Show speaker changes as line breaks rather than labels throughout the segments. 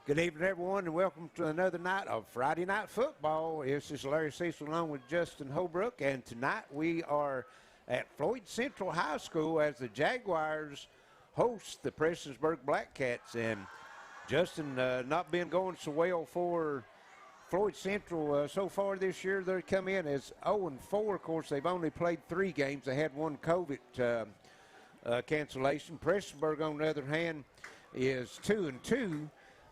Good evening, everyone, and welcome to another night of Friday Night Football. This is Larry Cecil along with Justin Holbrook, and tonight we are at Floyd Central High School as the Jaguars host the Prestonsburg Blackcats. And Justin, not been going so well for Floyd Central so far this year. They come in as 0-4. Of course, they've only played 3 games. They had one COVID cancellation. Prestonsburg, on the other hand, is 2-2.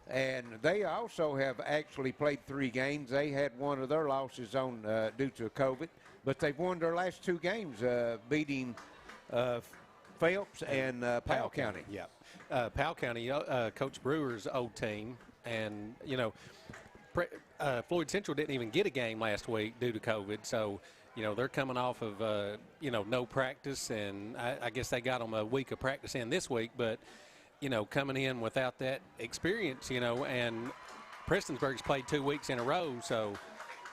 And they also have actually played 3 games. They had one of their losses on due to COVID, but they've won their last 2 games, beating Phelps and Powell County.
Yeah, Powell County, Coach Brewer's old team, and Floyd Central didn't even get a game last week due to COVID, so they're coming off of no practice, and I guess they got them a week of practice in this week, but. Coming in without that experience, and Prestonsburg's played 2 weeks in a row, so,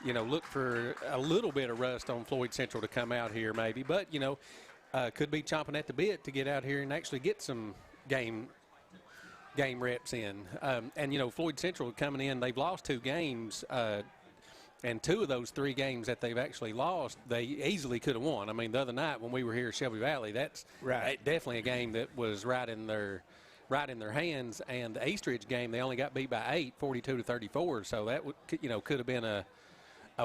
look for a little bit of rust on Floyd Central to come out here maybe, but, could be chomping at the bit to get out here and actually get some game reps in. And Floyd Central coming in, they've lost 2 games, and 2 of those 3 games that they've actually lost, they easily could have won. I mean, the other night when we were here at Shelby Valley, that's definitely a game that was right in their hands. And the East Ridge game, they only got beat by 8, 42-34. So that could have been a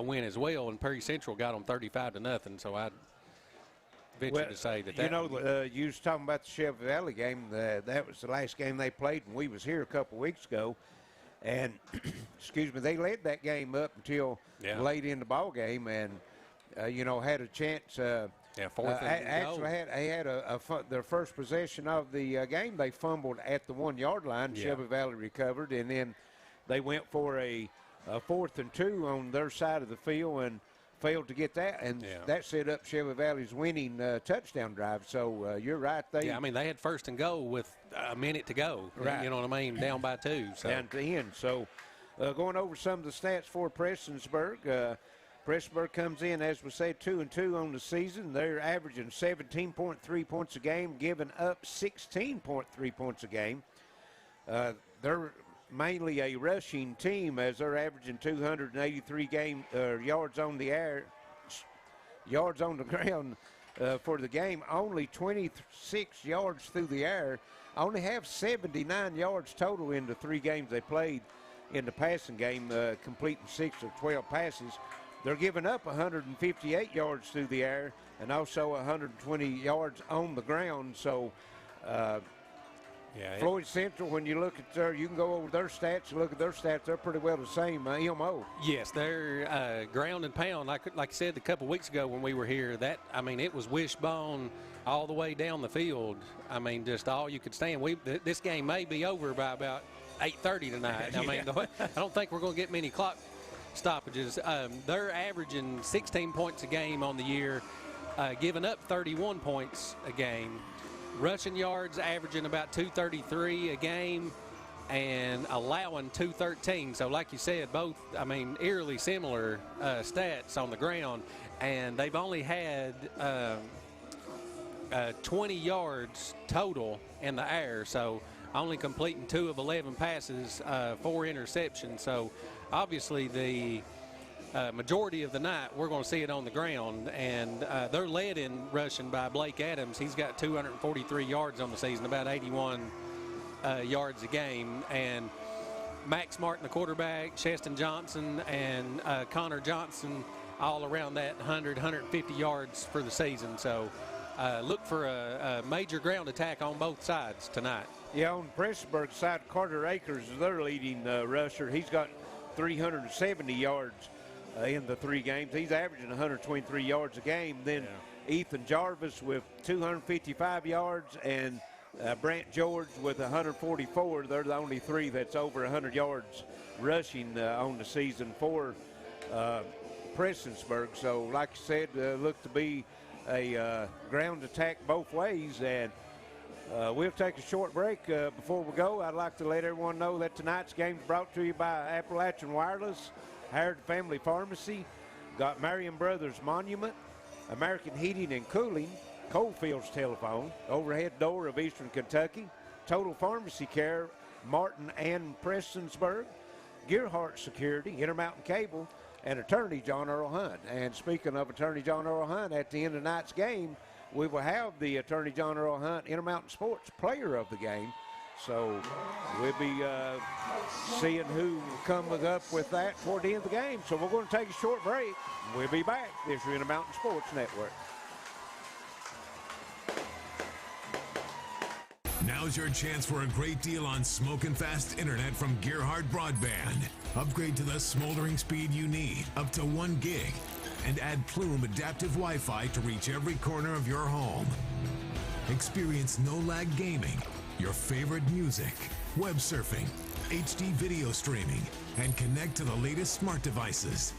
win as well. And Perry Central got them 35-0. So I'd venture to say that.
You was talking about the Shelby Valley game. That was the last game they played when we was here a couple weeks ago. And excuse me, they led that game up until late in the ball game, and had a chance. Actually, had their first possession of the game. They fumbled at the 1-yard line. Yeah. Shelby Valley recovered, and then they went for a 4th and 2 on their side of the field and failed to get that, and that set up Shelby Valley's winning touchdown drive. So you're right. They
had 1st and goal with a minute to go. Right. You know what I mean? Down by 2. So.
Down to the end. So going over some of the stats for Prestonsburg. Prestonsburg comes in, as we say, 2-2 on the season. They're averaging 17.3 points a game, giving up 16.3 points a game. They're mainly a rushing team, as they're averaging 283 yards on the air, yards on the ground for the game. Only 26 yards through the air. Only have 79 yards total in the 3 games they played in the passing game, completing 6 of 12 passes. They're giving up 158 yards through the air and also 120 yards on the ground. So Floyd Central, when you look at you can go over their stats, you look at their stats, they're pretty well the same MO.
Yes, they're ground and pound. Like I said a couple weeks ago when we were here, it was wishbone all the way down the field. I mean, just all you could stand. This game may be over by about 8:30 tonight. I don't think we're going to get many clock stoppages. They're averaging 16 points a game on the year, giving up 31 points a game. Rushing yards averaging about 233 a game and allowing 213. So like you said, both, eerily similar stats on the ground. And they've only had 20 yards total in the air. So only completing 2 of 11 passes, 4 interceptions. So obviously the majority of the night we're going to see it on the ground, and they're led in rushing by Blake Adams. He's got 243 yards on the season, about 81 yards a game, and Max Martin, the quarterback, Cheston Johnson, and Connor Johnson all around that 150 yards for the season. So look for a major ground attack on both sides tonight.
Yeah, on Prestonsburg side, Carter Akers is their leading rusher. He's got 370 yards in the 3 games. He's averaging 123 yards a game. Then Ethan Jarvis with 255 yards and Brant George with 144. They're the only 3 that's over 100 yards rushing on the season for Prestonsburg. So like I said, look to be a ground attack both ways. And we'll take a short break. Before we go, I'd like to let everyone know that tonight's game is brought to you by Appalachian Wireless, Howard Family Pharmacy, got Marion Brothers Monument, American Heating and Cooling, Coalfields Telephone, Overhead Door of Eastern Kentucky, Total Pharmacy Care, Martin and Prestonsburg, Gearhart Security, Intermountain Cable, and attorney John Earl Hunt. And speaking of attorney John Earl Hunt, at the end of tonight's game, we will have the attorney John Earl Hunt Intermountain Sports Player of the Game. So we'll be seeing who comes up with that toward the end of the game. So we're going to take a short break. We'll be back. This is Intermountain Sports Network.
Now's your chance for a great deal on smoking fast internet from Gearhart Broadband. Upgrade to the smoldering speed you need, up to 1 gig, and add Plume adaptive Wi-Fi to reach every corner of your home. Experience no-lag gaming, your favorite music, web surfing, HD video streaming, and connect to the latest smart devices.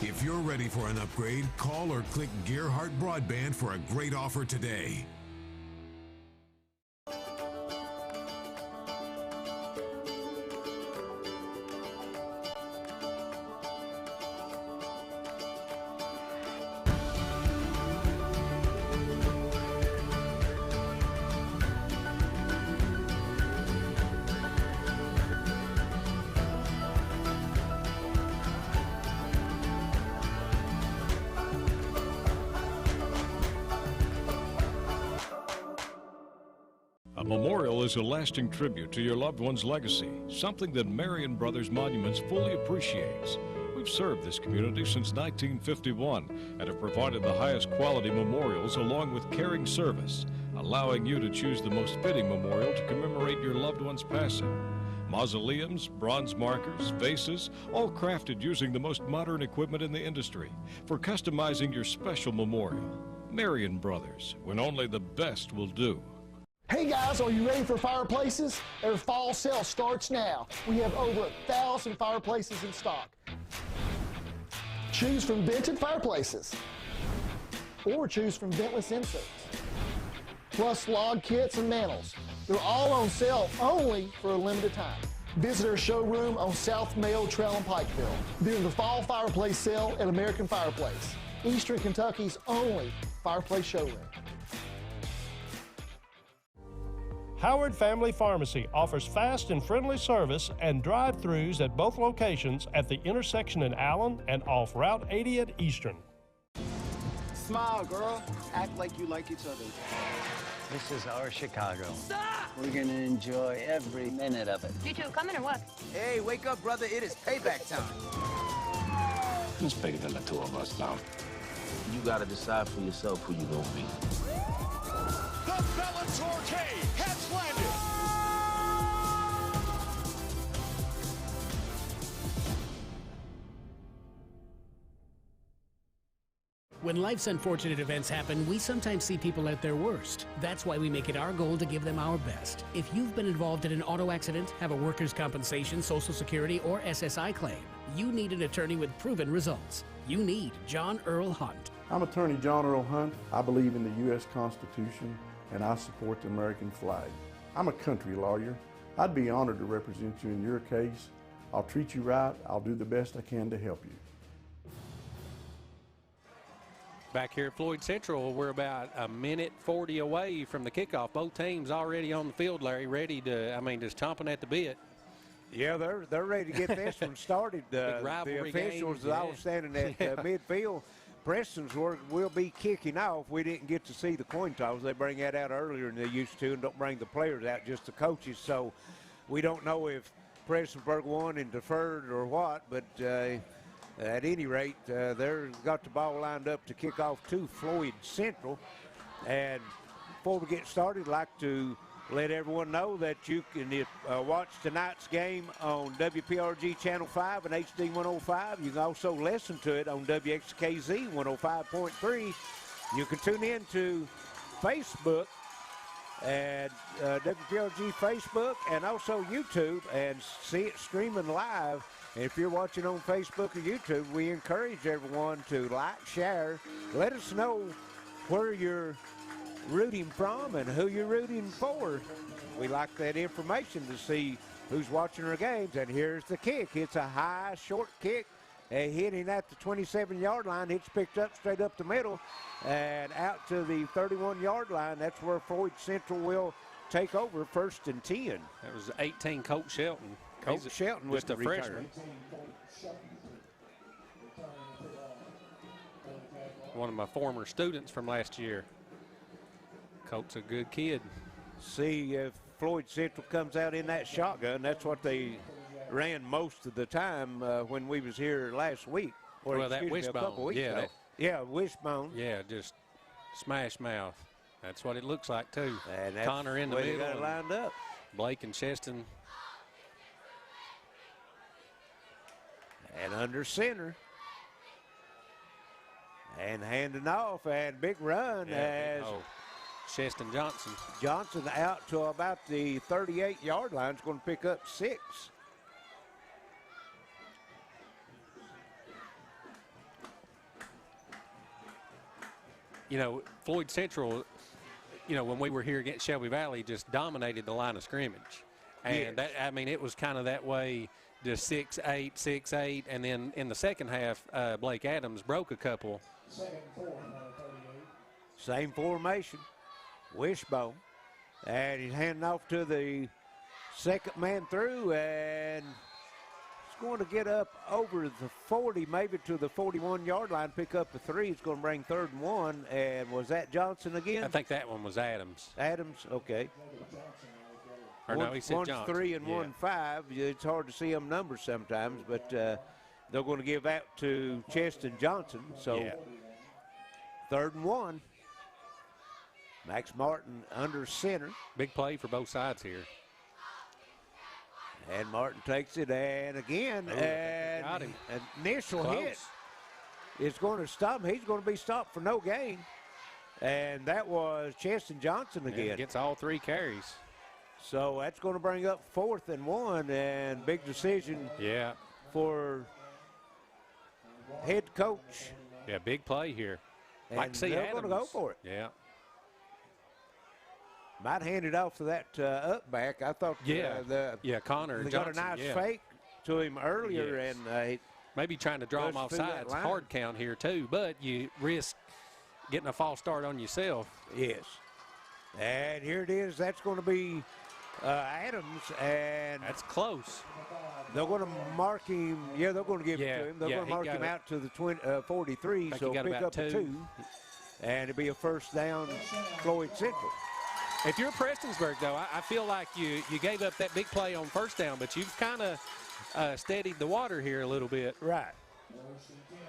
If you're ready for an upgrade, call or click Gearhart Broadband for a great offer today.
A memorial is a lasting tribute to your loved one's legacy, something that Marion Brothers Monuments fully appreciates. We've served this community since 1951 and have provided the highest quality memorials along with caring service, allowing you to choose the most fitting memorial to commemorate your loved one's passing. Mausoleums, bronze markers, vases, all crafted using the most modern equipment in the industry for customizing your special memorial. Marion Brothers, when only the best will do.
Hey guys, are you ready for fireplaces? Their fall sale starts now. We have over 1,000 fireplaces in stock. Choose from vented fireplaces or choose from ventless inserts. Plus log kits and mantles. They're all on sale only for a limited time. Visit our showroom on South Mayo Trail in Pikeville during the fall fireplace sale at American Fireplace, Eastern Kentucky's only fireplace showroom.
Howard Family Pharmacy offers fast and friendly service and drive-thrus at both locations at the intersection in Allen and off Route 80 at Eastern.
Smile, girl. Act like you like each other.
This is our Chicago.
Stop!
We're going to enjoy every minute of it.
You two coming or what?
Hey, wake up, brother. It is payback time.
Who's bigger than the two of us now?
You got to decide for yourself who you going to be.
The Bellator cage has landed.
When life's unfortunate events happen, we sometimes see people at their worst. That's why we make it our goal to give them our best. If you've been involved in an auto accident, have a workers' compensation, Social Security, or SSI claim, you need an attorney with proven results. You need John Earl Hunt.
I'm attorney John Earl Hunt. I believe in the U.S. Constitution, and I support the American flag. I'm a country lawyer. I'd be honored to represent you in your case. I'll treat you right. I'll do the best I can to help you.
Back here at Floyd Central, we're about a minute 40 away from the kickoff. Both teams already on the field, Larry, ready to, just chomping at the bit.
Yeah, they're ready to get this one started. The officials that I was standing at midfield, Prestonsburg will be kicking off. We didn't get to see the coin toss. They bring that out earlier than they used to and don't bring the players out, just the coaches. So we don't know if Prestonsburg won and deferred or what, but at any rate, they've got the ball lined up to kick off to Floyd Central. And before we get started, I'd like to let everyone know that you can watch tonight's game on WPRG Channel 5 and HD 105. You can also listen to it on WXKZ 105.3. You can tune in to Facebook and WPRG Facebook and also YouTube and see it streaming live. And if you're watching on Facebook or YouTube, we encourage everyone to like, share, let us know where you're rooting from and who you're rooting for. We like that information to see who's watching our games. And here's the kick. It's a high, short kick, hitting at the 27-yard line. It's picked up straight up the middle and out to the 31-yard line. That's where Floyd Central will take over 1st and 10.
That was 18 Colt Shelton.
Colt Shelton with
just
the
a freshman. One of my former students from last year. Colt's a good kid.
See if Floyd Central comes out in that shotgun. That's what they ran most of the time when we was here last week. Or
Well, that
excuse me, a
wishbone.
couple weeks
Yeah,
ago.
that-
Yeah, wishbone.
Yeah, just smash mouth. That's what it looks like, too.
And that's
Connor in the
way they
middle.
got it lined up.
Blake and Cheston.
And under center. And handing off, and big run as
Cheston Johnson.
Johnson out to about the 38-yard line. Is going to pick up 6.
You know, Floyd Central, you know, when we were here against Shelby Valley, just dominated the line of scrimmage. And that, I mean, it was kind of that way, just 6-8, 6-8. And then in the second half, Blake Adams broke a couple.
Same formation, wishbone. And he's handing off to the second man through, and he's going to get up over the 40, maybe to the 41-yard line, pick up a 3. It's going to bring 3rd and 1. And was that Johnson again?
I think that one was Adams.
Adams, okay.
Or no, he said
one's
Johnson.
3 and 1 5. It's hard to see them numbers sometimes, but they're going to give that to Cheston Johnson. So 3rd and 1. Max Martin under center.
Big play for both sides here.
And Martin takes it, and again,
got him.
An initial
Close.
hit is going to stop him. He's going to be stopped for no gain. And that was Cheston Johnson again.
And gets all 3 carries.
So that's going to bring up 4th and 1, and big decision for head coach.
Yeah, big play here.
And
Like to see
they're
Adams.
going to go for it.
Yeah.
Might hand it off to that up back. I thought
Connor
they
Johnson.
got a nice fake to him earlier, and
maybe trying to draw him off
through that
sides.
line.
Hard count here too, but you risk getting a false start on yourself.
Yes. And here it is. That's going to be Adams, and
that's close.
They're going to mark him. Yeah, they're going to give it to him. They're going to mark him out to the 43, so pick up a 2. And it'll be a 1st down, Floyd Central.
If you're Prestonsburg, though, I feel like you gave up that big play on 1st down, but you've kind of steadied the water here a little bit.
Right.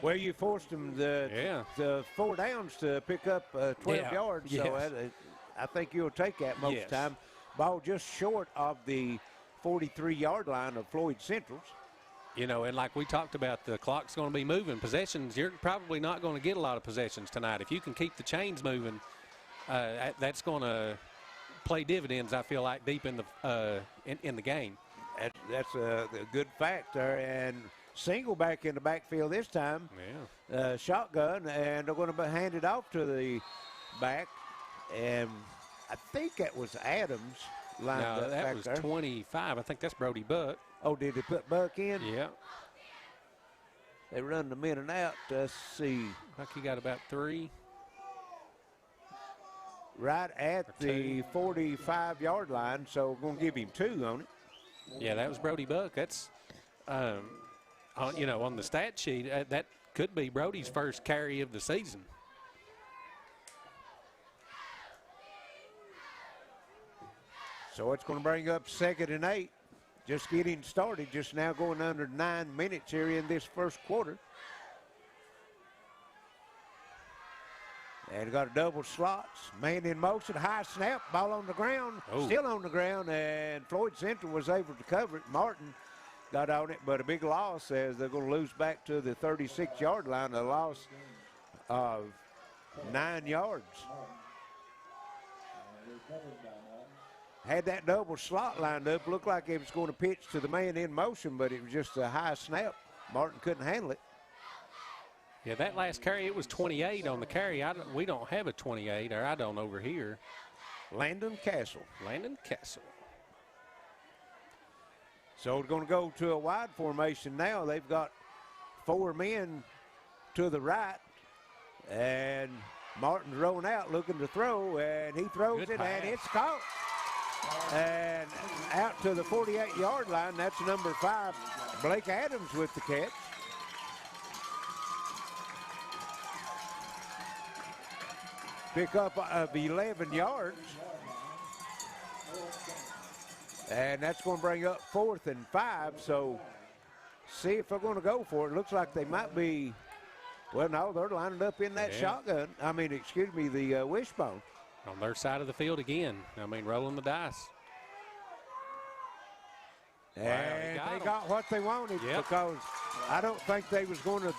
Well, you forced them the 4 downs to pick up 12 yards, so I think you'll take that most of the time. Ball just short of the 43-yard line of Floyd Central's.
You know, and like we talked about, the clock's going to be moving. Possessions, you're probably not going to get a lot of possessions tonight. If you can keep the chains moving, that's going to play dividends, I feel like, deep in the game.
That's a good factor. And single back in the backfield this time.
Yeah.
Shotgun, and they're going to hand it off to the back. And I think that was Adams lined up
that
back
was
there.
25. I think that's Brody Buck.
Oh, did they put Buck in?
Yeah.
They run them in and out. Let's see.
Like he got about 3.
Right at the 45-yard line, so we're going to give him 2 on it.
Yeah, that was Brody Buck. That's, on the stat sheet, that could be Brody's first carry of the season.
So it's going to bring up 2nd and 8. Just getting started, just now going under 9 minutes here in this first quarter. And got a double slots, man in motion, high snap, ball on the ground, still on the ground, and Floyd Central was able to cover it. Martin got on it, but a big loss as they're going to lose back to the 36-yard line, a loss of 9 yards. Had that double slot lined up, looked like it was going to pitch to the man in motion, but it was just a high snap. Martin couldn't handle it.
Yeah, that last carry, it was 28 on the carry. We don't have a 28, or I don't over here.
Landon Castle.
Landon Castle.
So we're going to go to a wide formation now. They've got 4 men to the right, and Martin's rolling out looking to throw, and he throws it, and it's caught. And out to the 48-yard line. That's number 5, Blake Adams with the catch. Pickup of 11 yards. And that's going to bring up 4th and 5. So see if they're going to go for it. Looks like they might be, well, no, they're lining up in that shotgun. I mean, excuse me, the wishbone.
On their side of the field again. I mean, rolling the dice.
And they got what they wanted because I don't think they was going to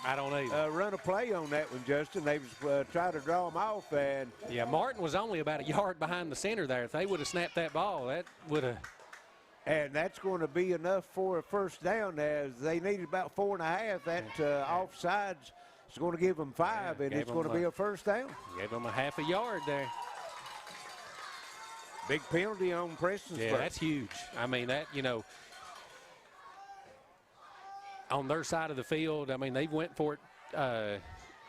run a play on that one, Justin. They was trying to draw them off. And
yeah, Martin was only about a yard behind the center there. If they would have snapped that ball, that would have.
And that's going to be enough for a first down as they needed about 4.5. That offsides is going to give them 5, and it's going to be a first down.
Gave them a half a yard there.
Big penalty on Prestonsburg.
Yeah, that's huge. I mean, that, you know, on their side of the field, I mean, they went for it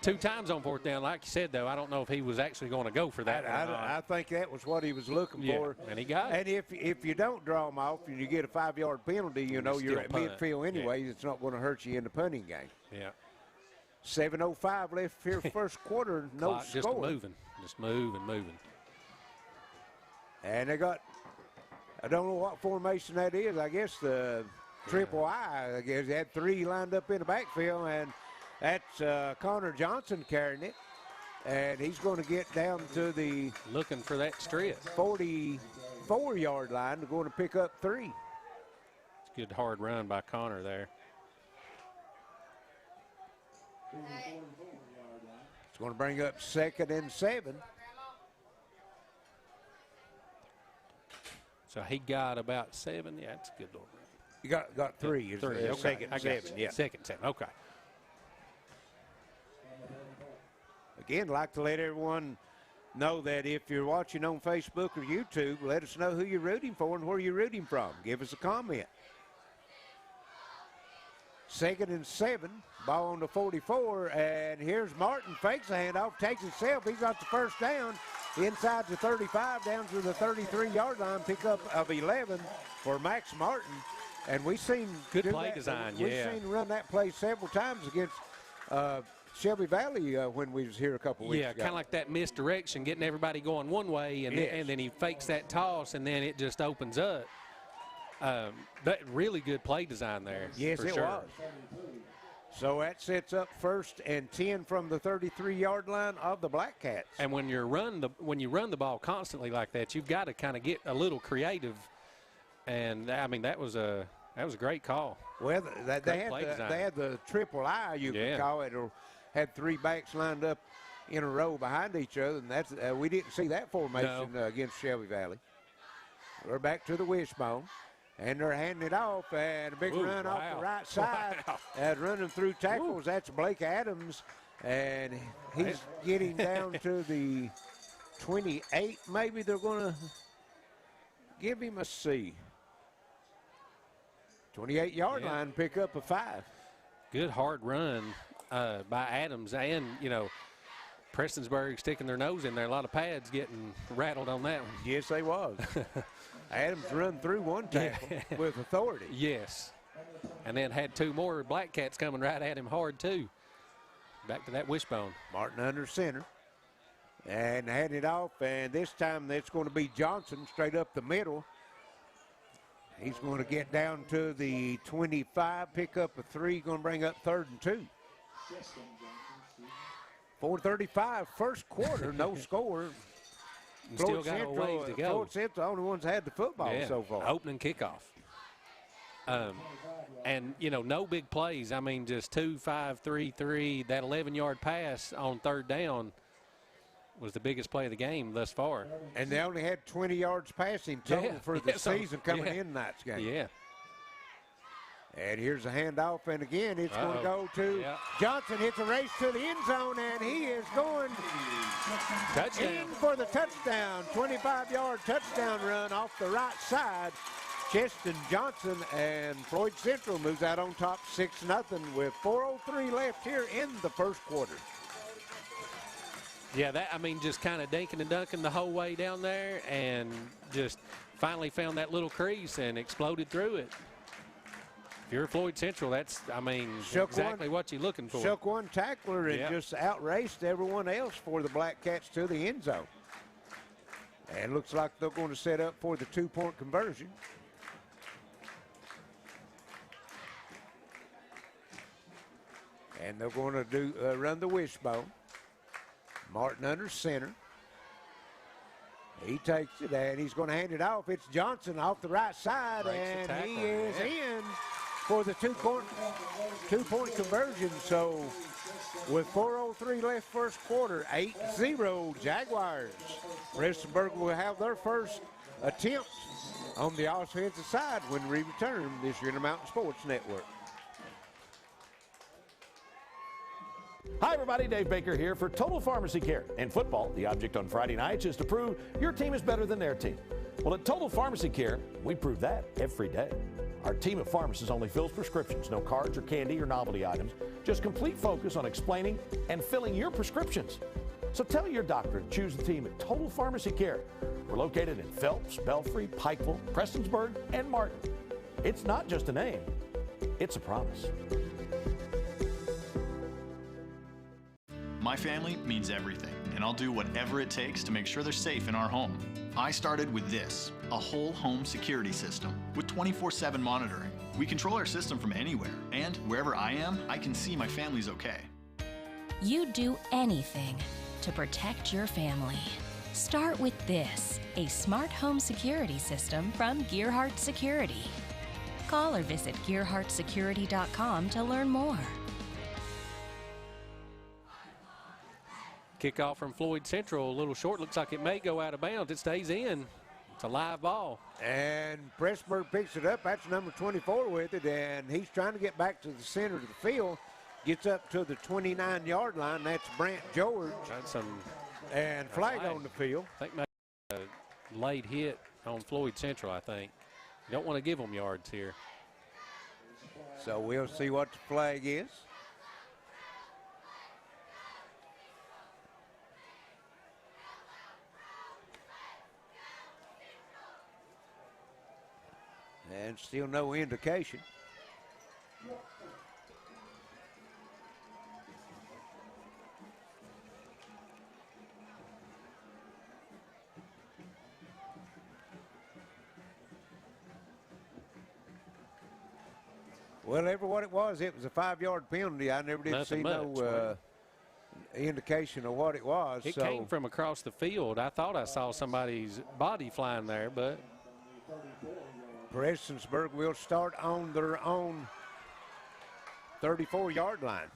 2 times on 4th down. Like you said, though, I don't know if he was actually going to go for that.
I think that was what he was looking for.
And he got it.
And if you don't draw them off and you get a 5-yard penalty, you know you're at midfield anyway. It's not going to hurt you in the punting game.
Yeah.
7:05 left here first quarter, no score.
Just moving.
And they got, I don't know what formation that is. I guess the triple I guess they had 3 lined up in the backfield, and that's Connor Johnson carrying it. And he's going to get down to the
looking for that strip
44-yard line. They're going to pick up 3.
It's a good hard run by Connor there.
It's going to bring up 2nd and 7.
So he got about 7. Yeah, that's a good little run.
You got 3.
3. Okay.
2nd and 7. Yeah.
2nd and 7. Okay.
Again, like to let everyone know that if you're watching on Facebook or YouTube, let us know who you're rooting for and where you're rooting from. Give us a comment. 2nd and 7. Ball on the 44, and here's Martin. Fakes the handoff, takes himself. He got the first down. Inside the 35, down to the 33-yard line. Pickup of 11 for Max Martin. And we've seen
good play design.
We've seen run that play several times against Shelby Valley when we was here a couple weeks ago.
Yeah, kind of like that misdirection, getting everybody going one way, and then he fakes that toss, and then it just opens up. That really good play design there.
Yes, it was. So that sets up 1st and 10 from the 33-yard line of the Black Cats.
And when you run the ball constantly like that, you've got to kind of get a little creative. And I mean, that was a great call.
Well, they had the triple I, you could call it, or had 3 backs lined up in a row behind each other, and that's we didn't see that formation against Shelby Valley. We're back to the wishbone. And they're handing it off, and a big run off the right side. Running through tackles, that's Blake Adams, and he's getting down to the 28. Maybe they're going to give him a C. 28-yard line, pick up a 5.
Good hard run by Adams, and, you know, Prestonsburg sticking their nose in there. A lot of pads getting rattled on that one.
Yes, they was. Adams run through one tackle with authority.
Yes. And then had 2 more Black Cats coming right at him hard, too. Back to that wishbone.
Martin under center. And hand it off, and this time that's going to be Johnson straight up the middle. He's going to get down to the 25, pick up a 3, going to bring up 3rd and 2. 4:35, first quarter, no score.
Still got a ways to go.
Floyd Central, the only ones that had the football so far.
Opening kickoff. And, you know, no big plays. I mean, just 2, 5, 3, 3. That 11-yard pass on 3rd down was the biggest play of the game thus far.
And they only had 20 yards passing total for the season coming in tonight's game.
Yeah.
And here's a handoff, and again, it's going to go to Johnson. Hits a race to the end zone, and he is going in for the touchdown. 25-yard touchdown run off the right side. Cheston Johnson, and Floyd Central moves out on top 6-0 with 4:03 left here in the first quarter.
Yeah, that, I mean, just kind of dinking and dunking the whole way down there and just finally found that little crease and exploded through it. If you're Floyd Central, that's, I mean, exactly what you're looking for.
Shook one tackler and just outraced everyone else for the Black Cats to the end zone. And looks like they're going to set up for the 2-point conversion. And they're going to run the wishbone. Martin under center. He takes it and he's going to hand it off. It's Johnson off the right side, and he is in for the two-point conversion. So with 4:03 left first quarter, 8-0 Jaguars. Prestonsburg will have their first attempt on the offensive side when we return this year to Mountain Sports Network.
Hi everybody, Dave Baker here for Total Pharmacy Care. In football, the object on Friday nights is to prove your team is better than their team. Well, at Total Pharmacy Care, we prove that every day. Our team of pharmacists only fills prescriptions, no cards or candy or novelty items, just complete focus on explaining and filling your prescriptions. So tell your doctor to choose the team at Total Pharmacy Care. We're located in Phelps, Belfry, Pikeville, Prestonsburg, and Martin. It's not just a name, it's a promise.
My family means everything, and I'll do whatever it takes to make sure they're safe in our home. I started with this, a whole home security system with 24/7 monitoring. We control our system from anywhere, and wherever I am, I can see my family's okay.
You'd do anything to protect your family. Start with this, a smart home security system from Gearhart Security. Call or visit gearhartsecurity.com to learn more.
Kickoff from Floyd Central, a little short. Looks like it may go out of bounds. It stays in. It's a live ball.
And Prestonsburg picks it up. That's number 24 with it, and he's trying to get back to the center of the field. Gets up to the 29-yard line. That's Brant George.
That's some
and flag on the field.
I think maybe a late hit on Floyd Central, I think. You don't want to give them yards here.
So we'll see what the flag is. And still no indication. Well, what it was a 5-yard penalty. I never did see no indication of what it was.
It came from across the field. I thought I saw somebody's body flying there, but
Prestonsburg will start on their own 34-yard line.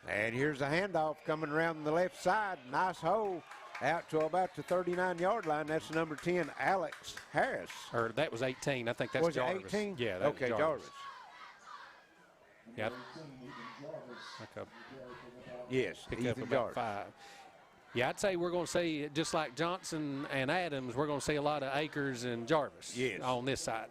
And here's a handoff coming around the left side. Nice hole out to about the 39-yard line. That's number 10, Alex Harris.
Or that was 18. I think that's Jarvis.
Was it 18?
Yeah,
okay, Jarvis.
Yeah.
Yes,
pick up about 5. Yeah, I'd say we're going to see, just like Johnson and Adams, we're going to see a lot of Akers and Jarvis on this side.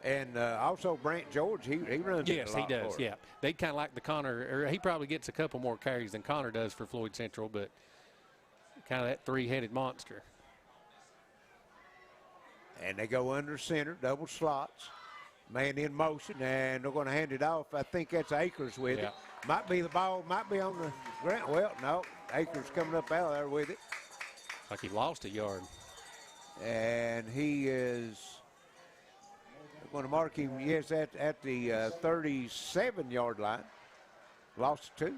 And also Brant George, he runs
it a lot. Yes, he does, yeah. They kind of like the Connor, or he probably gets a couple more carries than Connor does for Floyd Central, but kind of that three-headed monster.
And they go under center, double slots. Man in motion, and they're going to hand it off. I think that's Akers with it. Might be the ball, might be on the ground. Well, no, Akers coming up out of there with it.
Like he lost a yard.
And he is going to mark him, yes, at the 37-yard line. Lost 2.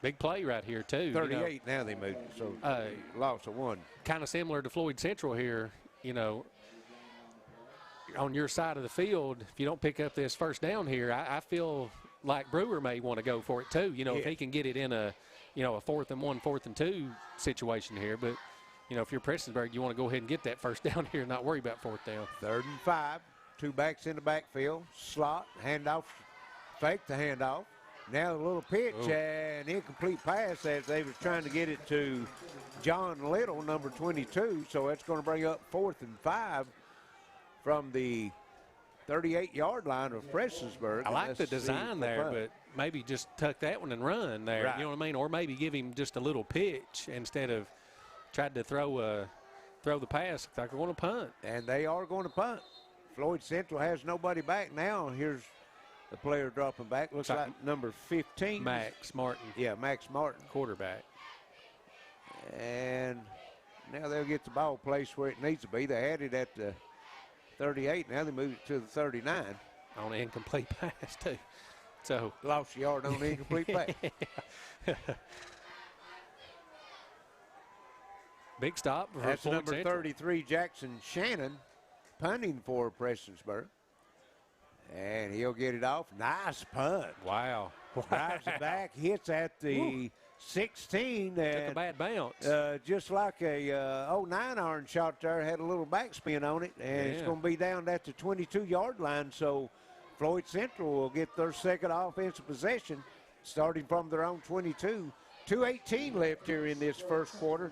Big play right here, too.
38 now they moved, so lost a 1.
Kind of similar to Floyd Central here, on your side of the field. If you don't pick up this first down here, I feel like Brewer may want to go for it too. If he can get it in a 4th and 1, 4th and 2 situation here. But, if you're Prestonsburg, you want to go ahead and get that first down here and not worry about 4th down.
3rd and 5, 2 backs in the backfield, slot, handoff, fake the handoff. Now a little pitch and incomplete pass as they was trying to get it to John Little, number 22. So that's going to bring up 4th and 5 from the 38-yard line of Prestonsburg.
I like the design there, but maybe just tuck that one and run there.
Right.
You know what I mean? Or maybe give him just a little pitch instead of tried to throw the pass. Like they're going to punt.
And they are going to punt. Floyd Central has nobody back now. Here's the player dropping back. Looks like number 15.
Max Martin.
Yeah, Max Martin.
Quarterback.
And now they'll get the ball placed where it needs to be. They had it at the 38. Now they moved it to the 39.
On an incomplete pass, too. So
lost a yard on the incomplete pass.
Big stop for
That's
Floyd
number
Central.
33, Jackson Shannon, punting for Prestonsburg. And he'll get it off. Nice punt.
Wow.
Drives it back, hits at the 16.
Took
And
a bad bounce.
just like a 9-iron shot there, had a little backspin on it. And it's going to be down at the 22-yard line. So Floyd Central will get their second offensive possession, starting from their own 22. 2:18 left here in this first quarter.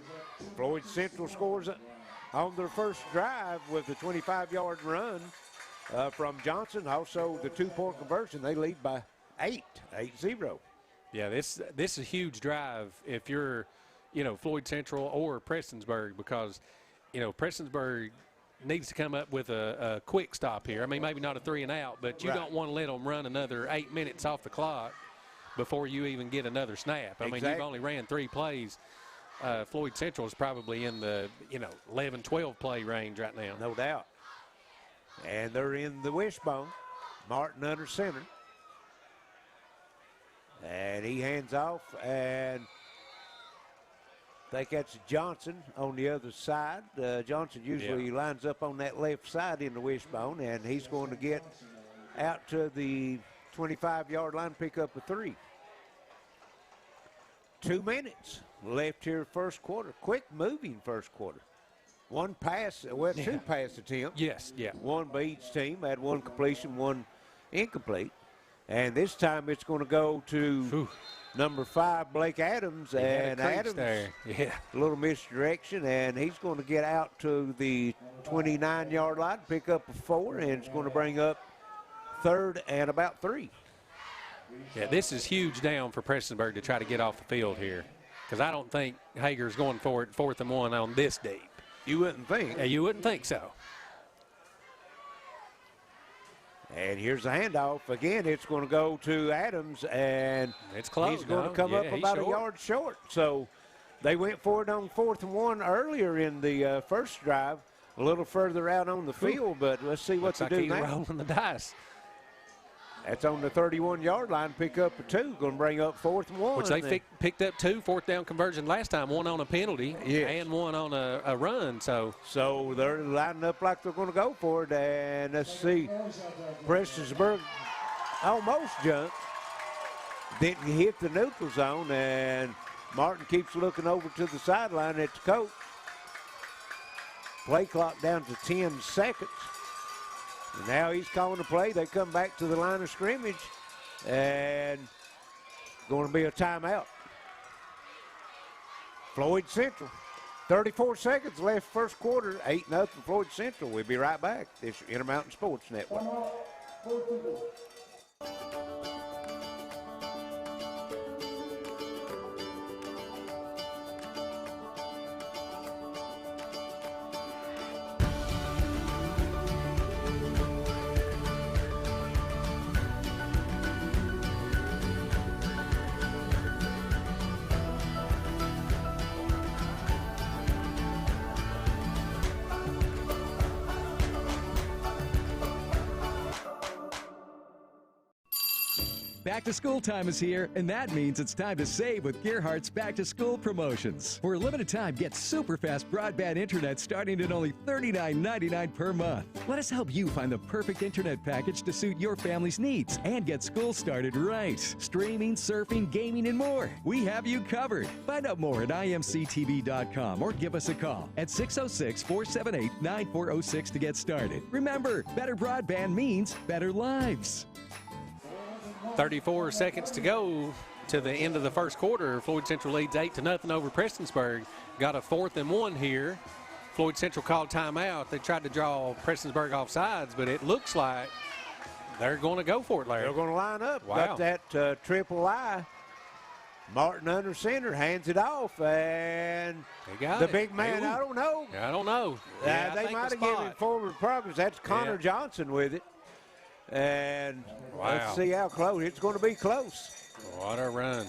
Floyd Central scores on their first drive with a 25-yard run from Johnson. Also, the 2-point conversion. They lead by 8-0.
Yeah, this is a huge drive if you're, Floyd Central or Prestonsburg, because, Prestonsburg needs to come up with a quick stop here. I mean, maybe not a 3-and-out, but you don't want to let them run another 8 minutes off the clock before you even get another snap. I mean, you've only ran 3 plays. Floyd Central is probably in the, 11, 12 play range right now.
No doubt. And they're in the wishbone. Martin under center. And he hands off, and I think that's Johnson on the other side. Johnson usually lines up on that left side in the wishbone, and he's going to get out to the 25-yard line, pick up a 3. 2 minutes left here first quarter. Quick moving first quarter. One pass, well, 2 pass attempts.
Yes, yeah.
1 by each team. Had 1 completion, 1 incomplete. And this time it's going to go to number 5, Blake Adams. And Adams,
there. Yeah.
A little misdirection, and he's going to get out to the 29-yard line, pick up a 4, and it's going to bring up 3rd and about 3.
Yeah, this is huge down for Prestonsburg to try to get off the field here, because I don't think Hager's going for it 4th and 1 on this deep.
You wouldn't think.
Yeah, you wouldn't think so.
And here's the handoff. Again, it's going to go to Adams, and
it's close.
He's going to come up about a yard short. So they went for it on 4th and 1 earlier in the first drive, a little further out on the field, but let's see what they do now.
He's rolling the dice.
That's on the 31-yard line, pick up a 2, going to bring up 4th and 1.
Which they picked up 2 4th down conversion last time, 1 on a penalty and 1 on a run. So
they're lining up like they're going to go for it. And let's see, Prestonsburg almost jumped, didn't hit the neutral zone, and Martin keeps looking over to the sideline at the coach. Play clock down to 10 seconds. And now he's calling the play. They come back to the line of scrimmage, and going to be a timeout. Floyd Central, 34 seconds left first quarter, 8-0 Floyd Central. We'll be right back. This is Intermountain Sports Network.
Back to school time is here, and that means it's time to save with Gearhart's Back to School promotions. For a limited time, get super fast broadband internet starting at only $39.99 per month. Let us help you find the perfect internet package to suit your family's needs and get school started right. Streaming, surfing, gaming, and more. We have you covered. Find out more at imctv.com or give us a call at 606-478-9406 to get started. Remember, better broadband means better lives.
34 seconds to go to the end of the first quarter. Floyd Central leads 8-0 over Prestonsburg. Got a 4th and 1 here. Floyd Central called timeout. They tried to draw Prestonsburg off sides, but it looks like They're going to go for it, Larry.
They're going to line up.
Wow.
Got that triple I. Martin under center, hands it off, and the big man, I don't know.
I don't know. Yeah,
they might have given him forward progress. That's Connor Johnson with it. And let's see how close. It's going to be close.
What a run.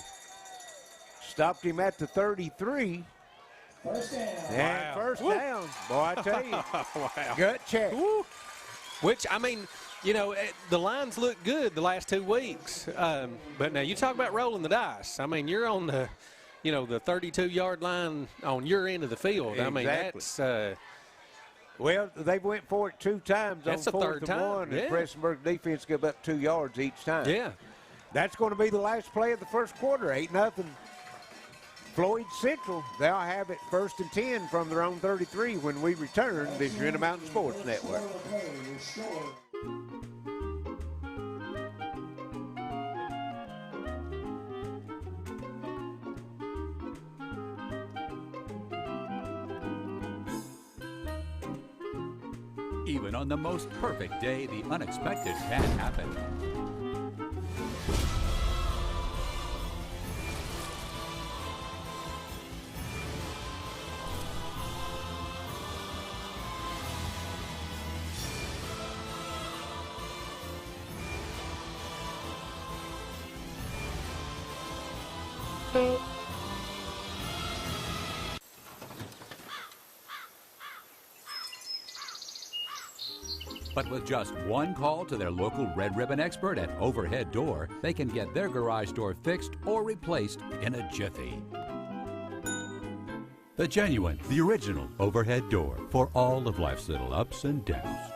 Stopped him at the 33.
First down.
And first down. Boy, I tell you.
Wow.
Gut check.
Woo. Which, I mean, you know, the lines look good the last 2 weeks. But now you talk about rolling the dice. I mean, you're on the, you know, the 32-yard line on your end of the field.
Exactly.
I mean, that's
well, they went for it 2 times
that's
on
the
4th
third
and
time.
1, and Prestonsburg defense gave up 2 yards each time.
Yeah.
That's going to be the last play of the first quarter, 8-0. Floyd Central, they'll have it 1st and 10 from their own 33 when we return this Uinta Mountain Sports Network.
Even on the most perfect day, the unexpected can happen. But with just one call to their local Red Ribbon expert at Overhead Door, they can get their garage door fixed or replaced in a jiffy. The genuine, the original Overhead Door for all of life's little ups and downs.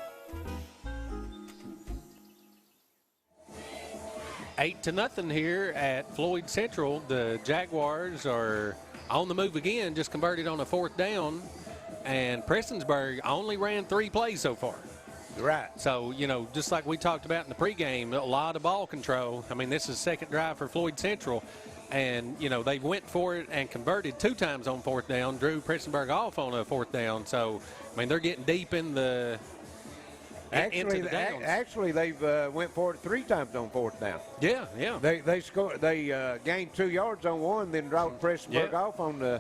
8-0 here at Floyd Central. The Jaguars are on the move again, just converted on a 4th down, and Prestonsburg only ran 3 plays so far.
Right.
So, you know, just like we talked about in the pregame, a lot of ball control. I mean, this is second drive for Floyd Central, and, you know, they went for it and converted 2 times on 4th down, drew Prestonsburg off on a 4th down. So, I mean, they're getting deep in the into the downs.
Actually, they've went for it 3 times on 4th down.
Yeah, yeah.
They scored. They gained 2 yards on one, then dropped Prestonsburg off on the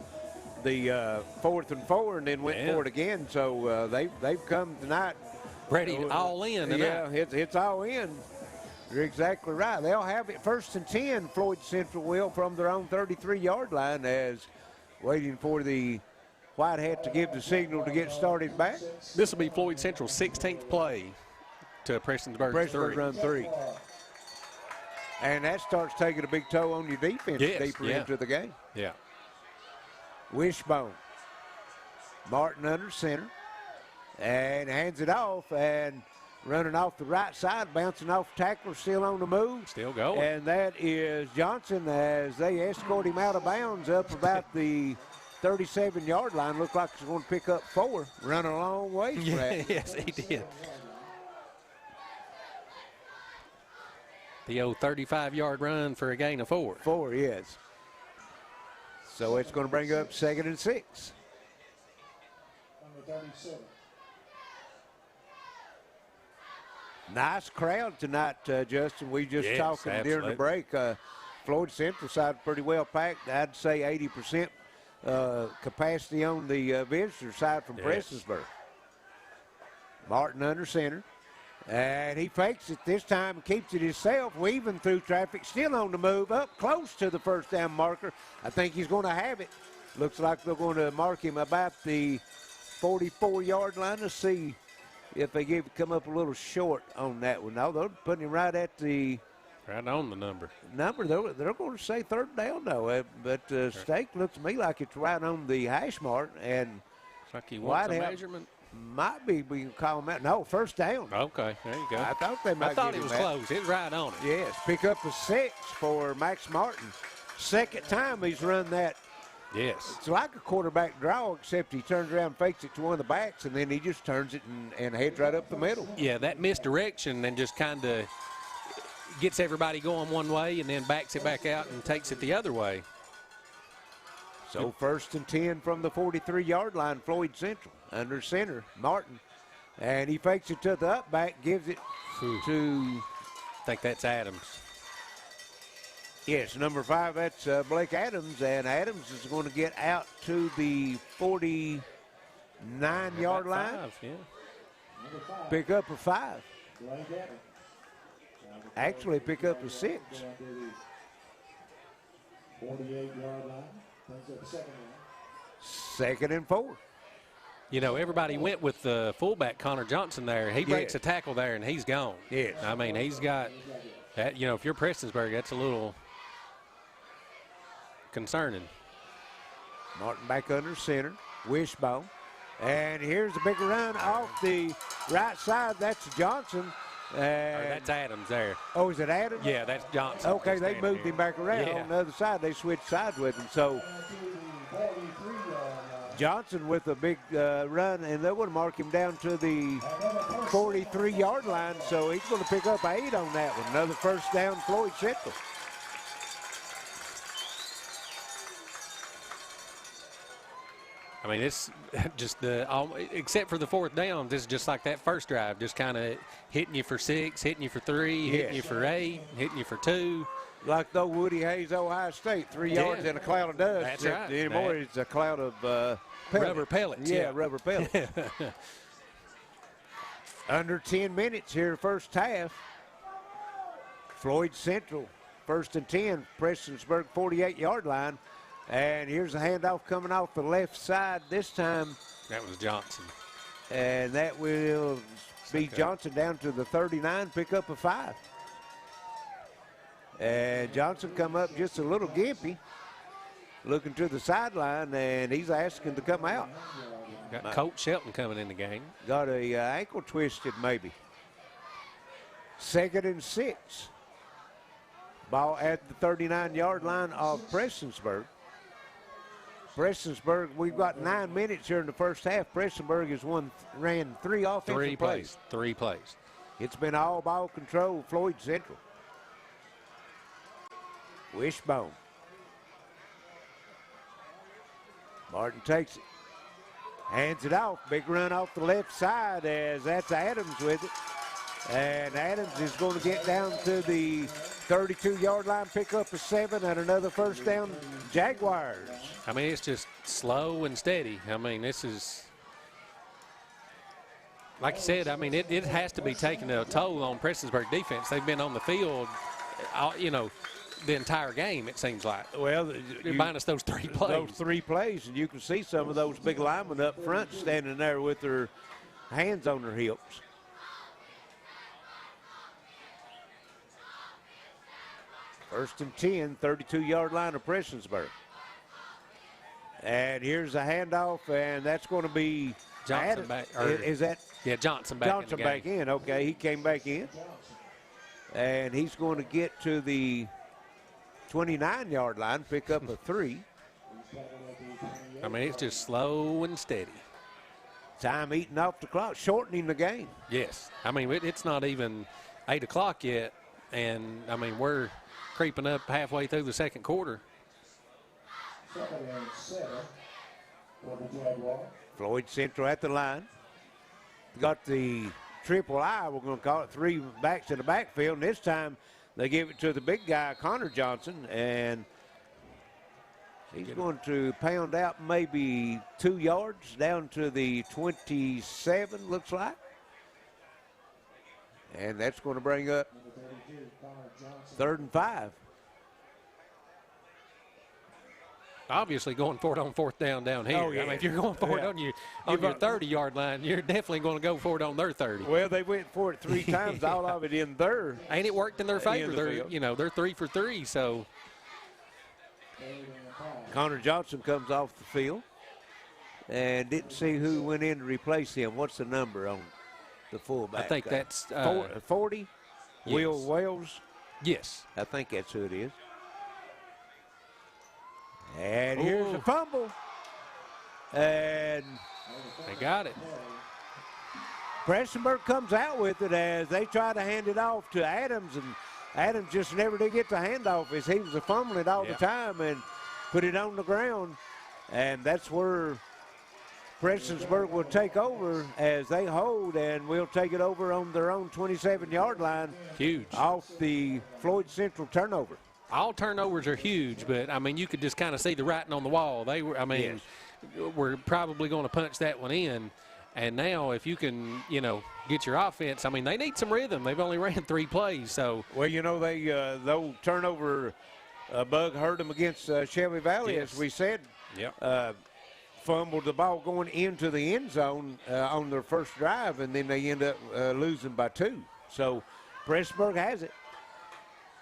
4th and 4, and then went for it again. So they've come tonight
ready all in.
Yeah, it's all in. You're exactly right. They'll have it 1st and 10. Floyd Central will from their own 33-yard line, as waiting for the White Hat to give the signal to get started back.
This will be Floyd Central's 16th play to Prestonsburg 3.
Run 3. And that starts taking a big toll on your defense deeper into the game.
Yeah.
Wishbone. Martin under center. And hands it off, and running off the right side, bouncing off tackler, still on the move.
Still going.
And that is Johnson as they escort him out of bounds up about the 37-yard line. Looked like he's going to pick up 4. Running a long way for that.
Yes, he did. The old 35-yard run for a gain of 4.
4, yes. So it's going to bring up 2nd and 6.
Number 37.
Nice crowd tonight, Justin. We just talking during the break. Floyd Central side pretty well packed. I'd say 80% capacity on the visitor side from Prestonsburg. Martin under center. And he fakes it this time and keeps it himself, weaving through traffic, still on the move, up close to the 1st down marker. I think he's going to have it. Looks like they're going to mark him about the 44-yard line. Let's see if they come up a little short on that one. No, they're putting him right at the
right on the number.
They're going to say 3rd down, though. But Stake looks to me like it's right on the hash mark. And
it's like he wants a measurement.
Might be, we can call him out. No, 1st down.
Okay, there you go.
I thought they might.
I thought it was close. It was right on it.
Yes, pick up a 6 for Max Martin. 2nd time he's run that.
Yes.
It's like a quarterback draw, except he turns around and fakes it to one of the backs, and then he just turns it and heads right up the middle.
Yeah, that misdirection and just kind of gets everybody going one way and then backs it back out and takes it the other way.
So 1st and 10 from the 43-yard line, Floyd Central. Under center, Martin. And he fakes it to the up back, gives it to
think that's Adams.
Yes, number 5, that's Blake Adams, and Adams is going to get out to the 49-yard line.
5, yeah.
Pick up a 5. Actually, pick up a 6.
48-yard line. Brings up second line.
2nd and 4.
You know, everybody went with the fullback, Connor Johnson, there. He breaks a tackle there, and he's gone.
Yes.
I mean, he's got that. You know, if you're Prestonsburg, that's a little concerning.
Martin back under center. Wishbone. And here's a big run off the right side. That's Johnson.
That's Adams there.
Oh, is it Adams?
Yeah, that's Johnson.
Okay, they moved him back around
Yeah.
on the other side. They switched sides with him. So Johnson with a big run, and they would mark him down to the 43-yard line. So he's going to pick up 8 on that one. Another first down, Floyd Central.
I mean, it's just except for the 4th down, this is just like that first drive, just kind of hitting you for 6, hitting you for 3, hitting you for 8, hitting you for 2.
Like though Woody Hayes, Ohio State, 3 yards in a cloud of dust.
That's right.
Anymore, it's a cloud of
rubber pellets.
Yeah, rubber pellets. Under 10 minutes here, first half. Floyd Central, 1st and 10, Prestonsburg 48-yard line. And here's a handoff coming off the left side this time.
That was Johnson.
And that will be Johnson down to the 39, pick up a 5. And Johnson come up just a little gimpy, looking to the sideline, and he's asking to come out.
Got Coach Shelton coming in the game.
Got a ankle twisted maybe. 2nd and 6. Ball at the 39-yard line of Prestonsburg. Prestonsburg, we've got 9 minutes here in the first half. Prestonsburg has ran 3 offensive plays.
3 plays.
It's been all ball control, Floyd Central. Wishbone. Martin takes it. Hands it off. Big run off the left side as that's Adams with it. And Adams is going to get down to the 32-yard line, pick up a 7, and another first down, Jaguars.
I mean, it's just slow and steady. I mean, this is, like you said, I mean, it has to be taking a toll on Prestonsburg defense. They've been on the field, you know, the entire game, it seems like.
Well,
minus those 3 plays.
Those 3 plays, and you can see some of those big linemen up front standing there with their hands on their hips. First and 10, 32-yard line of Prestonsburg. And here's a handoff, and that's going to be
Johnson back.
Is that?
Yeah, Johnson back
Johnson
in the
back
game.
in. Okay, he came back in. And he's going to get to the 29-yard line, pick up a 3.
I mean, it's just slow and steady.
Time eating off the clock, shortening the game.
Yes. I mean, it's not even 8 o'clock yet, and, I mean, we're creeping up halfway through the second quarter.
Floyd Central at the line. Got the triple I, we're going to call it, 3 backs in the backfield, and this time they give it to the big guy, Connor Johnson, and he's going to pound out maybe 2 yards down to the 27, looks like. And that's going to bring up 3rd and 5.
Obviously going for it on 4th down here.
Oh, yeah.
I mean, if you're going for it on your 30-yard line, you're definitely going to go for it on their 30.
Well, they went for it 3 times, all of it in their.
And it worked in their favor. They're 3 for 3, so.
Connor Johnson comes off the field and didn't see who went in to replace him. What's the number on the fullback?
I think that's
40.
Yes.
Will Wells.
Yes.
I think that's who it is. And here's a fumble. And
they got it.
Prestonsburg comes out with it as they try to hand it off to Adams, and Adams just never did get the handoff as he was fumbling it all the time and put it on the ground. And that's where Prestonsburg will take over as they hold, and we'll take it over on their own 27-yard line.
Huge.
Off the Floyd Central turnover.
All turnovers are huge, but, I mean, you could just kind of see the writing on the wall. They were, I mean, we're probably going to punch that one in. And now if you can, you know, get your offense, I mean, they need some rhythm. They've only ran 3 plays. So,
well, you know, they the old turnover bug hurt them against Shelby Valley, as we said.
Yep.
Fumbled the ball going into the end zone on their first drive, and then they end up losing by 2. So Prestonsburg has it.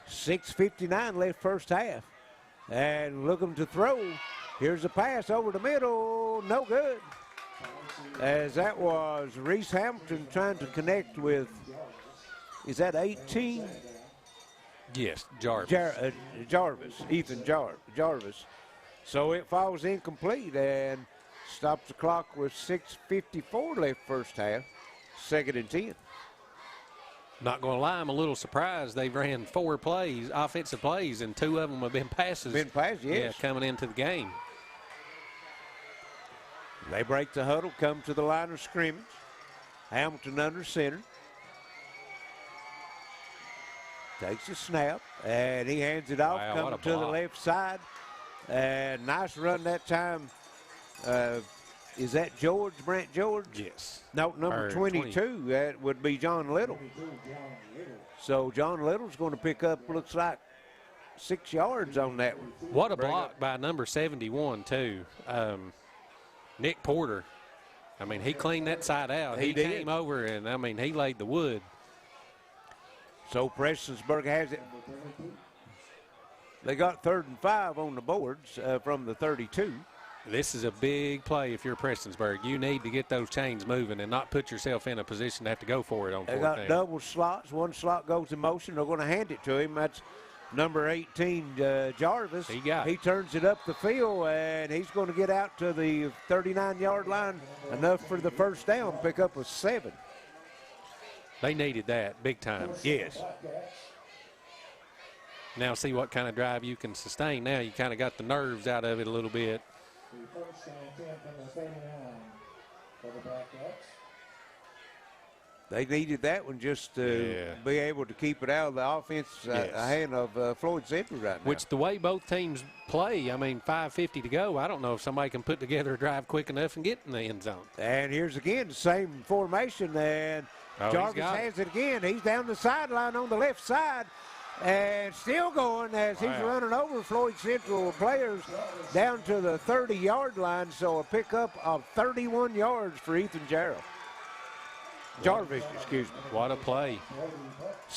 6:59 left first half. And looking to throw. Here's a pass over the middle. No good. As that was Reese Hamilton trying to connect with, is that 18?
Yes, Jarvis.
Jarvis, Ethan Jarvis. So it falls incomplete and stops the clock with 6:54 left first half, 2nd and 10.
Not going to lie, I'm a little surprised. They've ran 4 plays, offensive plays, and 2 of them have been passes.
Yes.
Yeah, coming into the game.
They break the huddle, come to the line of scrimmage. Hamilton under center. Takes a snap, and he hands it off, coming to the left side. And nice run that time. Is that Brant George?
Yes.
No, number 22. That would be John Little. So John Little's going to pick up, looks like, 6 yards on that one.
What a block by number 71, too. Nick Porter. I mean, he cleaned that side out. He came over, and, I mean, he laid the wood.
So Prestonsburg has it. They got 3rd and 5 on the boards from the 32.
This is a big play if you're Prestonsburg. You need to get those chains moving and not put yourself in a position to have to go for it on 4th down.
They got double slots. One slot goes in motion. They're going to hand it to him. That's number 18, Jarvis. He turns it up the field, and he's going to get out to the 39-yard line, enough for the first down, pick up a 7.
They needed that big time.
Yes.
Now see what kind of drive you can sustain. Now you kind of got the nerves out of it a little bit.
They needed that one just to be able to keep it out of the offense hand of Floyd Central right now.
Which the way both teams play, I mean, 5:50 to go, I don't know if somebody can put together a drive quick enough and get in the end zone.
And here's again the same formation, and Jarvis has it again. He's down the sideline on the left side. And still going as he's running over Floyd Central players down to the 30-yard line. So a pickup of 31 yards for Ethan Jarvis, excuse me.
What a play.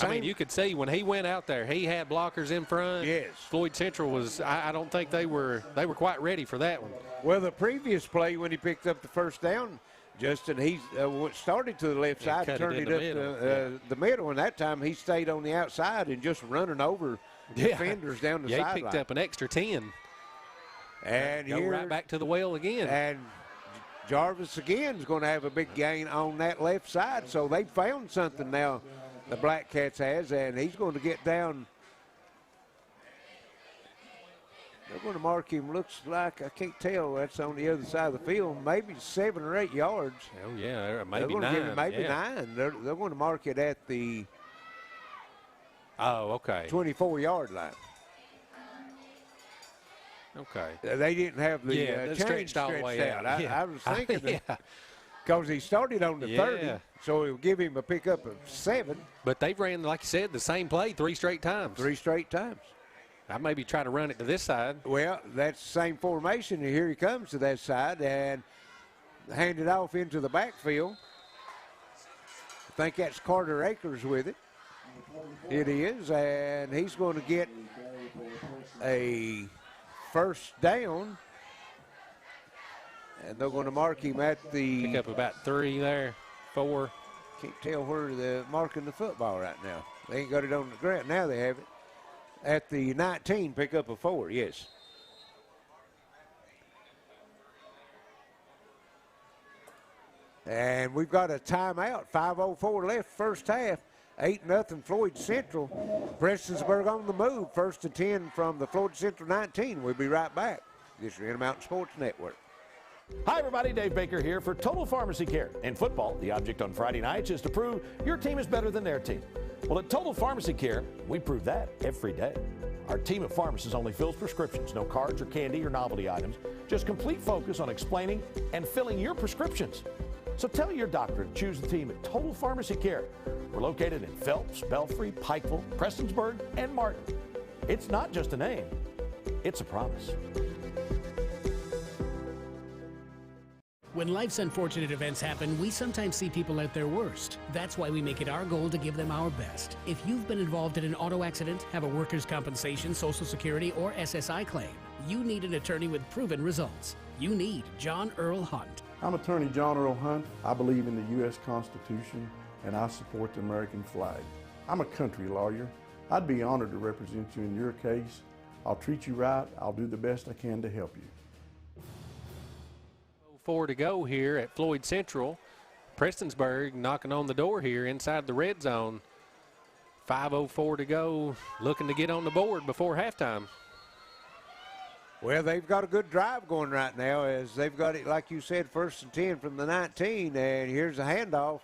I mean, you could see when he went out there, he had blockers in front.
Yes.
Floyd Central was, I don't think they were quite ready for that one.
Well, the previous play when he picked up the first down, Justin, he started to the left side, turned it up to the middle, and that time he stayed on the outside and just running over defenders down the sideline.
He picked up an extra 10.
And
go right back to the well again.
And Jarvis again is going to have a big gain on that left side, so they found something now, the Black Cats has, and he's going to get down. They're going to mark him, looks like, I can't tell, that's on the other side of the field, maybe 7 or 8 yards.
Oh, yeah, maybe 9.
Give him maybe 9. They're going to mark it at the 24-yard line.
Okay.
They didn't have the chain stretched
all the way
out.
out.
I was thinking because he started on the 30, so it will give him a pickup of 7.
But they've ran, like you said, the same play 3 straight times.
3 straight times.
I maybe try to run it to this side.
Well, that's the same formation. Here he comes to that side and hand it off into the backfield. I think that's Carter Akers with it. It is, and he's going to get a first down. And they're going to mark him at the...
Pick up about 3 there, 4.
Can't tell where they're marking the football right now. They ain't got it on the ground. Now they have it. At the 19, pick up a 4, yes. And we've got a timeout, 5:04 left, first half, 8-0 Floyd Central. Prestonsburg on the move, 1st and 10 from the Floyd Central 19. We'll be right back. This is your Intermountain Sports Network.
Hi, everybody. Dave Baker here for Total Pharmacy Care. In football, the object on Friday nights is to prove your team is better than their team. Well, at Total Pharmacy Care, we prove that every day. Our team of pharmacists only fills prescriptions, no cards or candy or novelty items, just complete focus on explaining and filling your prescriptions. So tell your doctor to choose the team at Total Pharmacy Care. We're located in Phelps, Belfry, Pikeville, Prestonsburg, and Martin. It's not just a name, it's a promise.
When life's unfortunate events happen, we sometimes see people at their worst. That's why we make it our goal to give them our best. If you've been involved in an auto accident, have a workers' compensation, Social Security, or SSI claim, you need an attorney with proven results. You need John Earl Hunt.
I'm attorney John Earl Hunt. I believe in the U.S. Constitution, and I support the American flag. I'm a country lawyer. I'd be honored to represent you in your case. I'll treat you right. I'll do the best I can to help you.
4 to go here at Floyd Central. Prestonsburg knocking on the door here inside the red zone. 5:04 to go, looking to get on the board before halftime.
Well, they've got a good drive going right now, as they've got it, like you said, 1st and 10 from the 19, and here's a handoff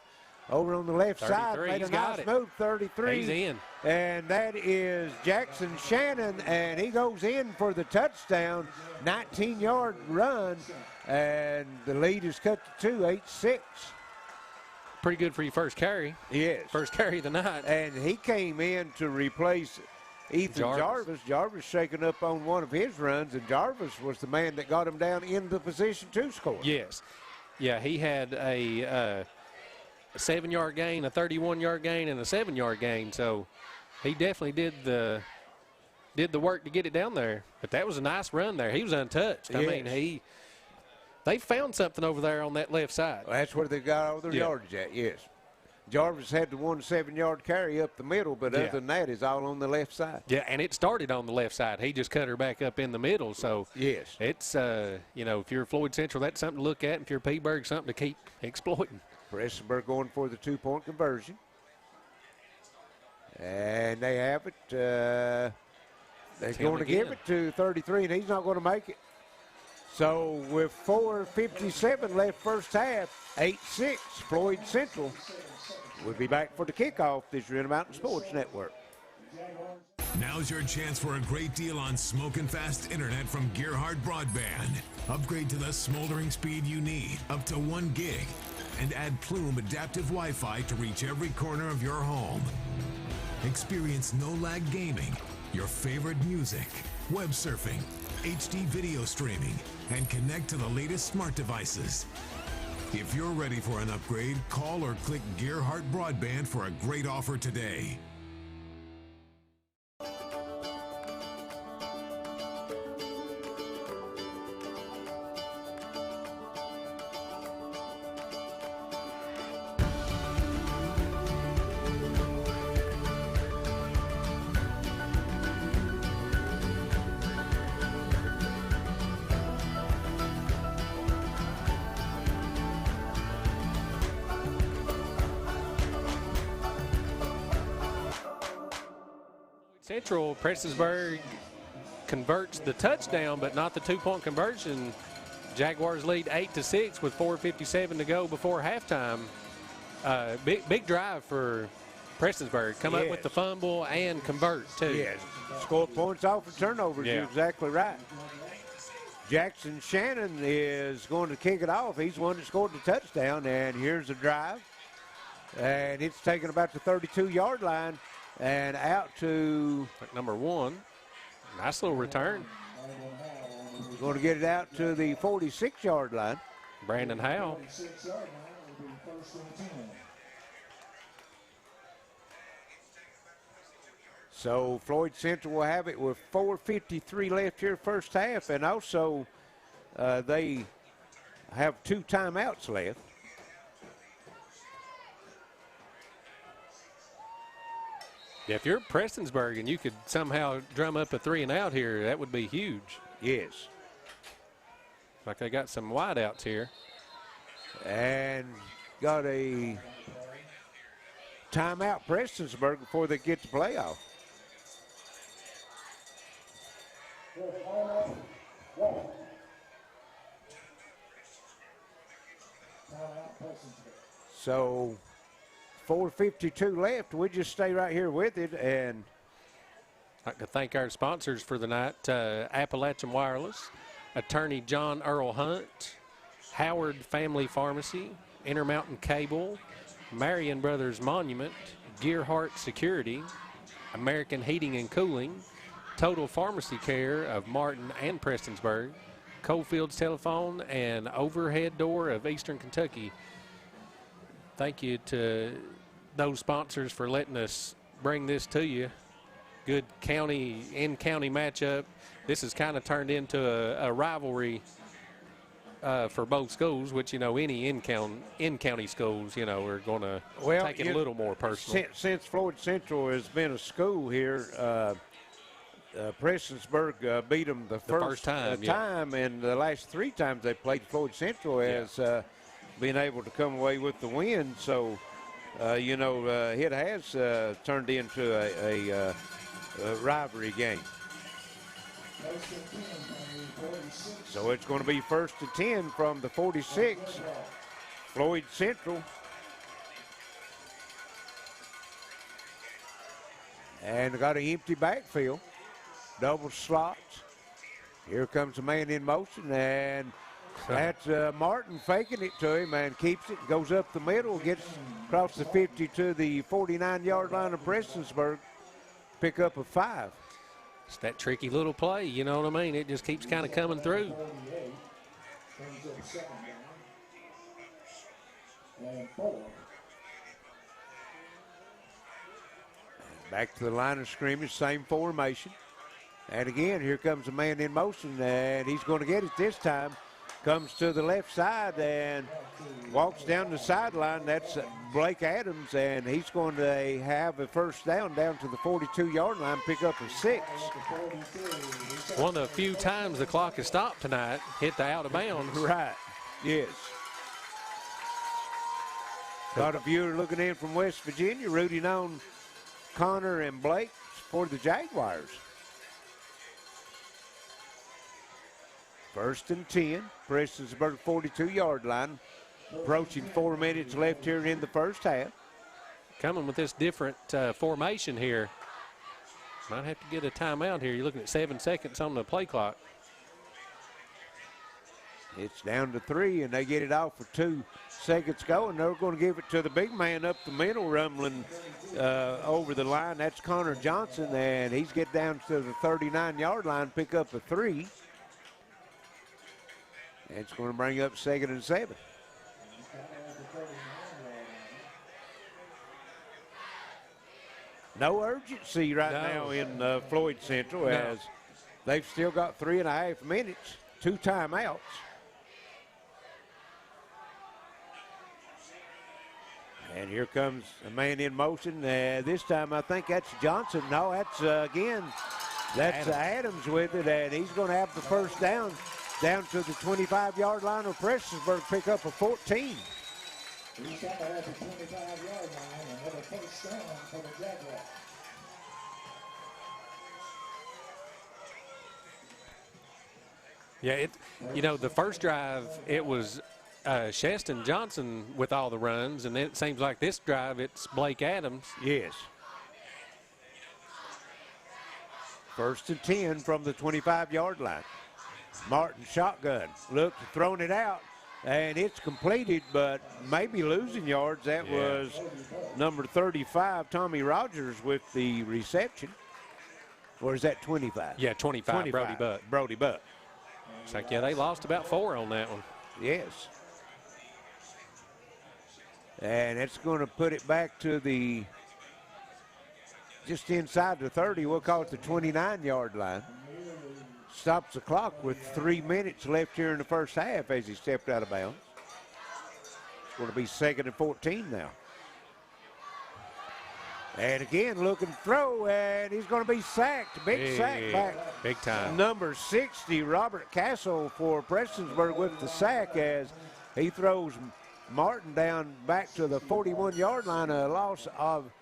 over on the left side. Made a nice move, 33.
He's in.
And that is Jackson Shannon, and he goes in for the touchdown, 19-yard run, and the lead is cut to 2, 8-6.
Pretty good for your first carry.
Yes.
First carry of the night.
And he came in to replace Ethan Jarvis. Jarvis shaking up on one of his runs, and Jarvis was the man that got him down in the position to score.
Yes. Yeah, he had a 7-yard gain, a 31-yard gain, and a 7-yard gain. So he definitely did the work to get it down there. But that was a nice run there. He was untouched.
Yes.
I mean, they found something over there on that left side.
Well, that's where they got all their yardage at, yes. Jarvis had the 1 7-yard carry up the middle, but other than that, it's all on the left side.
Yeah, and it started on the left side. He just cut her back up in the middle. So
yes,
it's if you're Floyd Central, that's something to look at. And if you're Petersburg, something to keep exploiting.
Prestonsburg going for the 2-point conversion, and they have it. They're going to give it to 33, and he's not going to make it. So with 4:57 left first half, 8-6, Floyd Central. We'll be back for the kickoff. This is Intermountain Sports Network.
Now's your chance for a great deal on smoking fast internet from Gerhardt Broadband. Upgrade to the smoldering speed you need, up to 1 gig. And add Plume adaptive Wi-Fi to reach every corner of your home. Experience no-lag gaming, your favorite music, web surfing, HD video streaming, and connect to the latest smart devices. If you're ready for an upgrade, call or click Gerhardt Broadband for a great offer today.
Central, Prestonsburg converts the touchdown, but not the 2-point conversion. Jaguars lead 8-6 with 4:57 to go before halftime. Big drive for Prestonsburg. Come up with the fumble and convert, too.
Yes, score points off of turnovers. You're exactly right. Jackson Shannon is going to kick it off. He's the one that scored the touchdown, and here's the drive. And it's taken about the 32-yard line. And out to
number 1. Nice little return.
Going to get it out to the 46-yard line.
Brandon Howe.
So Floyd Central will have it with 4:53 left here first half, and also they have 2 timeouts left.
Yeah, if you're Prestonsburg and you could somehow drum up a 3-and-out here, that would be huge.
Yes.
Like they got some wideouts here.
And got a timeout Prestonsburg before they get to playoff. So 4:52 left. We just stay right here with it. And
I'd like to thank our sponsors for the night, Appalachian Wireless, Attorney John Earl Hunt, Howard Family Pharmacy, Intermountain Cable, Marion Brothers Monument, Gearhart Security, American Heating and Cooling, Total Pharmacy Care of Martin and Prestonsburg, Coalfields Telephone, and Overhead Door of Eastern Kentucky. Thank you to those sponsors for letting us bring this to you. Good in-county matchup. This has kind of turned into a rivalry for both schools, which, any in-county schools, are going to take it a little more personal.
Since Floyd Central has been a school here, Prestonsburg beat them the first time, and the last 3 times they played Floyd Central has been able to come away with the win. So, it has turned into a rivalry game. So it's going to be 1st and 10 from the 46, Floyd Central. And got an empty backfield, double slots. Here comes a man in motion, and that's Martin faking it to him and keeps it, goes up the middle, gets across the 50 to the 49-yard line of Prestonsburg, pick up a 5.
It's that tricky little play, you know what I mean? It just keeps kind of coming through.
Back to the line of scrimmage, same formation. And again, here comes a man in motion, and he's going to get it this time. Comes to the left side and walks down the sideline. That's Blake Adams, and he's going to have a first down to the 42-yard line, pick up a 6.
One of the few times the clock has stopped tonight, hit the out of bounds.
Right, yes. Got a viewer looking in from West Virginia, rooting on Connor and Blake for the Jaguars. 1st and 10, Prestonsburg 42-yard line. Approaching 4 minutes left here in the first half.
Coming with this different formation here. Might have to get a timeout here. You're looking at 7 seconds on the play clock.
It's down to 3, and they get it off for 2 seconds go, and they're going to give it to the big man up the middle, rumbling over the line. That's Connor Johnson, and he's get down to the 39-yard line, pick up a 3. And it's going to bring up 2nd and 7. No urgency right now in Floyd Central as they've still got 3.5 minutes, 2 timeouts. And here comes a man in motion. This time I think that's Johnson. No, that's that's Adams with it, and he's going to have the first down to the 25-yard line of Prestonsburg, pick up a 14.
He's got at the 25-yard line, another first down for the Jaguars.
Yeah, the first drive, it was Sheston Johnson with all the runs, and then it seems like this drive, it's Blake Adams.
Yes. 1st and 10 from the 25-yard line. Martin shotgun, looked, thrown it out, and it's completed, but maybe losing yards. That was number 35, Tommy Rogers, with the reception. Or is that 25?
Yeah, 25. Brody Buck.
Brody Buck.
It's like, they lost about 4 on that one.
Yes. And it's going to put it back to the, just inside the 30, we'll call it the 29-yard line. Stops the clock with 3 minutes left here in the first half as he stepped out of bounds. It's going to be 2nd and 14 now. And again, looking throw, and he's going to be sacked. Big sack back.
Big time.
Number 60, Robert Castle for Prestonsburg with the sack as he throws Martin down back to the 41-yard line, a loss of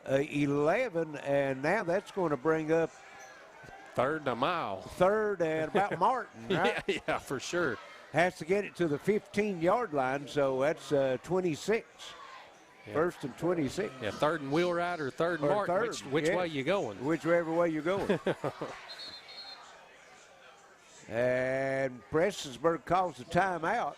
11, and now that's going to bring up
3rd and a mile.
3rd and about Martin, right?
Yeah, for sure.
has to get it to the 15-yard line, so that's 26.
Yeah.
First and 26.
Yeah, third and wheelwright or third and mark. Which way you going?
Whichever way you're going. And Prestonsburg calls the timeout.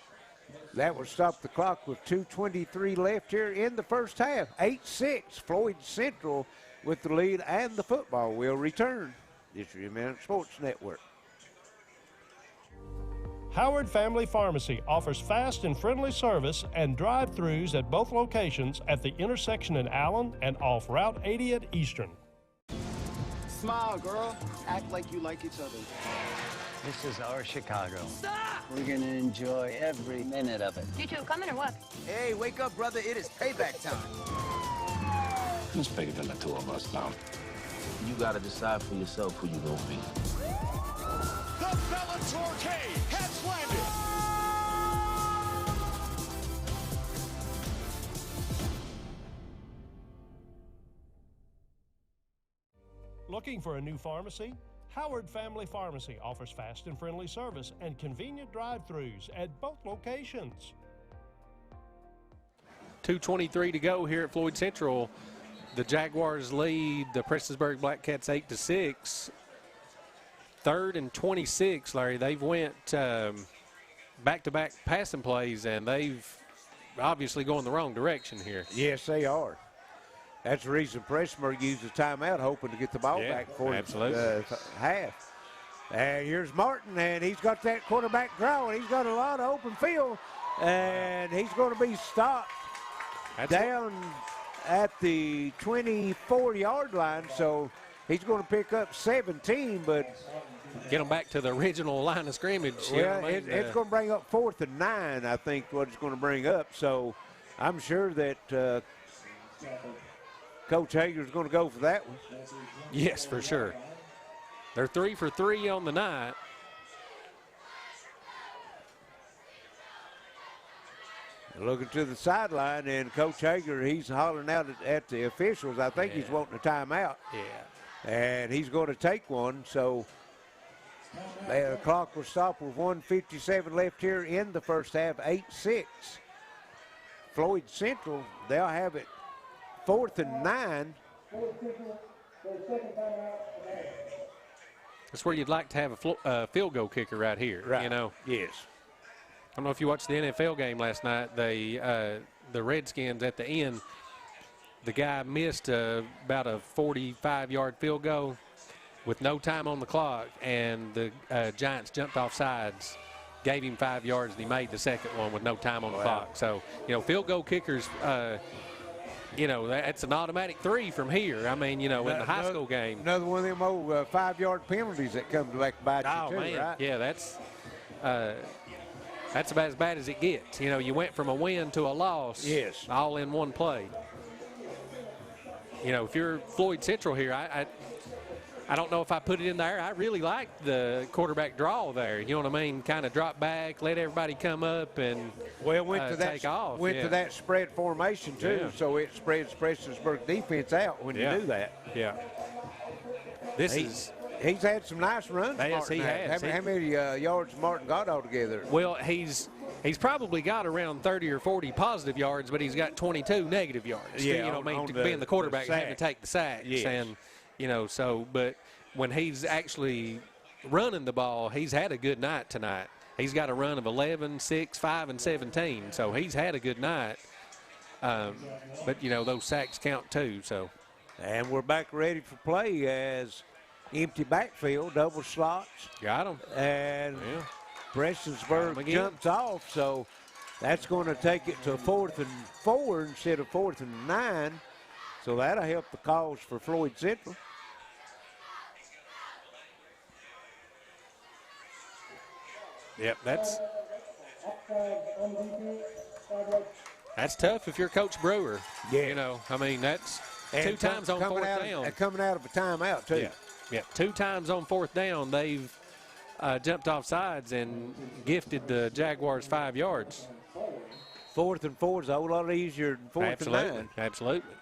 That will stop the clock with 2:23 left here in the first half. 8-6, Floyd Central with the lead, and the football will return. This is your IMSN Sports Network.
Howard Family Pharmacy offers fast and friendly service and drive-thrus at both locations at the intersection in Allen and off Route 80 at Eastern.
Smile, girl. Act like you like each other.
This is our Chicago.
Stop!
We're going to enjoy every minute of it.
You two coming or what?
Hey, wake up, brother. It is payback time.
Who's bigger than the two of us now?
You gotta decide for yourself who you gonna be.
The Bellator K has landed.
Looking for a new pharmacy? Howard Family Pharmacy offers fast and friendly service and convenient drive-thrus at both locations.
2:23 to go here at Floyd Central. The Jaguars lead the Prestonsburg Black Cats 8-6. Third and 26, Larry. They've went back-to-back passing plays, and they've obviously going the wrong direction here.
Yes, they are. That's the reason Prestonsburg used the timeout, hoping to get the ball back for the half. And here's Martin, and he's got that quarterback draw, and he's got a lot of open field, and he's going to be stopped down at the 24-yard line, so he's going to pick up 17, but
get them back to the original line of scrimmage.
Well, it's going to bring up 4th and 9, I think, what it's going to bring up. So I'm sure that Coach Hager's going to go for that one.
Yes, for sure. They're 3 for 3 on the night.
Looking to the sideline, and Coach Hager, he's hollering out at the officials. I think he's wanting a timeout.
Yeah.
And he's going to take one. So the clock will stop with 1:57 left here in the first half, 8-6. Floyd Central, they'll have it 4th and 9.
That's where you'd like to have a field goal kicker right here.
Right.
You know.
Yes.
I don't know if you watched the NFL game last night. They, the Redskins at the end, the guy missed about a 45-yard field goal with no time on the clock, and the Giants jumped off sides, gave him 5 yards, and he made the second one with no time on the clock. So, you know, field goal kickers, you know, that's an automatic 3 from here. I mean, you know, in the high school game.
Another one of them old 5-yard penalties that comes back to bite you, too,
man.
right?
Yeah, that's about as bad as it gets. You know, you went from a win to a loss.
Yes.
All in one play. You know, if you're Floyd Central here, I don't know if I put it in there. I really like the quarterback draw there. You know what I mean? Kind of drop back, let everybody come up and
went to that,
take off.
Went to that spread formation, too, so it spreads Prestonsburg defense out when you do that.
Yeah.
He's had some nice runs.
Yes, he has.
How many yards Martin got altogether?
Well, he's probably got around 30 or 40 positive yards, but he's got 22 negative yards.
Yeah,
you know, being the quarterback, having to take the sacks, and you know, so. But when he's actually running the ball, he's had a good night tonight. He's got a run of 11, 6, 5, and 17, so he's had a good night. But you know, those sacks count too. So,
and we're back ready for play as. Empty backfield, double slots.
Got him.
And Prestonsburg jumps off, so that's going to take it to 4th and 4 instead of 4th and 9. So that'll help the cause for Floyd Central.
Yep, that's tough if you're Coach Brewer.
Yeah.
You know, I mean, that's
and
2 times on 4th down.
Coming out of a timeout, too.
Yeah. Yeah, 2 times on 4th down, they've jumped off sides and gifted the Jaguars 5 yards.
4th and 4 is a whole lot easier than 4th and 9.
Absolutely.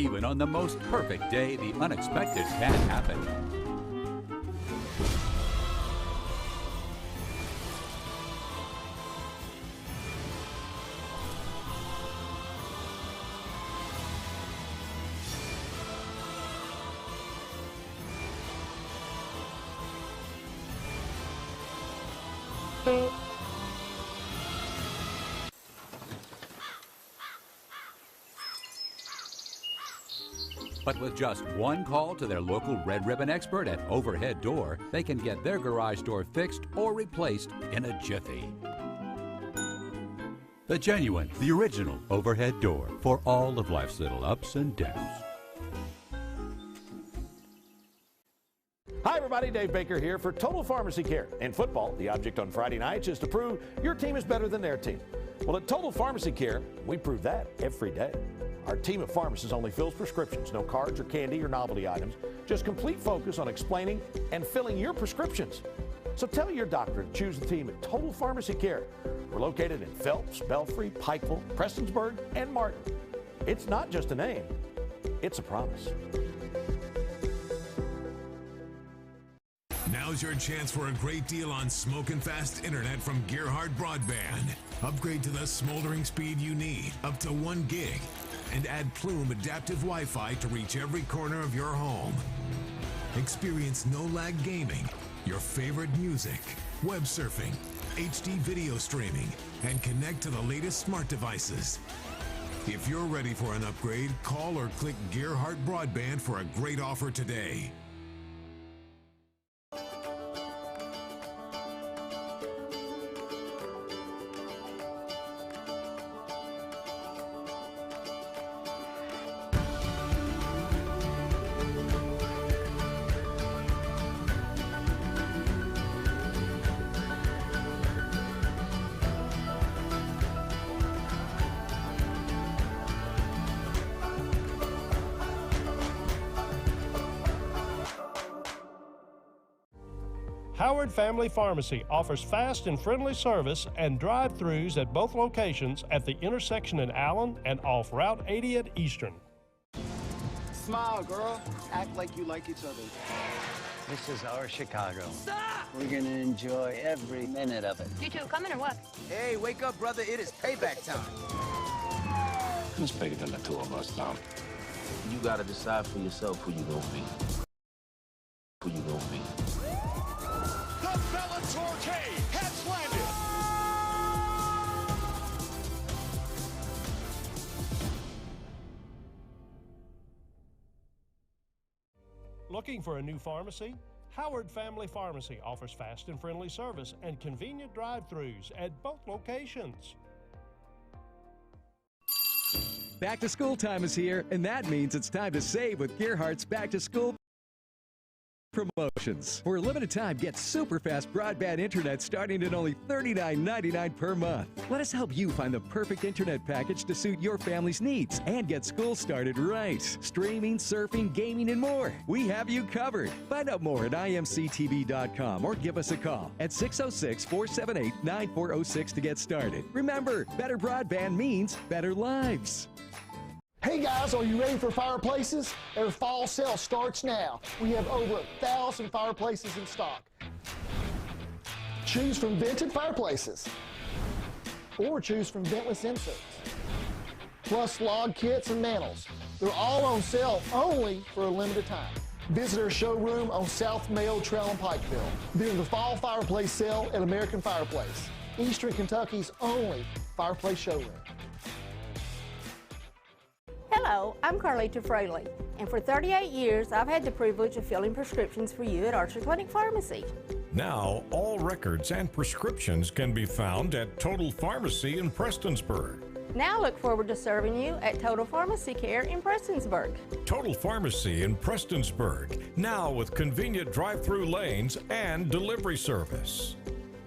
Even on the most perfect day, the unexpected can happen. But with just one call to their local Red Ribbon expert at Overhead Door, they can get their garage door fixed or replaced in a jiffy. The genuine, the original Overhead Door for all of life's little ups and downs.
Hi, everybody. Dave Baker here for Total Pharmacy Care. In football, the object on Friday nights is to prove your team is better than their team. Well, at Total Pharmacy Care, we prove that every day. Our team of pharmacists only fills prescriptions, no cards or candy or novelty items, just complete focus on explaining and filling your prescriptions. So tell your doctor to choose the team at Total Pharmacy Care. We're located in Phelps, Belfry, Pikeville, Prestonsburg, and Martin. It's not just a name, it's a promise.
Now's your chance for a great deal on smoking fast internet from Gerhardt Broadband. Upgrade to the smoldering speed you need, up to 1 gig. And add Plume adaptive Wi-Fi to reach every corner of your home. Experience no-lag gaming, your favorite music, web surfing, HD video streaming, and connect to the latest smart devices. If you're ready for an upgrade, call or click Gerhardt Broadband for a great offer today.
Howard Family Pharmacy offers fast and friendly service and drive-thrus at both locations at the intersection in Allen and off Route 80 at Eastern.
Smile, girl. Act like you like each other.
This is our Chicago.
Stop!
We're going to enjoy every minute of it.
You two coming or what?
Hey, wake up, brother. It is payback time.
Who's bigger than the two of us now?
You gotta decide for yourself who you gonna be. Who you gonna be.
The Bellator K has landed.
Looking for a new pharmacy? Howard Family Pharmacy offers fast and friendly service and convenient drive-thrus at both locations.
Back to school time is here, and that means it's time to save with Gerhardt's Back to School promotions. For a limited time, get super fast broadband internet starting at only $39.99 per month. Let us help you find the perfect internet package to suit your family's needs and get school started right. Streaming, surfing, gaming, and more. We have you covered. Find out more at imctv.com or give us a call at 606-478-9406 to get started. Remember, better broadband means better lives.
Hey guys, are you ready for fireplaces? Their fall sale starts now. We have over 1,000 fireplaces in stock. Choose from vented fireplaces or choose from ventless inserts. Plus log kits and mantles. They're all on sale only for a limited time. Visit our showroom on South Mayo Trail in Pikeville during the fall fireplace sale at American Fireplace, Eastern Kentucky's only fireplace showroom.
Hello, I'm Carlita Fraley, and for 38 years I've had the privilege of filling prescriptions for you at Archer Clinic Pharmacy.
Now, all records and prescriptions can be found at Total Pharmacy in Prestonsburg.
Now I look forward to serving you at Total Pharmacy Care in Prestonsburg.
Total Pharmacy in Prestonsburg, now with convenient drive-through lanes and delivery service.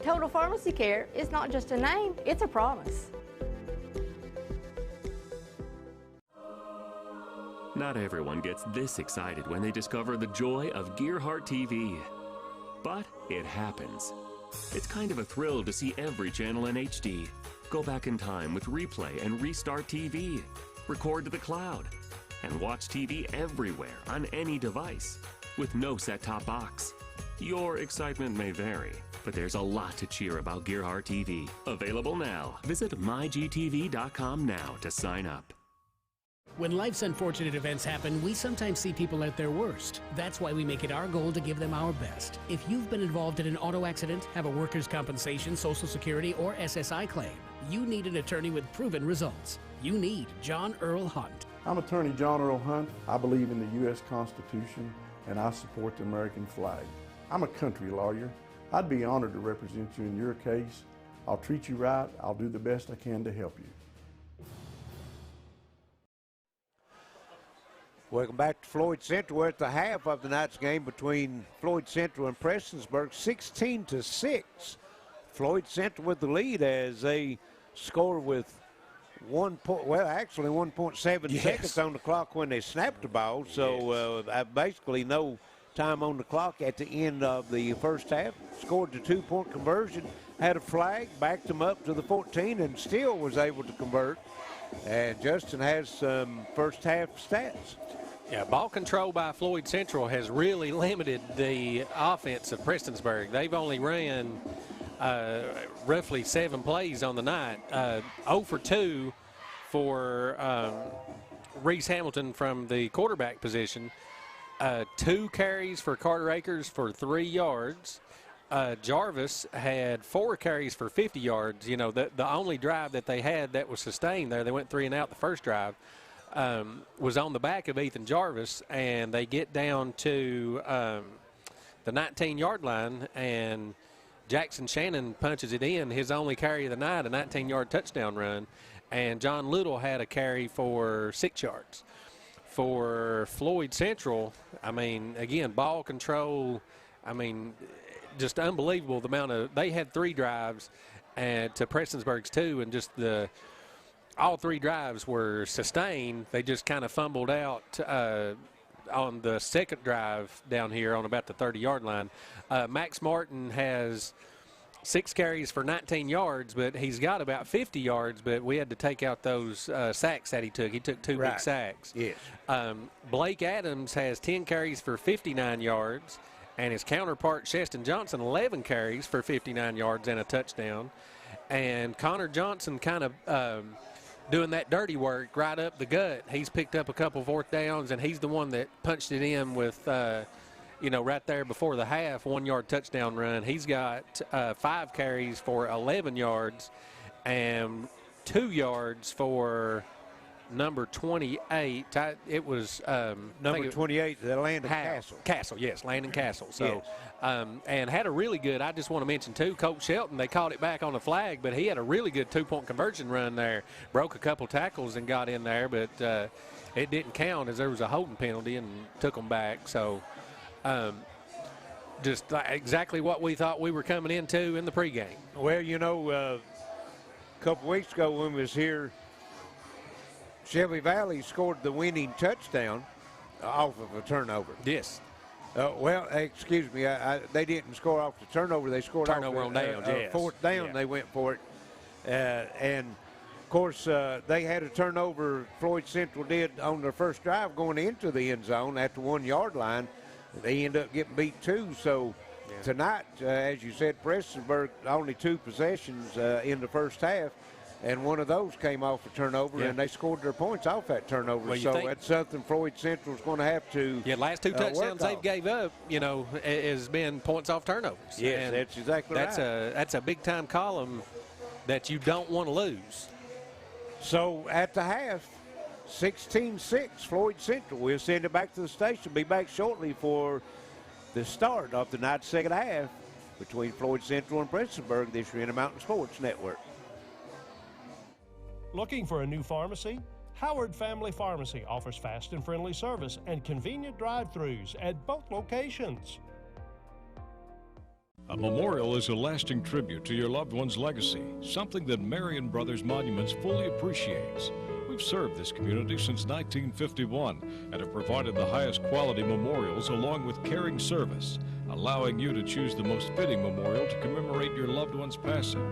Total Pharmacy Care is not just a name, it's a promise.
Not everyone gets this excited when they discover the joy of Gerhardt TV. But it happens. It's kind of a thrill to see every channel in HD. Go back in time with replay and restart TV. Record to the cloud. and watch TV everywhere on any device with no set-top box. Your excitement may vary, but there's a lot to cheer about Gearhart TV. Available now. Visit mygtv.com now to sign up.
When life's unfortunate events happen, we sometimes see people at their worst. That's why we make it our goal to give them our best. If you've been involved in an auto accident, have a workers' compensation, Social Security, or SSI claim, you need an attorney with proven results. You need John Earl Hunt.
I'm attorney John Earl Hunt. I believe in the U.S. Constitution, and I support the American flag. I'm a country lawyer. I'd be honored to represent you in your case. I'll treat you right. I'll do the best I can to help you.
Welcome back to Floyd Central. We're at the half of tonight's game between Floyd Central and Prestonsburg, 16-6. Floyd Central with the lead as they score with 1.7 seconds on the clock when they snapped the ball. So basically no time on the clock at the end of the first half. Scored the 2-point conversion, had a flag, backed them up to the 14, and still was able to convert. And Justin has some first half stats.
Yeah, ball control by Floyd Central has really limited the offense of Prestonsburg. They've only ran roughly 7 plays on the night. 0 for 2 for Reese Hamilton from the quarterback position. 2 carries for Carter Akers for 3 yards. Jarvis had 4 carries for 50 yards. You know, the only drive that they had that was sustained there, they went 3 and out the first drive, was on the back of Ethan Jarvis, and they get down to the 19-yard line, and Jackson Shannon punches it in, his only carry of the night, a 19-yard touchdown run, and John Little had a carry for 6 yards. For Floyd Central, I mean, again, ball control, I mean, just unbelievable the amount of, they had 3 drives and to Prestonsburg's 2, and just all 3 drives were sustained. They just kind of fumbled out on the second drive down here on about the 30-yard line. Max Martin has 6 carries for 19 yards, but he's got about 50 yards, but we had to take out those sacks that he took. He took 2 big sacks.
Yes.
Blake Adams has 10 carries for 59 yards, and his counterpart, Sheston Johnson, 11 carries for 59 yards and a touchdown. And Connor Johnson kind of doing that dirty work right up the gut. He's picked up a couple 4th downs, and he's the one that punched it in with, right there before the half, 1-yard touchdown run. He's got 5 carries for 11 yards and 2 yards for number 28. It was
number 28, Landon Castle.
Castle, yes, Landon Castle. So, and had a really good, I just want to mention too, Coach Shelton, they called it back on the flag, but he had a really good 2-point conversion run there. Broke a couple tackles and got in there, but it didn't count as there was a holding penalty and took them back. So, just exactly what we thought we were coming into in the pregame.
Well, a couple weeks ago when we was here, Shelby Valley scored the winning touchdown off of a turnover.
Yes.
Well, excuse me, they didn't score off the turnover. They scored
turnover
off
on downs, yes.
4th down.
Yeah.
They went for it. And, of course, they had a turnover, Floyd Central did, on their first drive going into the end zone at the 1-yard line. They ended up getting beat 2. So tonight, as you said, Prestonsburg only 2 possessions in the first half. And one of those came off a turnover, and they scored their points off that turnover.
Well,
so that's something Floyd Central's going to have to
last 2 touchdowns they've gave up, has been points off turnovers.
Yes,
and
that's exactly right.
That's a big-time column that you don't want to lose.
So at the half, 16-6, Floyd Central. We'll send it back to the station. Be back shortly for the start of the night's second half between Floyd Central and Prestonsburg this year in the Mountain Sports Network.
Looking for a new pharmacy? Howard Family Pharmacy offers fast and friendly service and convenient drive-thrus at both locations.
A memorial is a lasting tribute to your loved one's legacy, something that Marion Brothers Monuments fully appreciates. We've served this community since 1951 and have provided the highest quality memorials along with caring service, allowing you to choose the most fitting memorial to commemorate your loved one's passing.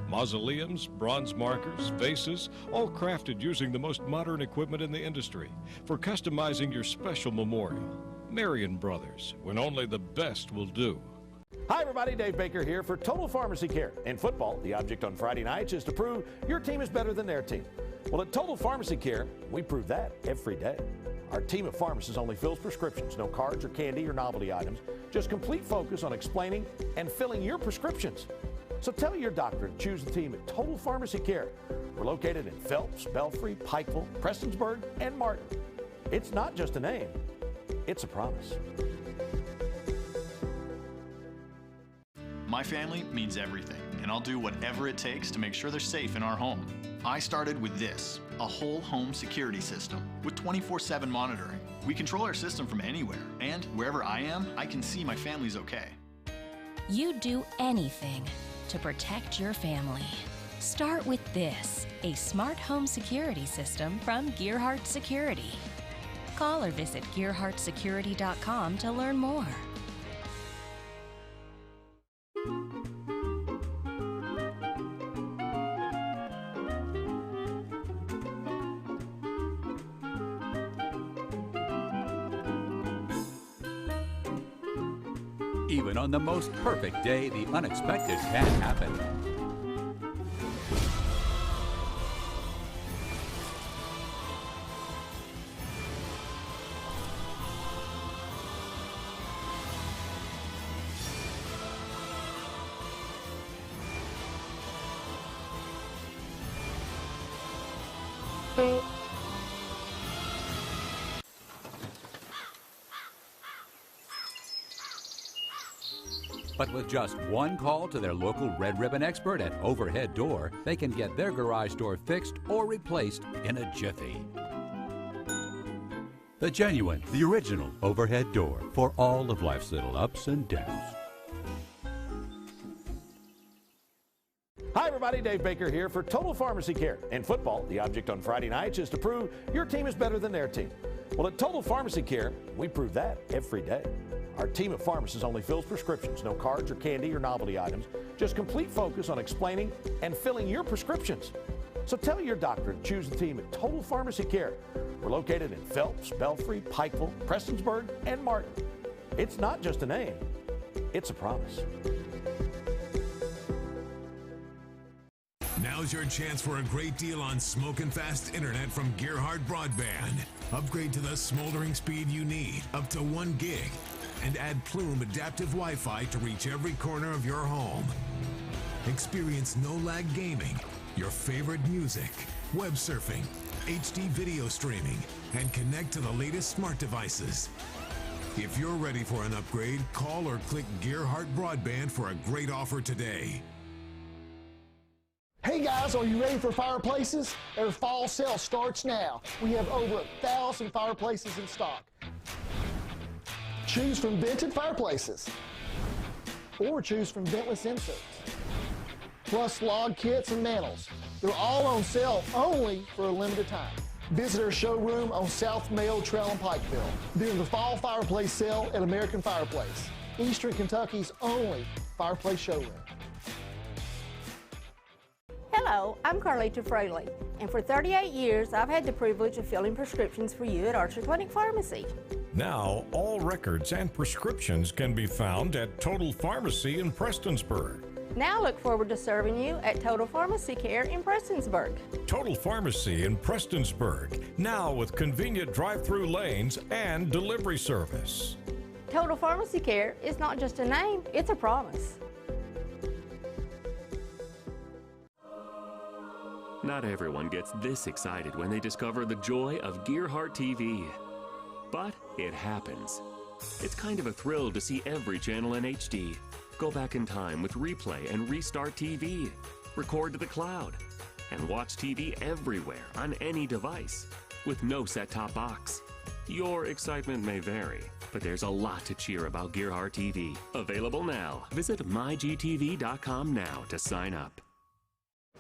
Mausoleums, bronze markers, vases, all crafted using the most modern equipment in the industry for customizing your special memorial. Marion Brothers, when only the best will do.
Hi everybody, Dave Baker here for Total Pharmacy Care. In football, the object on Friday nights is to prove your team is better than their team. Well, at Total Pharmacy Care, we prove that every day. Our team of pharmacists only fills prescriptions, no cards or candy or novelty items, just complete focus on explaining and filling your prescriptions. So tell your doctor to choose the team at Total Pharmacy Care. We're located in Phelps, Belfry, Pikeville, Prestonsburg, and Martin. It's not just a name, it's a promise.
My family means everything, and I'll do whatever it takes to make sure they're safe in our home. I started with this, a whole home security system with 24/7 monitoring. We control our system from anywhere, and wherever I am, I can see my family's okay.
You'd do anything to protect your family. Start with this, a smart home security system from Gearhart Security. Call or visit gearhartsecurity.com to learn more.
Even on the most perfect day, the unexpected can happen. But with just one call to their local Red Ribbon expert at Overhead Door, they can get their garage door fixed or replaced in a jiffy. The genuine, the original Overhead Door for all of life's little ups and downs.
Hi everybody, Dave Baker here for Total Pharmacy Care. In football, the object on Friday nights is to prove your team is better than their team. Well, at Total Pharmacy Care, we prove that every day. Our team of pharmacists only fills prescriptions, no cards or candy or novelty items, just complete focus on explaining and filling your prescriptions. So tell your doctor to choose the team at Total Pharmacy Care. We're located in Phelps, Belfry, Pikeville, Prestonsburg, and Martin. It's not just a name, it's a promise.
Now's your chance for a great deal on smoking fast internet from Gearhart Broadband. Upgrade to the smoldering speed you need, up to 1 gig. And add Plume adaptive Wi-Fi to reach every corner of your home. Experience no-lag gaming, your favorite music, web surfing, HD video streaming, and connect to the latest smart devices. If you're ready for an upgrade, call or click Gearhart Broadband for a great offer today.
Hey guys, are you ready for fireplaces? Our fall sale starts now. We have over 1,000 fireplaces in stock. Choose from vented fireplaces, or choose from ventless inserts, plus log kits and mantles. They're all on sale only for a limited time. Visit our showroom on South Mayo Trail in Pikeville during the fall fireplace sale at American Fireplace, Eastern Kentucky's only fireplace showroom.
Hello, I'm Carlita Fraley, and for 38 years I've had the privilege of filling prescriptions for you at Archer Clinic Pharmacy.
Now, all records and prescriptions can be found at Total Pharmacy in Prestonsburg.
Now look forward to serving you at Total Pharmacy Care in Prestonsburg.
Total Pharmacy in Prestonsburg, now with convenient drive-through lanes and delivery service.
Total Pharmacy Care is not just a name, it's a promise.
Not everyone gets this excited when they discover the joy of Gearhart TV. But it happens. It's kind of a thrill to see every channel in HD. Go back in time with Replay and Restart TV. Record to the cloud. And watch TV everywhere on any device with no set-top box. Your excitement may vary, but there's a lot to cheer about Gearhart TV. Available now. Visit mygtv.com now to sign up.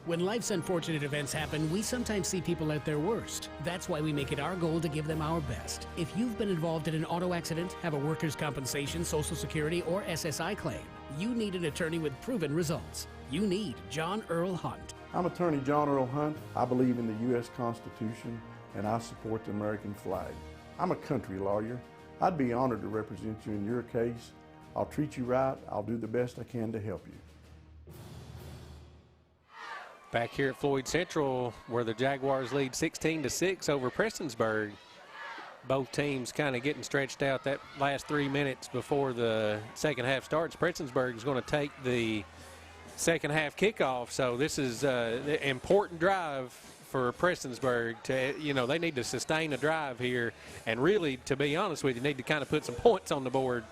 When life's unfortunate events happen, we sometimes see people at their worst. That's why we make it our goal to give them our best. If you've been involved in an auto accident, have a workers' compensation, Social Security, or SSI claim, you need an attorney with proven results. You need John Earl Hunt.
I'm attorney John Earl Hunt. I believe in the U.S. Constitution and I support the American flag. I'm a country lawyer. I'd be honored to represent you in your case. I'll treat you right. I'll do the best I can to help you.
Back here at Floyd Central, where the Jaguars lead 16-6 over Prestonsburg. Both teams kind of getting stretched out that last 3 minutes before the second half starts. Prestonsburg is going to take the second half kickoff, so this is an important drive for Prestonsburg. They need to sustain a drive here, and really, to be honest with you, need to kind of put some points on the board,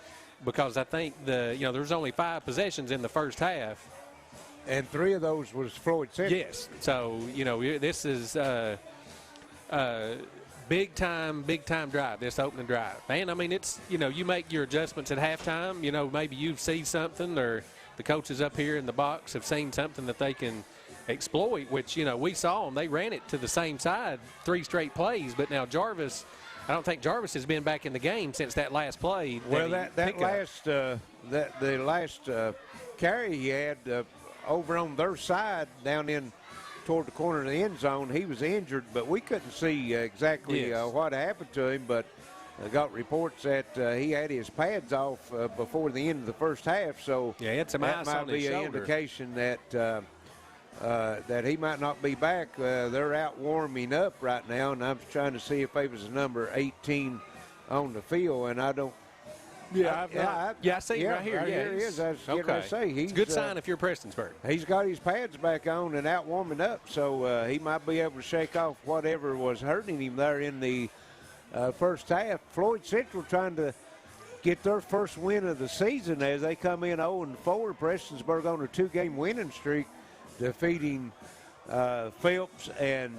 because I think there's only 5 possessions in the first half.
And 3 of those was Floyd Central.
Yes. So, this is big time drive, this opening drive. And, I mean, it's, you make your adjustments at halftime. Maybe you've seen something, or the coaches up here in the box have seen something that they can exploit, which, we saw them. They ran it to the same side 3 straight plays. But now Jarvis, I don't think Jarvis has been back in the game since that last play.
Well, the last carry he had over on their side down in toward the corner of the end zone, he was injured, but we couldn't see exactly what happened to him. But I got reports that he had his pads off before the end of the first half, so
it's a
that might be an indication that that he might not be back. They're out warming up right now, and I'm trying to see if he was number 18 on the field, and I don't.
I see him right here.
Here he is. I was getting ready to say,
it's a good sign if you're Prestonsburg.
He's got his pads back on and out warming up, so he might be able to shake off whatever was hurting him there in the first half. Floyd Central trying to get their first win of the season as they come in 0-4. Prestonsburg on a 2-game winning streak, defeating Phelps and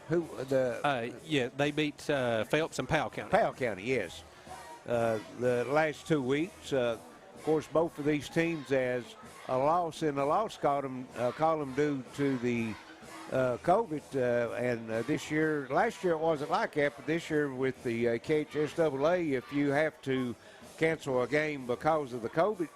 they beat Phelps and Powell County.
Powell County, yes. The last 2 weeks. Of course, both of these teams as a loss in the loss column due to the COVID. And last year it wasn't like that, but this year with the KHSAA, if you have to cancel a game because of the COVID,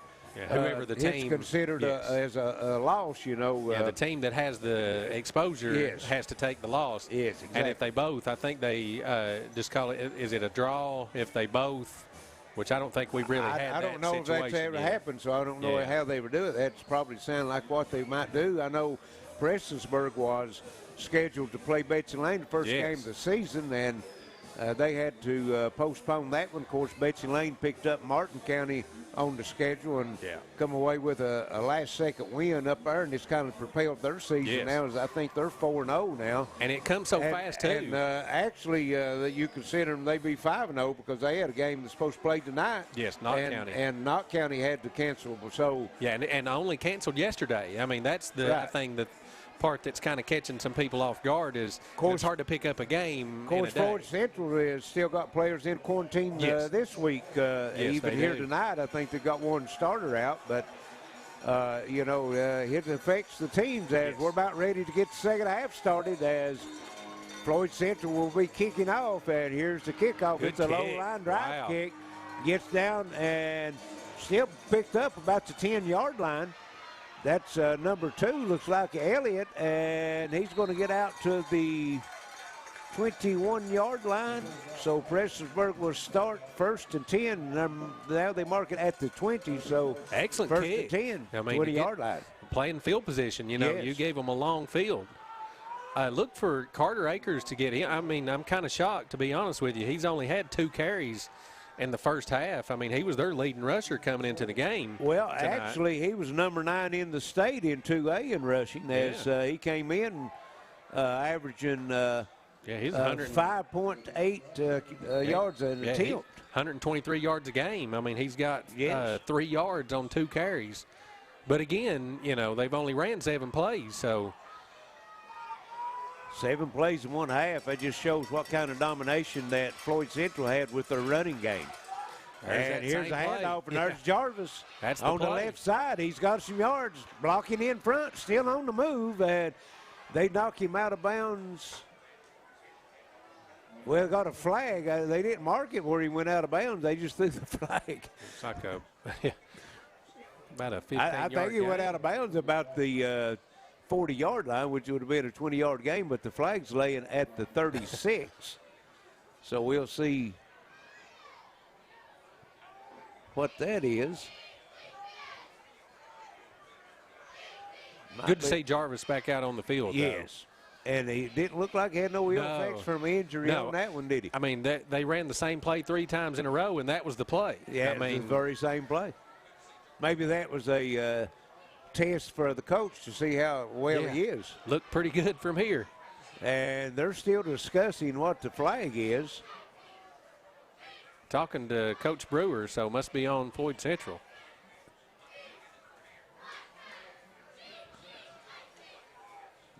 whoever the team,
it's considered as a loss,
the team that has the exposure has to take the loss.
Yes, exactly.
And if they both, I think they just call it, is it a draw if they both, which I don't think we've really had that situation.
I don't know if that's ever happened, so I don't know how they would do it. That's probably sound like what they might do. I know Prestonsburg was scheduled to play Betsy Lane the first game of the season, and they had to postpone that one. Of course, Betsy Lane picked up Martin County on the schedule and come away with a last-second win up there, and it's kind of propelled their season now. As I think they're 4-0 now.
And it comes so fast, too.
And actually, you consider them they be 5-0 because they had a game that's supposed to play tonight.
Yes, Knott County.
And Knott County had to cancel. So
and only canceled yesterday. I mean, that's the thing that part that's kind of catching some people off guard is it's hard to pick up a game.
Of course, Floyd Central has still got players in quarantine this week. Even here tonight, I think they've got one starter out. But, it affects the teams as we're about ready to get the second half started as Floyd Central will be kicking off. And here's the kickoff. It's a low-line drive kick. Gets down and still picked up about the 10-yard line. That's number 2, looks like Elliott, and he's going to get out to the 21-yard line. So Prestonsburg will start 1st and 10. Now they mark it at the 20, so
excellent
1st
kick.
and 10, 20-yard line.
Playing field position, you gave them a long field. Look for Carter Akers to get in. I mean, I'm kind of shocked, to be honest with you. He's only had 2 carries in the first half. I mean, he was their leading rusher coming into the game.
Well, actually, he was number 9 in the state in 2A in rushing as he came in averaging
he's
5.8 yards in the tilt.
123 yards a game. I mean, he's got 3 yards on 2 carries. But again, they've only ran 7 plays, so
7 plays in 1 half. That just shows what kind of domination that Floyd Central had with their running game. And here's a handoff, and there's Jarvis on the left side. He's got some yards, blocking in front, still on the move, and they knock him out of bounds. Well, got a flag. They didn't mark it where he went out of bounds. They just threw the flag.
It's like about a 15-yard
I think he went out of bounds about the 40-yard line, which would have been a 20-yard game, but the flag's laying at the 36. So we'll see what that is.
Good to see Jarvis back out on the field.
Yes. And he didn't look like he had no ill effects from injury on that one, did he?
I mean, they ran the same play 3 times in a row, and that was the play.
Yeah, it was the very same play. Maybe that was a test for the coach to see how well he is.
Looked pretty good from here.
And they're still discussing what the flag is.
Talking to Coach Brewer, so must be on Floyd Central.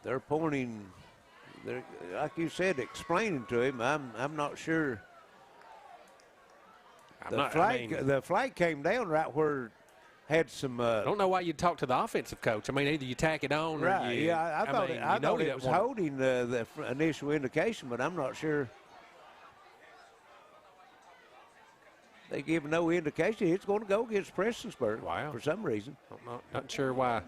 They're pointing, like you said, explaining to him. I'm not sure. The flag came down right where had some.
I don't know why you'd talk to the offensive coach. I mean, either you tack it on or you.
Yeah, I thought it was holding the initial indication, but I'm not sure. They give no indication it's going to go against Prestonsburg for some reason.
I'm not sure why.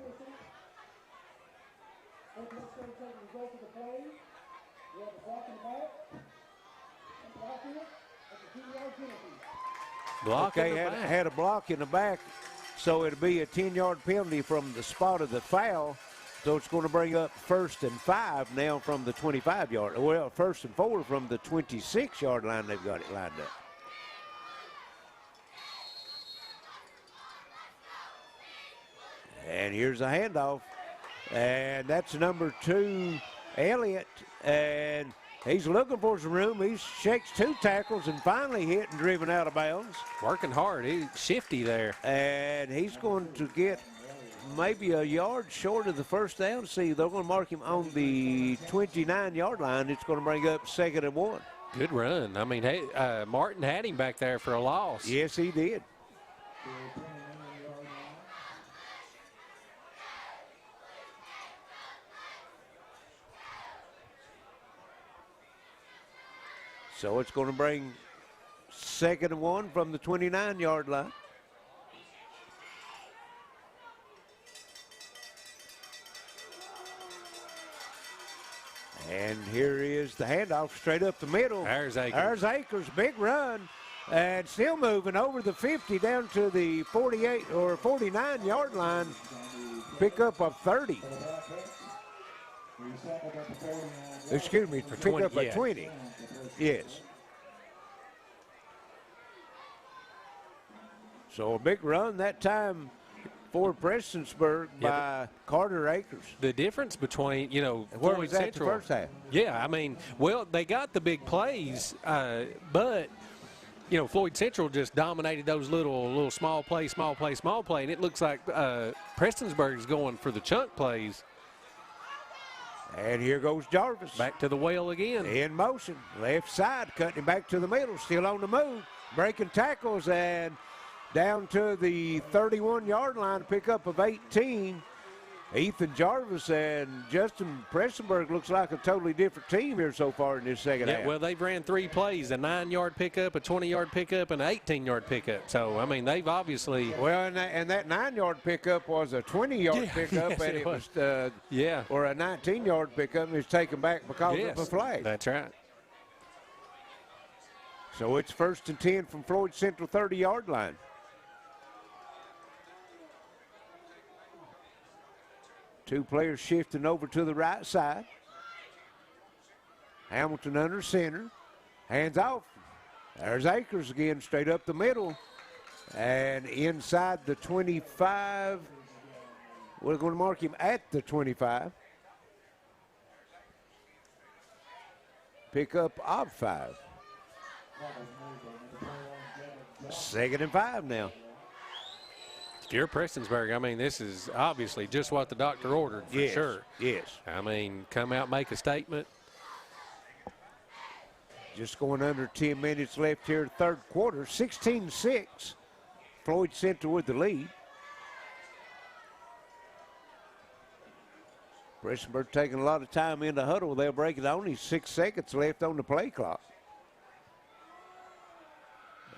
Had a block in the back, so it'll be a 10-yard penalty from the spot of the foul. So it's going to bring up 1st and 5 now from the 25-yard. Well, 1st and 4 from the 26-yard line. They've got it lined up. And here's a handoff. And that's number 2, Elliott. And he's looking for some room. He shakes 2 tackles and finally hit and driven out of bounds.
Working hard. He's shifty there.
And he's going to get maybe a yard short of the first down. See, they're going to mark him on the 29-yard line. It's going to bring up 2nd and 1.
Good run. I mean, hey, Martin had him back there for a loss.
Yes, he did. So it's going to bring 2nd and 1 from the 29-yard line. And here is the handoff straight up the middle.
There's Akers.
There's Akers, big run. And still moving over the 50 down to the 48 or 49-yard line. Pick up a 30. Excuse me, pick up a 20. Yes. So a big run that time for Prestonsburg by Carter Akers.
The difference between,
where was that the first half?
Yeah, I mean, well, they got the big plays, but, Floyd Central just dominated those little small play, and it looks like Prestonsburg's going for the chunk plays.
And here goes Jarvis.
Back to the well again.
In motion. Left side, cutting him back to the middle. Still on the move. Breaking tackles and down to the 31-yard line. Pickup of 18. Ethan Jarvis and Justin Prestonsburg looks like a totally different team here so far in this second half.
Well, they've ran 3 plays, a 9-yard pickup, a 20-yard pickup, and an 18-yard pickup. So, I mean, they've obviously.
Well, and that 9-yard pickup was a 20-yard pickup,
yes,
and it was or a 19-yard pickup, and it's taken back because of a flag.
That's right.
So it's 1st and 10 from Floyd Central 30-yard line. Two players shifting over to the right side. Hamilton under center. Hands off. There's Akers again, straight up the middle. And inside the 25. We're going to mark him at the 25. Pickup of 5. 2nd and 5 now.
If you're Prestonsburg, I mean, this is obviously just what the doctor ordered for sure.
Yes.
I mean, come out, make a statement.
Just going under 10 minutes left here, third quarter. 16-6. Floyd Central with the lead. Prestonsburg taking a lot of time in the huddle. They'll break it. Only 6 seconds left on the play clock.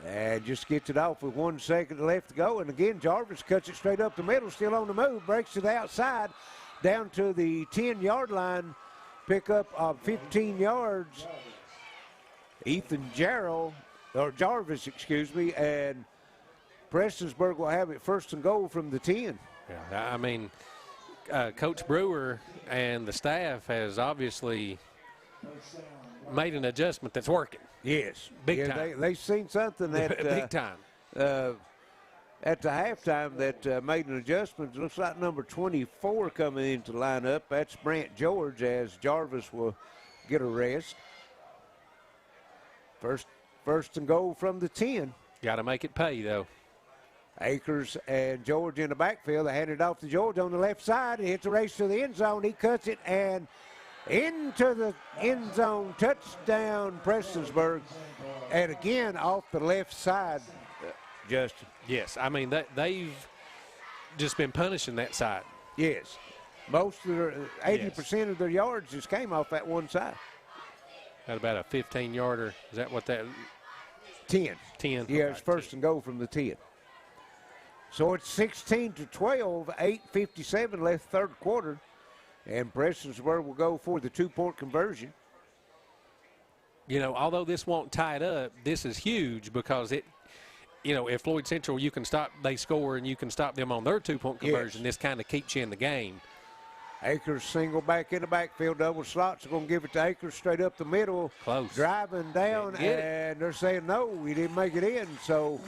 And just gets it off with 1 second left to go. And again, Jarvis cuts it straight up the middle, still on the move, breaks to the outside, down to the 10-yard line. Pick up of 15 yards. Ethan Jarvis, excuse me, and Prestonsburg will have it first and goal from the 10.
Yeah, I mean, Coach Brewer and the staff has obviously made an adjustment that's working.
Yes.
Big time.
They've seen something that
big time.
At the halftime that made an adjustment. It looks like number 24 coming into the lineup. That's Brant George, as Jarvis will get a rest. First and goal from the 10.
Got to make it pay, though.
Akers and George in the backfield. They hand it off to George on the left side. He hits a race to the end zone. He cuts it and into the end zone. Touchdown, Prestonsburg. And again, off the left side, Justin.
Yes, I mean, they've just been punishing that side.
Yes. Most of their 80% of their yards just came off that one side.
At about a 15-yarder. Is that what that?
10.
10.
Yeah, it's first and goal from the 10. So it's 16-12, 8:57 left third quarter. And Prestonsburg will go for the 2-point conversion.
You know, although this won't tie it up, this is huge because it, you know, if Floyd Central, you can stop, they score and you can stop them on their 2-point conversion, this kind of keeps you in the game.
Akers single back in the backfield, double slots are going to give it to Akers straight up the middle.
Close.
Driving down, and they're saying no, we didn't make it in. So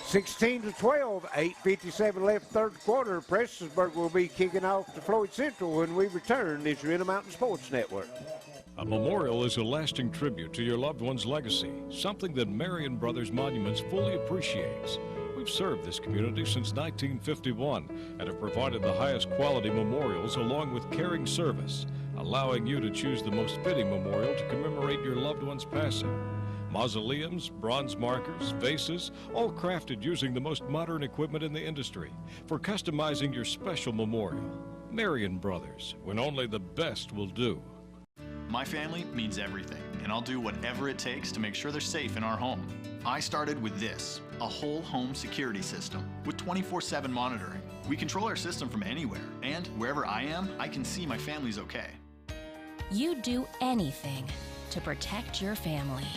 16-12, 8:57 left third quarter. Prestonsburg will be kicking off to Floyd Central when we return. This is Intermountain Sports Network.
A memorial is a lasting tribute to your loved one's legacy, something that Marion Brothers Monuments fully appreciates. We've served this community since 1951 and have provided the highest quality memorials along with caring service, allowing you to choose the most fitting memorial to commemorate your loved one's passing. Mausoleums, bronze markers, vases, all crafted using the most modern equipment in the industry for customizing your special memorial. Marion Brothers, when only the best will do.
My family means everything, and I'll do whatever it takes to make sure they're safe in our home. I started with this, a whole home security system with 24/7 monitoring. We control our system from anywhere, and wherever I am, I can see my family's okay.
You'd do anything to protect your family.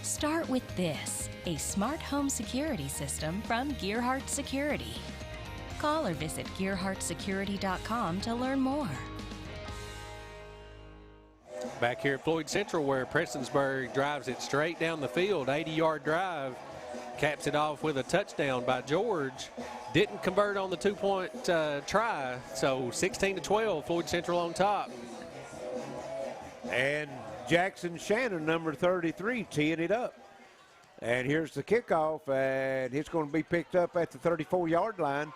Start with this, a smart home security system from Gearhart Security. Call or visit gearhartsecurity.com to learn more.
Back here at Floyd Central, where Prestonsburg drives it straight down the field, 80-yard drive, caps it off with a touchdown by George. Didn't convert on the 2-point try, so 16-12, Floyd Central on top.
And Jackson Shannon, number 33, teeing it up. And here's the kickoff, and it's going to be picked up at the 34-yard line.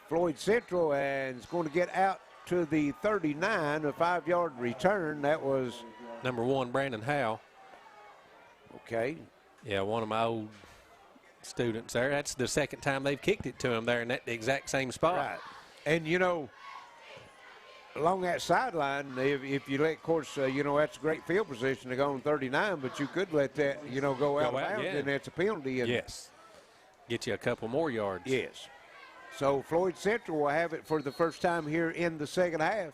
Floyd Central, and it's going to get out to the 39, a 5-yard return. That was
number 1, Brandon Howe.
Okay.
Yeah, one of my old students there. That's the second time they've kicked it to him there in that exact same spot.
Right. And, you know, along that sideline, if you let, of course, you know, that's a great field position to go on 39, but you could let that, you know, go out of bounds, and that's a penalty. And
yes. Get you a couple more yards.
Yes. So Floyd Central will have it for the first time here in the second half.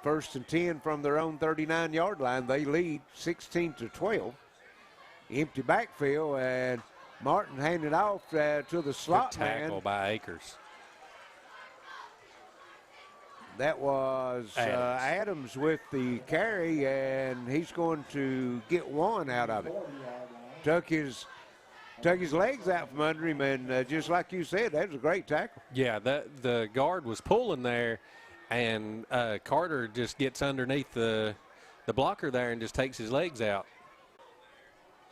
First and 10 from their own 39-yard line. They lead 16-12. Empty backfield, and Martin handed off to the slot man.
Tackle by Akers.
That was Adams with the carry, and he's going to get one out of it. Took his legs out from under him, and just like you said, that was a great tackle.
Yeah, the guard was pulling there, and Carter just gets underneath the blocker there and just takes his legs out.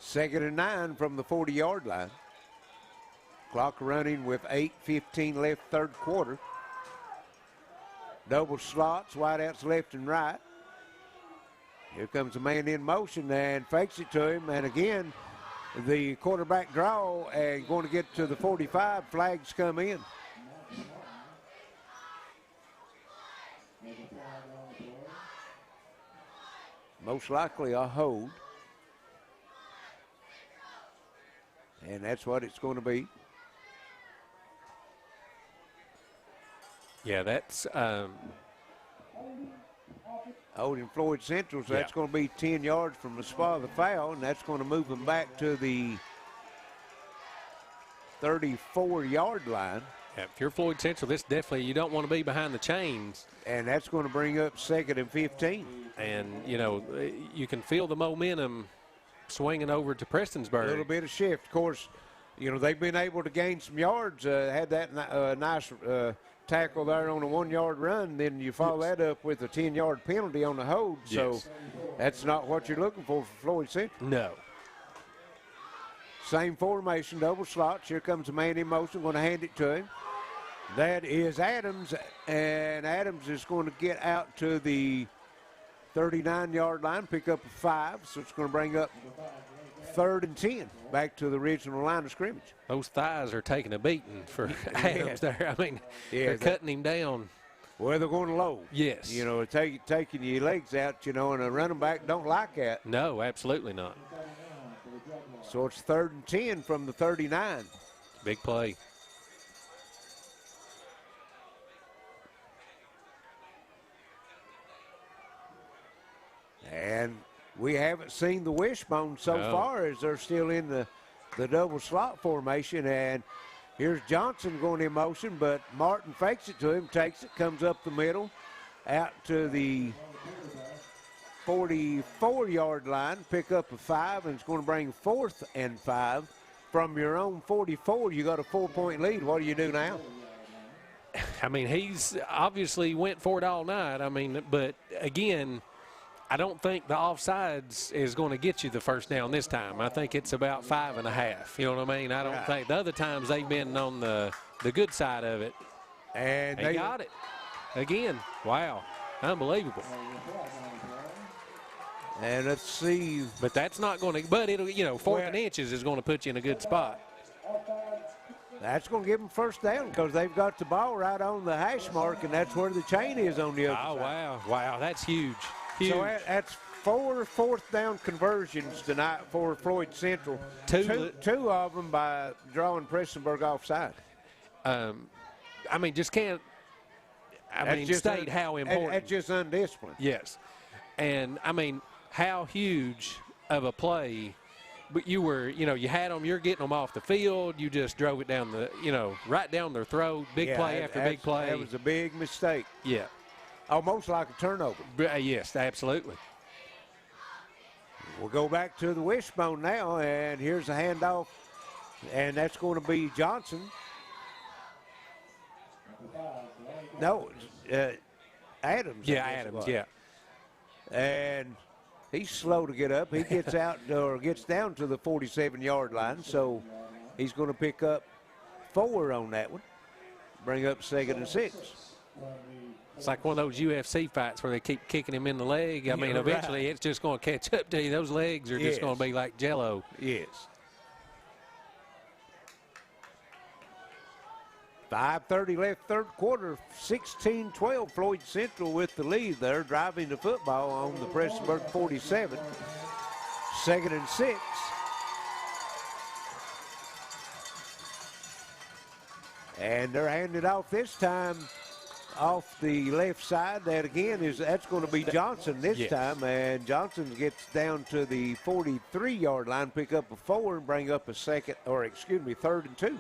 2nd and 9 from the 40-yard line. Clock running with 8:15 left third quarter. Double slots, wideouts left and right. Here comes a man in motion and fakes it to him. And again, the quarterback draw and going to get to the 45. Flags come in. Most likely a hold. And that's what it's going to be.
Yeah, that's
holding Floyd Central, so that's going to be 10 yards from the spot of the foul, and that's going to move them back to the 34-yard line.
Yeah, if you're Floyd Central, this definitely, you don't want to be behind the chains.
And that's going to bring up 2nd and 15.
And, you know, you can feel the momentum swinging over to Prestonsburg.
A little bit of shift. Of course, you know, they've been able to gain some yards. Had that nice tackle there on a 1-yard run. Then you follow that up with a 10-yard penalty on the hold. So that's not what you're looking for Floyd Central.
No.
Same formation, double slots. Here comes a man in motion. Going to hand it to him. That is Adams, and Adams is going to get out to the 39-yard line, pick up a 5, so it's going to bring up 3rd and 10, back to the original line of scrimmage.
Those thighs are taking a beating for Adams there. I mean, they're cutting him down.
Well, they're going low.
Yes.
You know, taking your legs out, you know, and a running back don't like that.
No, absolutely not.
So it's 3rd and 10 from the 39.
Big play.
And we haven't seen the wishbone so far, as they're still in the double slot formation. And here's Johnson going in motion, but Martin fakes it to him, takes it, comes up the middle, out to the 44-yard line, pick up a 5, and it's going to bring 4th and 5. From your own 44, you got a 4-point lead. What do you do now?
I mean, he's obviously went for it all night. I mean, but again, I don't think the offsides is going to get you the first down this time. I think it's about 5.5. You know what I mean? I don't think the other times they've been on the good side of it.
And
they got it again. Wow, unbelievable.
And let's see.
But that's not going to. But it'll, you know, 4th and inches is going to put you in a good spot.
That's going to give them first down because they've got the ball right on the hash mark, and that's where the chain is on the other side.
Oh wow, wow, that's huge.
So that's 4 4th down conversions tonight for Floyd Central. Two of them by drawing Prestonsburg offside.
I mean, just can't. I mean, state how important.
That's just undisciplined.
Yes, and I mean, how huge of a play. But you were, you know, you had them. You're getting them off the field. You just drove it down the, you know, right down their throat. Big play after big play.
That was a big mistake.
Yeah.
Almost like a turnover.
Yes, absolutely.
We'll go back to the wishbone now, and here's a handoff, and that's going to be Johnson. No, Adams.
Yeah, Adams, yeah.
And he's slow to get up. He gets out or gets down to the 47-yard line, so he's going to pick up 4 on that one, bring up 2nd and 6.
It's like one of those UFC fights where they keep kicking him in the leg. I mean, eventually it's just going to catch up to you. Those legs are just going to be like Jell-O.
Yes. 5:30 left, third quarter, 16-12. Floyd Central with the lead there, driving the football on the Prestonsburg 47. 2nd and 6. And they're handed off this time off the left side. That again that's going to be Johnson this time, and Johnson gets down to the 43-yard line, pick up a 4 and bring up a 3rd and 2.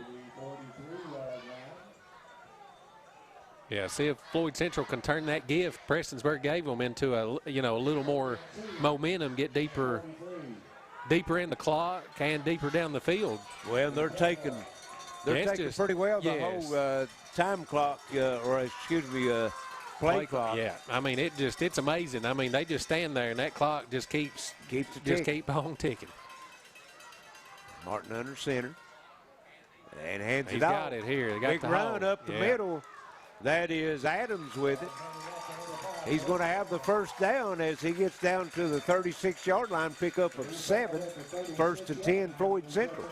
Yeah, see if Floyd Central can turn that gift Prestonsburg gave them into a little more momentum, get deeper in the clock and deeper down the field.
Well, they're taking pretty well the whole time clock, play clock.
Yeah, I mean it's amazing. I mean they just stand there and that clock just keeps keep on ticking.
Martin under center and hands
He's
it
got it here. They got
big
the
run
hole.
up the middle. That is Adams with it. He's going to have the first down as he gets down to the 36-yard line, pickup of 7, 1st and 10, Floyd Central.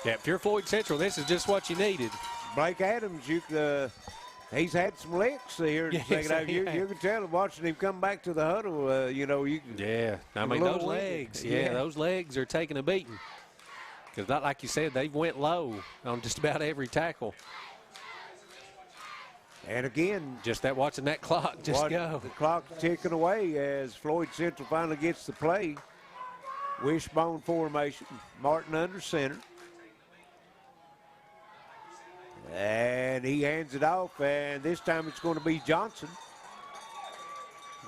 Yeah, if you're Floyd Central, this is just what you needed.
Blake Adams, he's had some licks here in the second half. You can tell watching him come back to the huddle, you can.
Yeah, I mean, those legs, those legs are taking a beating. Because not like you said, they went low on just about every tackle.
And again,
just watching that clock go.
The clock's ticking away as Floyd Central finally gets the play. Wishbone formation, Martin under center. And he hands it off, and this time it's going to be Johnson.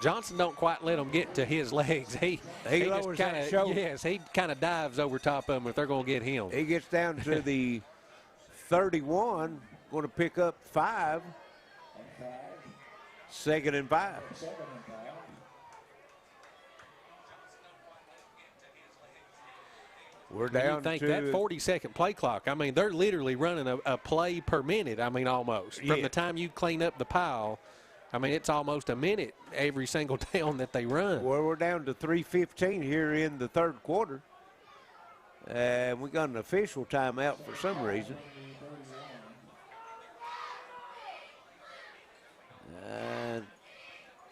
Johnson don't quite let him get to his legs. He
lowers that shoulder.
Yes, he kind of dives over top of them if they're going to get him.
He gets down to the 31, going to pick up 5. 2nd and 5. We're down
you think
to
that 40-second play clock, I mean, they're literally running a play per minute, I mean, almost. From the time you clean up the pile, I mean, it's almost a minute every single down that they run.
Well, we're down to 3:15 here in the 3rd quarter. And we got an official timeout for some reason.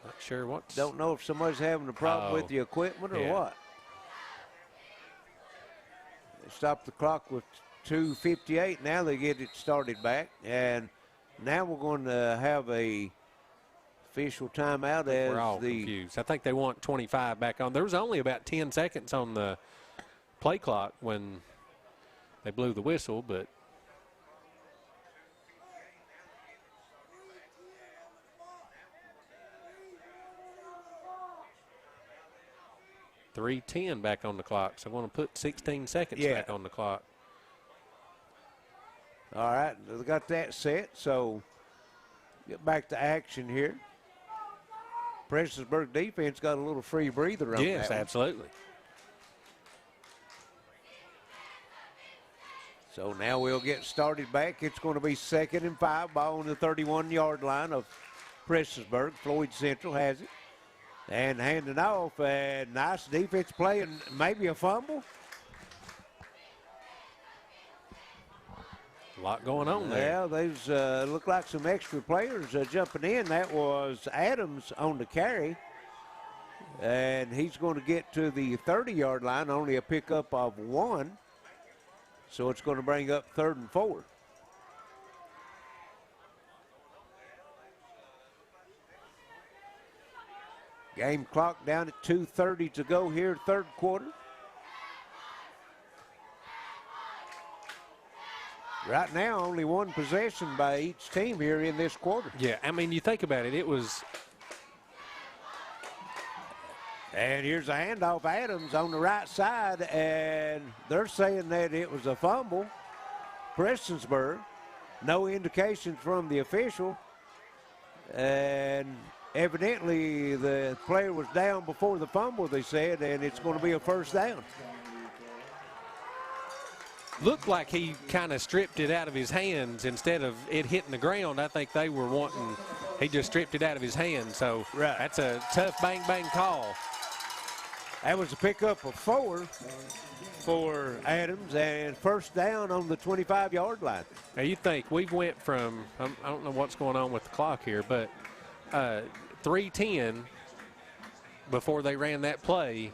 Not sure what.
Don't know if somebody's having a problem with the equipment or what. They stopped the clock with 2:58. Now they get it started back. And now we're going to have a official timeout as
we're all confused. I think they want 25 back on. There was only about 10 seconds on the play clock when they blew the whistle, but .310 back on the clock, so I'm going to put 16 seconds back on the clock.
All right, we got that set, so get back to action here. Prestonsburg defense got a little free breather on that.
Yes, absolutely.
So now we'll get started back. It's going to be 2nd and 5, ball on the 31-yard line of Prestonsburg. Floyd Central has it. And handing off, and nice defense play, and maybe a fumble.
A lot going on there.
Yeah, there's look like some extra players jumping in. That was Adams on the carry, and he's going to get to the 30-yard line, only a pickup of 1. So it's going to bring up 3rd and 4. Game clock down at 2:30 to go here, 3rd quarter. Right now, only 1 possession by each team here in this quarter.
Yeah, I mean, you think about it, it was.
And here's a handoff, Adams on the right side, and they're saying that it was a fumble. Prestonsburg, no indication from the official, and evidently the player was down before the fumble, they said, and it's going to be a 1st down.
Looked like he kind of stripped it out of his hands instead of it hitting the ground. I think they were wanting, he just stripped it out of his hands. So that's a tough bang call.
That was a pickup of 4 for Adams, and 1st down on the 25-yard line.
Now you think we went from, I don't know what's going on with the clock here, but 3:10 before they ran that play.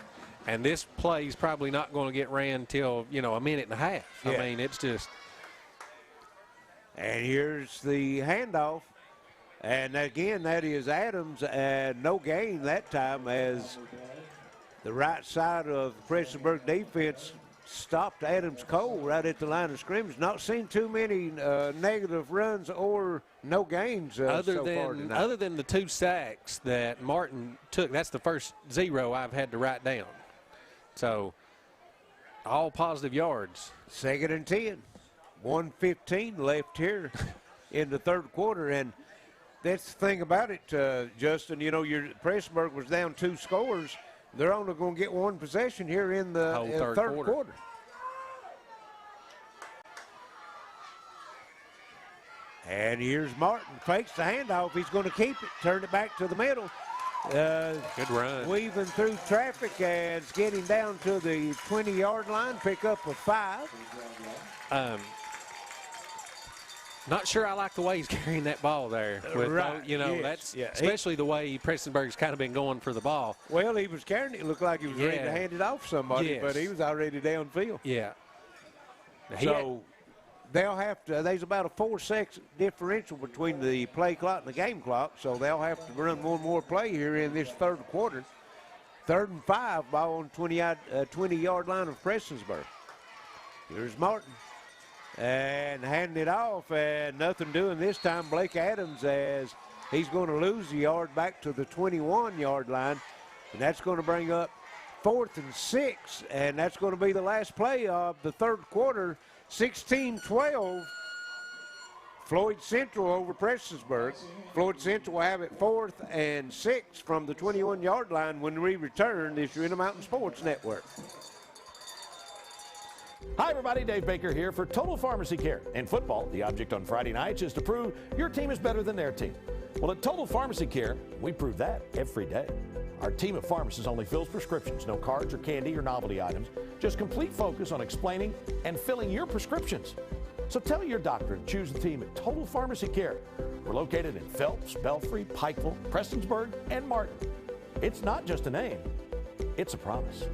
And this play is probably not going to get ran till, a minute and a half.
Yeah.
I mean, it's just.
And here's the handoff. And again, that is Adams, and no gain that time as the right side of the Prestonsburg defense stopped Adams Cole right at the line of scrimmage. Not seen too many negative runs or no gains so far tonight.
Other than the 2 sacks that Martin took, that's the first 0 I've had to write down. So, all positive yards.
2nd and 10. 1:15 left here in the 3rd quarter. And that's the thing about it, Justin. Your Prestonsburg was down 2 scores. They're only going to get 1 possession here in the third quarter. And here's Martin, fakes the handoff. He's going to keep it, turn it back to the middle.
Good run.
Weaving through traffic and it's getting down to the 20-yard line, pick up of 5.
Not sure I like the way he's carrying that ball there. With,
right.
That's especially the way Prestonsburg's kind of been going for the ball.
Well, he was carrying it. It looked like he was ready to hand it off somebody, but he was already downfield.
Yeah.
So they'll have to, there's about a 4-second differential between the play clock and the game clock, so they'll have to run one more play here in this third quarter. 3rd and 5, ball on 20-yard line of Prestonsburg. Here's Martin. And handing it off, and nothing doing this time. Blake Adams, as he's going to lose the yard back to the 21-yard line, and that's going to bring up 4th and 6, and that's going to be the last play of the third quarter. 16-12, Floyd Central over Prestonsburg. Floyd Central will have it 4th and 6 from the 21-yard line when we return. This is Intermountain Sports Network.
Hi, everybody. Dave Baker here for Total Pharmacy Care. In football, the object on Friday nights is to prove your team is better than their team. Well, at Total Pharmacy Care, we prove that every day. Our team of pharmacists only fills prescriptions, no cards or candy or novelty items. Just complete focus on explaining and filling your prescriptions. So tell your doctor to choose the team at Total Pharmacy Care. We're located in Phelps, Belfry, Pikeville, Prestonsburg, and Martin. It's not just a name, it's a promise.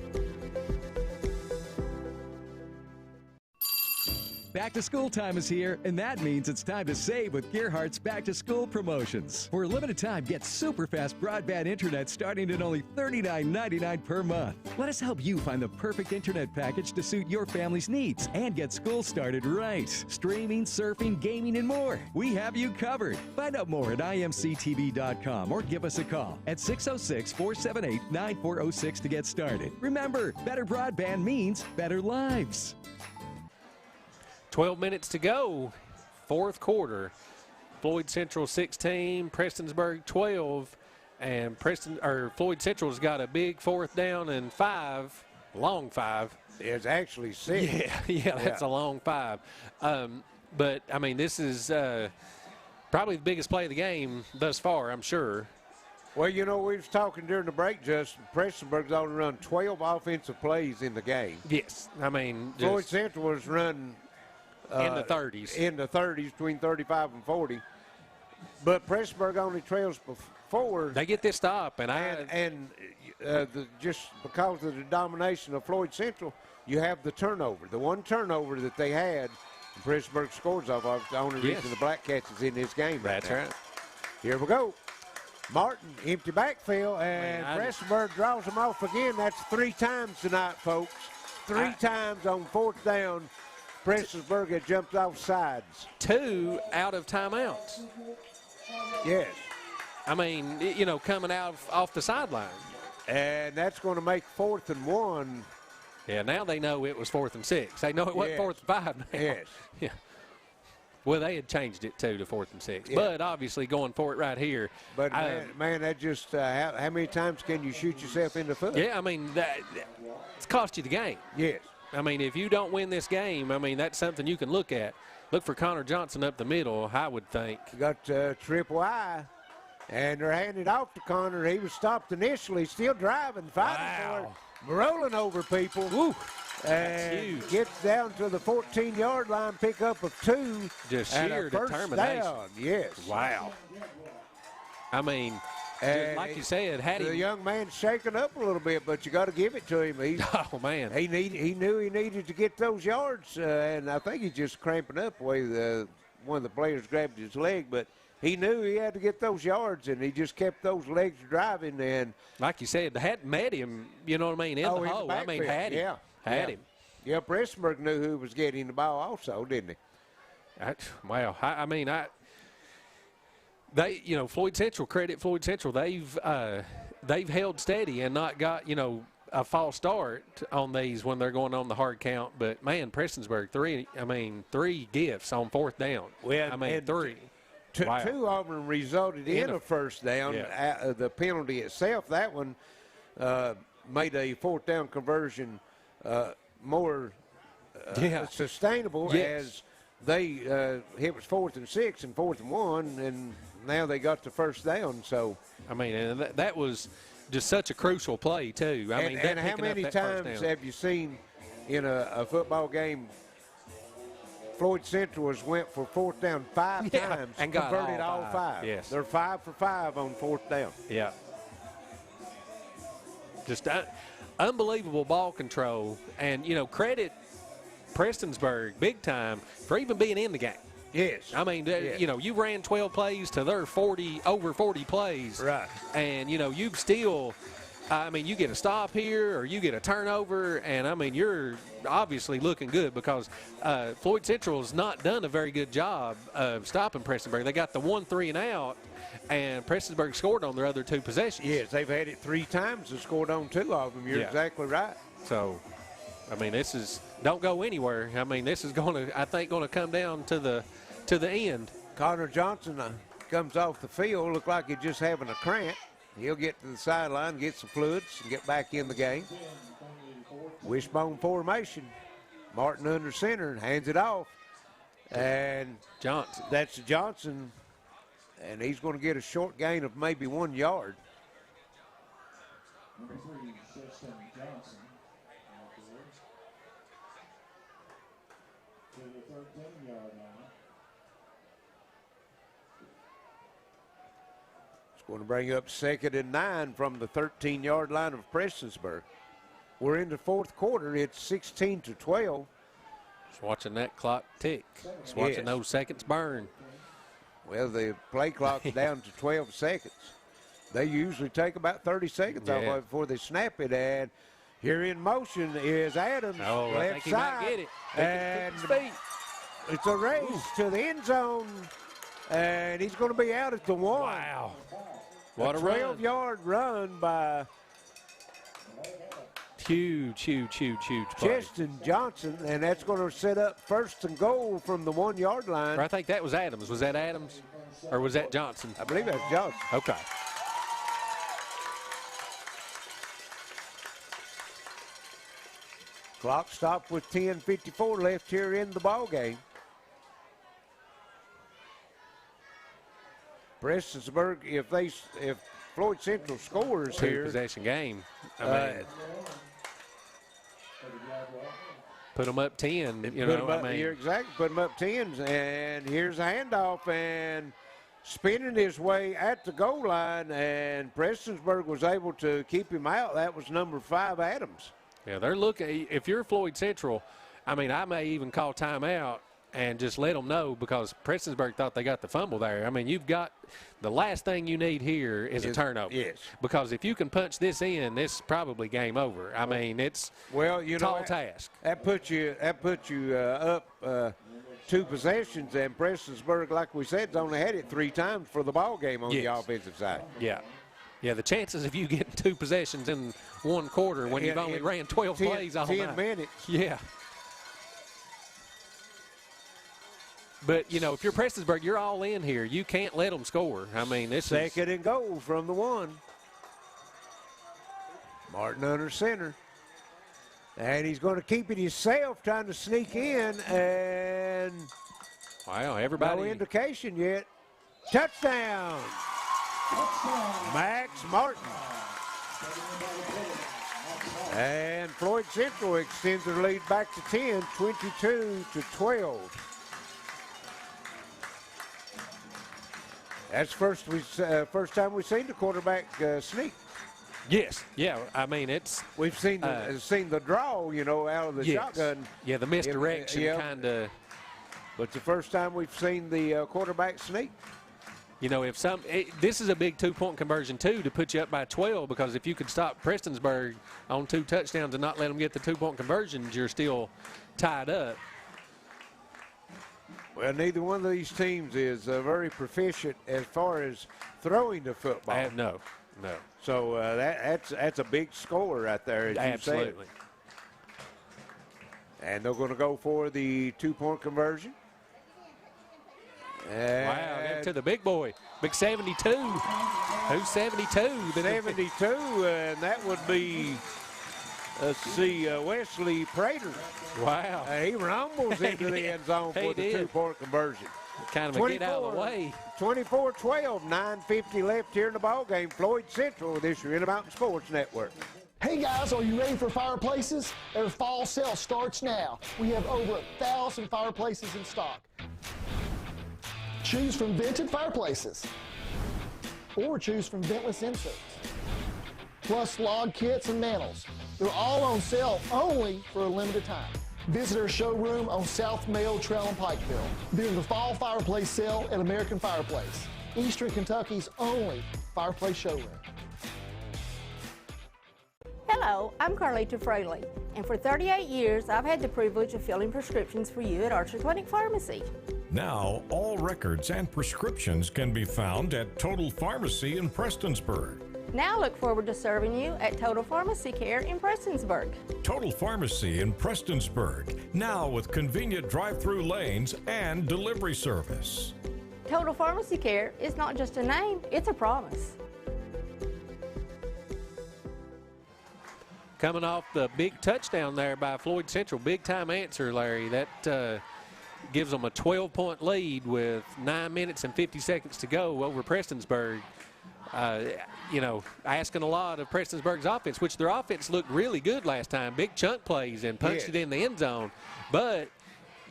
Back to school time is here, and that means it's time to save with Gerhardt's Back to School promotions. For a limited time, get super fast broadband internet starting at only $39.99 per month. Let us help you find the perfect internet package to suit your family's needs and get school started right. Streaming, surfing, gaming, and more. We have you covered. Find out more at imctv.com or give us a call at 606-478-9406 to get started. Remember, better broadband means better lives.
12 minutes to go, fourth quarter. Floyd Central 16, Prestonsburg 12, and Floyd Central's got a big 4th down and 5, long 5.
It's actually 6.
Yeah, that's a long 5. But I mean, this is probably the biggest play of the game thus far, I'm sure.
Well, we was talking during the break, Justin. Prestonsburg's only run 12 offensive plays in the game.
Yes, I mean,
Floyd Central was run
in the 30s.
In the 30s, between 35 and 40. But Prestonsburg only trails before.
They get this stop,
just because of the domination of Floyd Central, you have the turnover. The one turnover that they had, Prestonsburg scores off of, the only reason the Black Cats is in this game right now.
That's right.
Here we go. Martin, empty backfield, and Prestonsburg draws them off again. That's 3 times tonight, folks. 3 times on 4th down. Prestonsburg had jumped off sides.
2 out of timeouts.
Yes.
I mean, coming out off the sideline.
And that's going to make 4th and 1.
Yeah, now they know it was 4th and 6. They know it wasn't 4th and 5 now.
Yes.
Yeah. Well, they had changed it, too, to 4th and 6.
Yeah.
But obviously going for it right here.
But, man, that just how many times can you shoot yourself in the foot?
Yeah, I mean, it's cost you the game.
Yes.
I mean, if you don't win this game, I mean, that's something you can look at. Look for Connor Johnson up the middle, I would think.
You got triple I, and they're handing it off to Connor. He was stopped initially, still driving, fighting for it, rolling over people.
Woo.
And gets down to the 14-yard line, pickup of 2.
Just
and
sheer
a first
determination.
Down. Yes.
Wow. I mean, like you said,
the young man's shaking up a little bit, but you got to give it to him.
Oh man,
he knew he needed to get those yards, and I think he's just cramping up the way one of the players grabbed his leg, but he knew he had to get those yards, and he just kept those legs driving. And
like you said, they hadn't met him. You know what I mean? In the hole. I mean, had him. Had him.
Yeah, Prestonsburg knew who was getting the ball also, didn't he?
They, Floyd Central, credit Floyd Central. They've held steady and not got, a false start on these when they're going on the hard count. But man, Prestonsburg, 3 gifts on 4th down.
Well,
3.
Wow. 2 of them resulted in a first down.
Yeah.
The penalty itself, that one made a 4th down conversion more sustainable, as it was 4th and 6 and 4th and 1, and now they got the first down. So
I mean, and that was just such a crucial play too. I mean,
and how many times have you seen in a football game? Floyd Central has went for 4th down 5 times
and
converted all 5.
Yes,
they're 5 for 5 on 4th down.
Yeah, just unbelievable ball control, and credit Prestonsburg big time for even being in the game.
Yes,
I mean, you ran 12 plays to their over 40 plays,
right?
And you've still. I mean, you get a stop here or you get a turnover, and, I mean, you're obviously looking good because Floyd Central has not done a very good job of stopping Prestonsburg. They got the 1 3-and-out, and Prestonsburg scored on their other 2 possessions.
Yes, they've had it 3 times and scored on 2 of them. You're exactly right.
So, I mean, this is – don't go anywhere. I mean, this is going to – I think going to come down to the end.
Connor Johnson comes off the field, look like he's just having a cramp. He'll get to the sideline, get some fluids, and get back in the game. Wishbone formation. Martin under center and hands it off. And
Johnson.
That's Johnson. And he's going to get a short gain of maybe 1 yard.
Number 3, Justin Johnson. To the 13-yard line.
Going to bring up 2nd and 9 from the 13-yard line of Prestonsburg. We're in the 4th quarter. It's 16-12.
Just watching that clock tick. Just watching those seconds burn.
Well, the play clock's down to 12 seconds. They usually take about 30 seconds off of it before they snap it. And here in motion is Adams,
left
I
think he
side.
Might get it.
And it's a race to the end zone. And he's going to be out at the 1.
Wow. What a
12-yard run by
huge play.
Justin Johnson, and that's going to set up 1st and goal from the 1-yard line.
I think that was Adams. Was that Adams, or was that Johnson?
I believe that's Johnson.
Okay.
Clock stopped with 10:54 left here in the ball game. Prestonsburg, if Floyd Central scores here,
2-possession game. I mean, put them up 10.
You're exactly. Put them up 10, and here's a handoff, and spinning his way at the goal line, and Prestonsburg was able to keep him out. That was number 5, Adams.
Yeah, they're looking. If you're Floyd Central, I mean, I may even call timeout and just let them know, because Prestonsburg thought they got the fumble there. I mean, you've got the last thing you need here is a turnover.
Yes.
Because if you can punch this in, this is probably game over. I mean, it's tall task.
That puts you up 2 possessions, and Prestonsburg, like we said, has only had it 3 times for the ball game on the offensive side.
Yeah. Yeah, the chances of you getting 2 possessions in 1 quarter when you've only ran 12 plays all
10 minutes.
Yeah. But, if you're Prestonsburg, you're all in here. You can't let them score. I mean, this is
2nd and goal from the 1. Martin under center. And he's going to keep it himself, trying to sneak in, and
wow, everybody.
No indication yet. Touchdown. Max Martin. And Floyd Central extends their lead back to 10, 22-12. That's first time we've seen the quarterback sneak.
Yes, yeah. I mean,
we've seen the draw, out of the shotgun.
Yeah, the misdirection kind of.
But it's the first time we've seen the quarterback sneak.
This is a big 2-point conversion too, to put you up by 12, because if you could stop Prestonsburg on 2 touchdowns and not let them get the 2-point conversions, you're still tied up.
Well, neither one of these teams is very proficient as far as throwing the football.
No.
So that's a big score right there, as
Absolutely.
You said. And they're going to go for the 2-point conversion. And
wow, to the big boy, big 72. Who's 72?
72, and that would be Let's see, Wesley Prater.
Wow.
He rumbles into the end zone for the two-point conversion.
Kind of a get out of the way.
24-12, 9:50 left here in the ball game. Floyd Central with this Intermountain Sports Network.
Hey guys, are you ready for fireplaces? Their fall sale starts now. We have over 1,000 fireplaces in stock. Choose from vented fireplaces or choose from ventless inserts. Plus log kits and mantles. They're all on sale only for a limited time. Visit our showroom on South Mayo Trail in Pikeville during the fall fireplace sale at American Fireplace, Eastern Kentucky's only fireplace showroom.
Hello, I'm Carlita Fraley, and for 38 years, I've had the privilege of filling prescriptions for you at Archer Clinic Pharmacy.
Now, all records and prescriptions can be found at Total Pharmacy in Prestonsburg.
Now look forward to serving you at Total Pharmacy Care in Prestonsburg.
Total Pharmacy in Prestonsburg, now with convenient drive-through lanes and delivery service.
Total Pharmacy Care is not just a name, it's a promise.
Coming off the big touchdown there by Floyd Central, big-time answer, Larry. That gives them a 12-point lead with 9 minutes and 50 seconds to go over Prestonsburg. You know, asking a lot of Prestonsburg's offense, which their offense looked really good last time. Big chunk plays and punched it in the end zone. But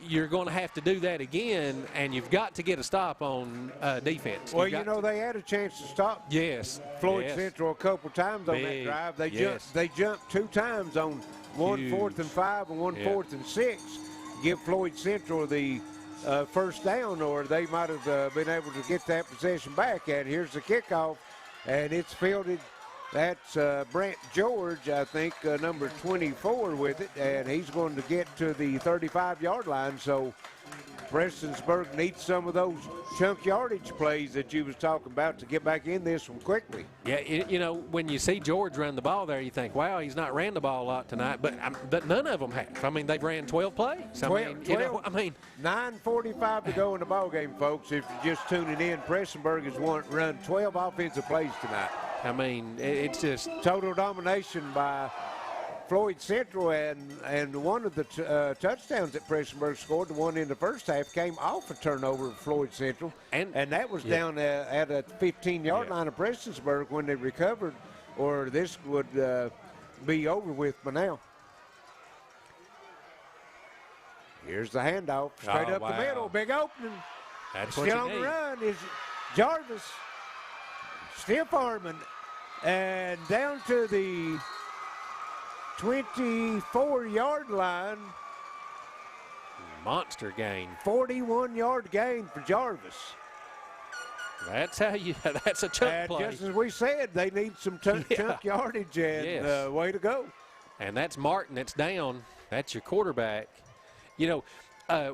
you're going to have to do that again, and you've got to get a stop on defense.
Well, you know, they had a chance to stop Floyd Central a couple times on that drive. They jumped 2 times on one 4th and 5 and one 4th and 6. Give Floyd Central the first down, or they might have been able to get that possession back. And here's the kickoff, and it's fielded. That's Brent George, I think, number 24 with it, and he's going to get to the 35-yard line. So Prestonsburg needs some of those chunk yardage plays that you was talking about to get back in this one quickly.
Yeah, you know, when you see George run the ball there, you think, wow, he's not ran the ball a lot tonight, but none of them have. I mean, they've ran 12 plays.
9:45 to go in the ball game, folks. If you're just tuning in, Prestonsburg has run 12 offensive plays tonight.
I mean, it's just
total domination by Floyd Central, and one of the touchdowns that Prestonsburg scored, the one in the first half, came off a turnover of Floyd Central, and that was down at a 15-yard line of Prestonsburg when they recovered, or this would be over with by now. Here's the handoff, straight up the middle, big opening.
That's
still on the run is Jarvis, still farming, and down to the 24-yard line.
Monster gain.
41-yard gain for Jarvis.
That's how that's a chunk play.
Just as we said, they need some chunk yardage, and way to go.
And that's Martin. It's down. That's your quarterback. You know,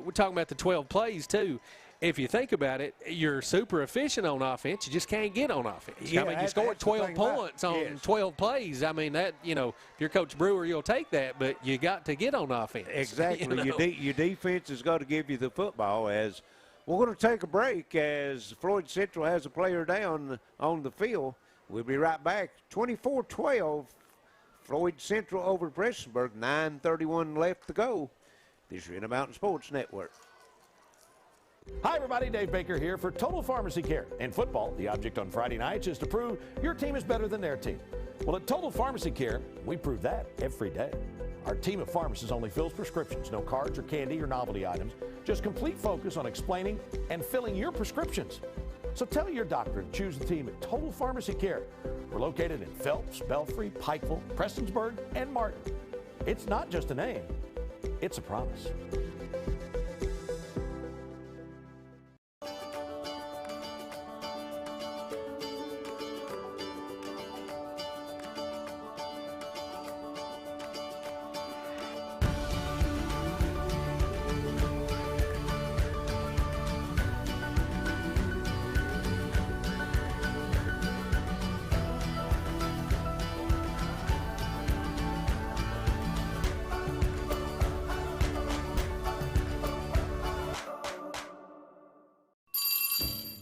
we're talking about the 12 plays, too. If you think about it, you're super efficient on offense. You just can't get on offense. I mean, you scored 12 points on 12 plays. I mean, that, you know, if you're Coach Brewer, you'll take that, but you got to get on offense.
Exactly.
You know?
Your defense has got to give you the football. As we're going to take a break as Floyd Central has a player down on the field. We'll be right back. 24-12, Floyd Central over Prestonsburg. 9:31 left to go. This is Intermountain Sports Network.
Hi, everybody. Dave Baker here for Total Pharmacy Care. In football, the object on Friday nights is to prove your team is better than their team. Well, at Total Pharmacy Care, we prove that every day. Our team of pharmacists only fills prescriptions, no cards or candy or novelty items, just complete focus on explaining and filling your prescriptions. So tell your doctor to choose the team at Total Pharmacy Care. We're located in Phelps, Belfry, Pikeville, Prestonsburg, and Martin. It's not just a name, it's a promise.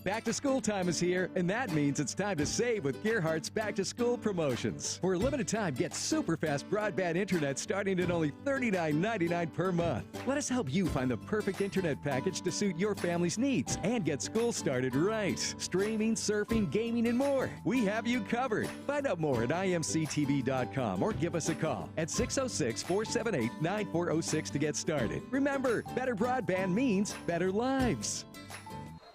Back to school time is here, and that means it's time to save with Gerhardt's Back to School promotions. For a limited time, get super fast broadband internet starting at only $39.99 per month. Let us help you find the perfect internet package to suit your family's needs and get school started right. Streaming, surfing, gaming, and more. We have you covered. Find out more at imctv.com or give us a call at 606-478-9406 to get started. Remember, better broadband means better lives.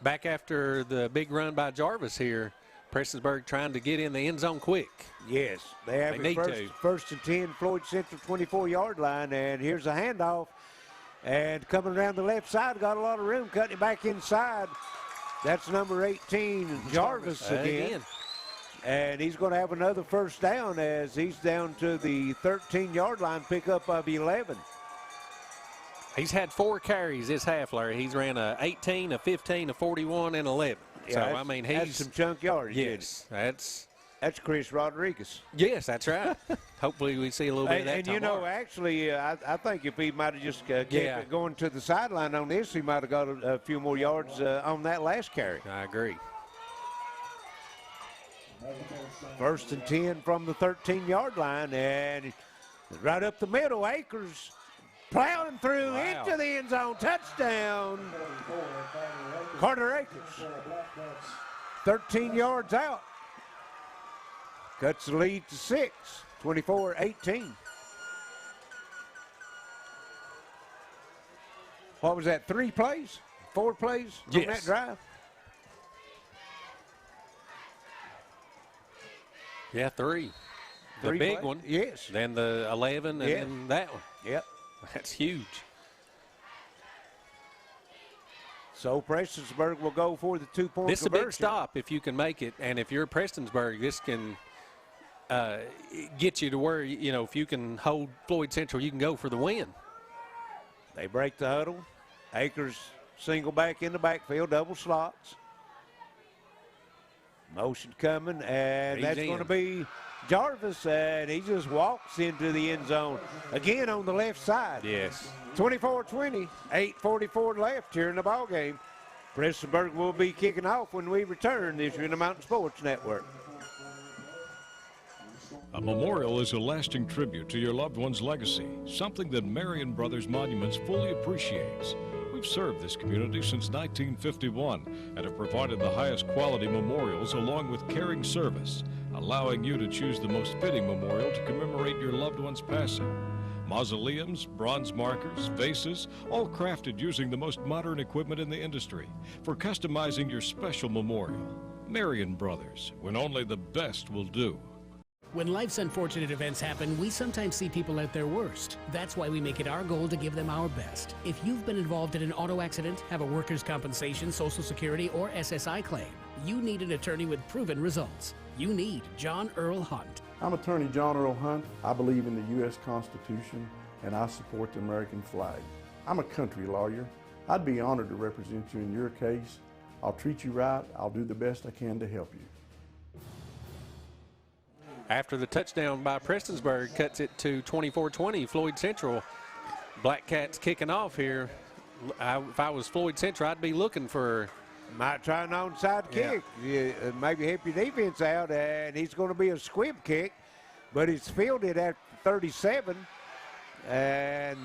Back after the big run by Jarvis here, Prestonsburg trying to get in the end zone quick.
Yes, they have it first and 10, Floyd Central 24-yard line, and here's a handoff. And coming around the left side, got a lot of room, cutting it back inside. That's number 18, Jarvis again. And he's going to have another first down as he's down to the 13-yard line, pickup of 11.
He's had 4 carries this half, Larry. He's ran a 18, a 15, a 41, and 11.
Yeah,
so, I mean,
that's some chunk yards.
Yes, that's
Chris Rodriguez.
Yes, that's right. Hopefully we see a little bit of that
And, you know, actually, I think if he might have just kept it going to the sideline on this, he might have got a few more yards on that last carry.
I agree.
First and 10 from the 13-yard line, and right up the middle, Akers plowing through into the end zone. Touchdown, Carter Akers. 13 yards out. Cuts the lead to 6, 24-18. What was that, 3 plays? 4 plays on that drive?
Yeah, 3. The big one.
Yes.
Then the 11 and then that one.
Yep.
That's huge.
So Prestonsburg will go for the 2-point
This is a
conversion.
big stop if you can make it. And if you're Prestonsburg, this can get you to where, you know, if you can hold Floyd Central, you can go for the win.
They break the huddle. Akers single back in the backfield, double slots. Motion coming, and that's going to be Jarvis, and he just walks into the end zone. Again on the left side.
Yes.
24-20, 8:44 left here in the ball game. Prestonsburg will be kicking off when we return. This is the Mountain Sports Network.
A memorial is a lasting tribute to your loved one's legacy, something that Marion Brothers Monuments fully appreciates. We've served this community since 1951 and have provided the highest quality memorials along with caring service, allowing you to choose the most fitting memorial to commemorate your loved one's passing. Mausoleums, bronze markers, vases, all crafted using the most modern equipment in the industry for customizing your special memorial. Marion Brothers, when only the best will do.
When life's unfortunate events happen, we sometimes see people at their worst. That's why we make it our goal to give them our best. If you've been involved in an auto accident, have a workers' compensation, Social Security, or SSI claim, you need an attorney with proven results. You need John Earl Hunt.
I'm attorney John Earl Hunt. I believe in the U.S. Constitution, and I support the American flag. I'm a country lawyer. I'd be honored to represent you in your case. I'll treat you right. I'll do the best I can to help you.
After the touchdown by Prestonsburg cuts it to 24-20, Floyd Central. Black Cats kicking off here. If I was Floyd Central, I'd be looking for.
Might try an onside kick. Maybe help your defense out, and he's going to be a squib kick, but it's fielded at 37, and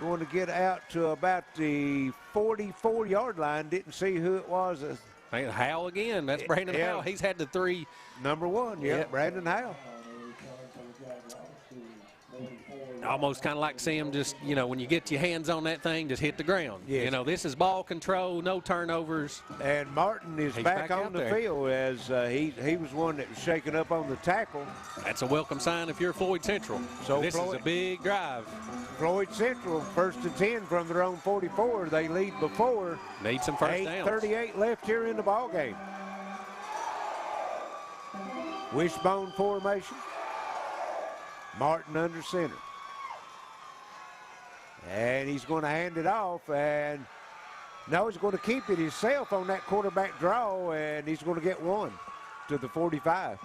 going to get out to about the 44-yard line. Didn't see who it was.
Howell again. That's Brandon Howell. He's had the 3.
Number 1, Brandon Howell.
Almost kind of like to see him just, you know, when you get your hands on that thing, just hit the ground.
Yes.
You know, this is ball control, no turnovers.
And Martin is back on the field as he was one that was shaken up on the tackle.
That's a welcome sign if you're Floyd Central. So this is a big drive.
Floyd Central, first and 10 from their own 44. They lead before.
Need some first downs.
8:38 left here in the ball game. Wishbone formation. Martin under center. And he's going to hand it off, and now he's going to keep it himself on that quarterback draw, and he's going to get 1 to the 45.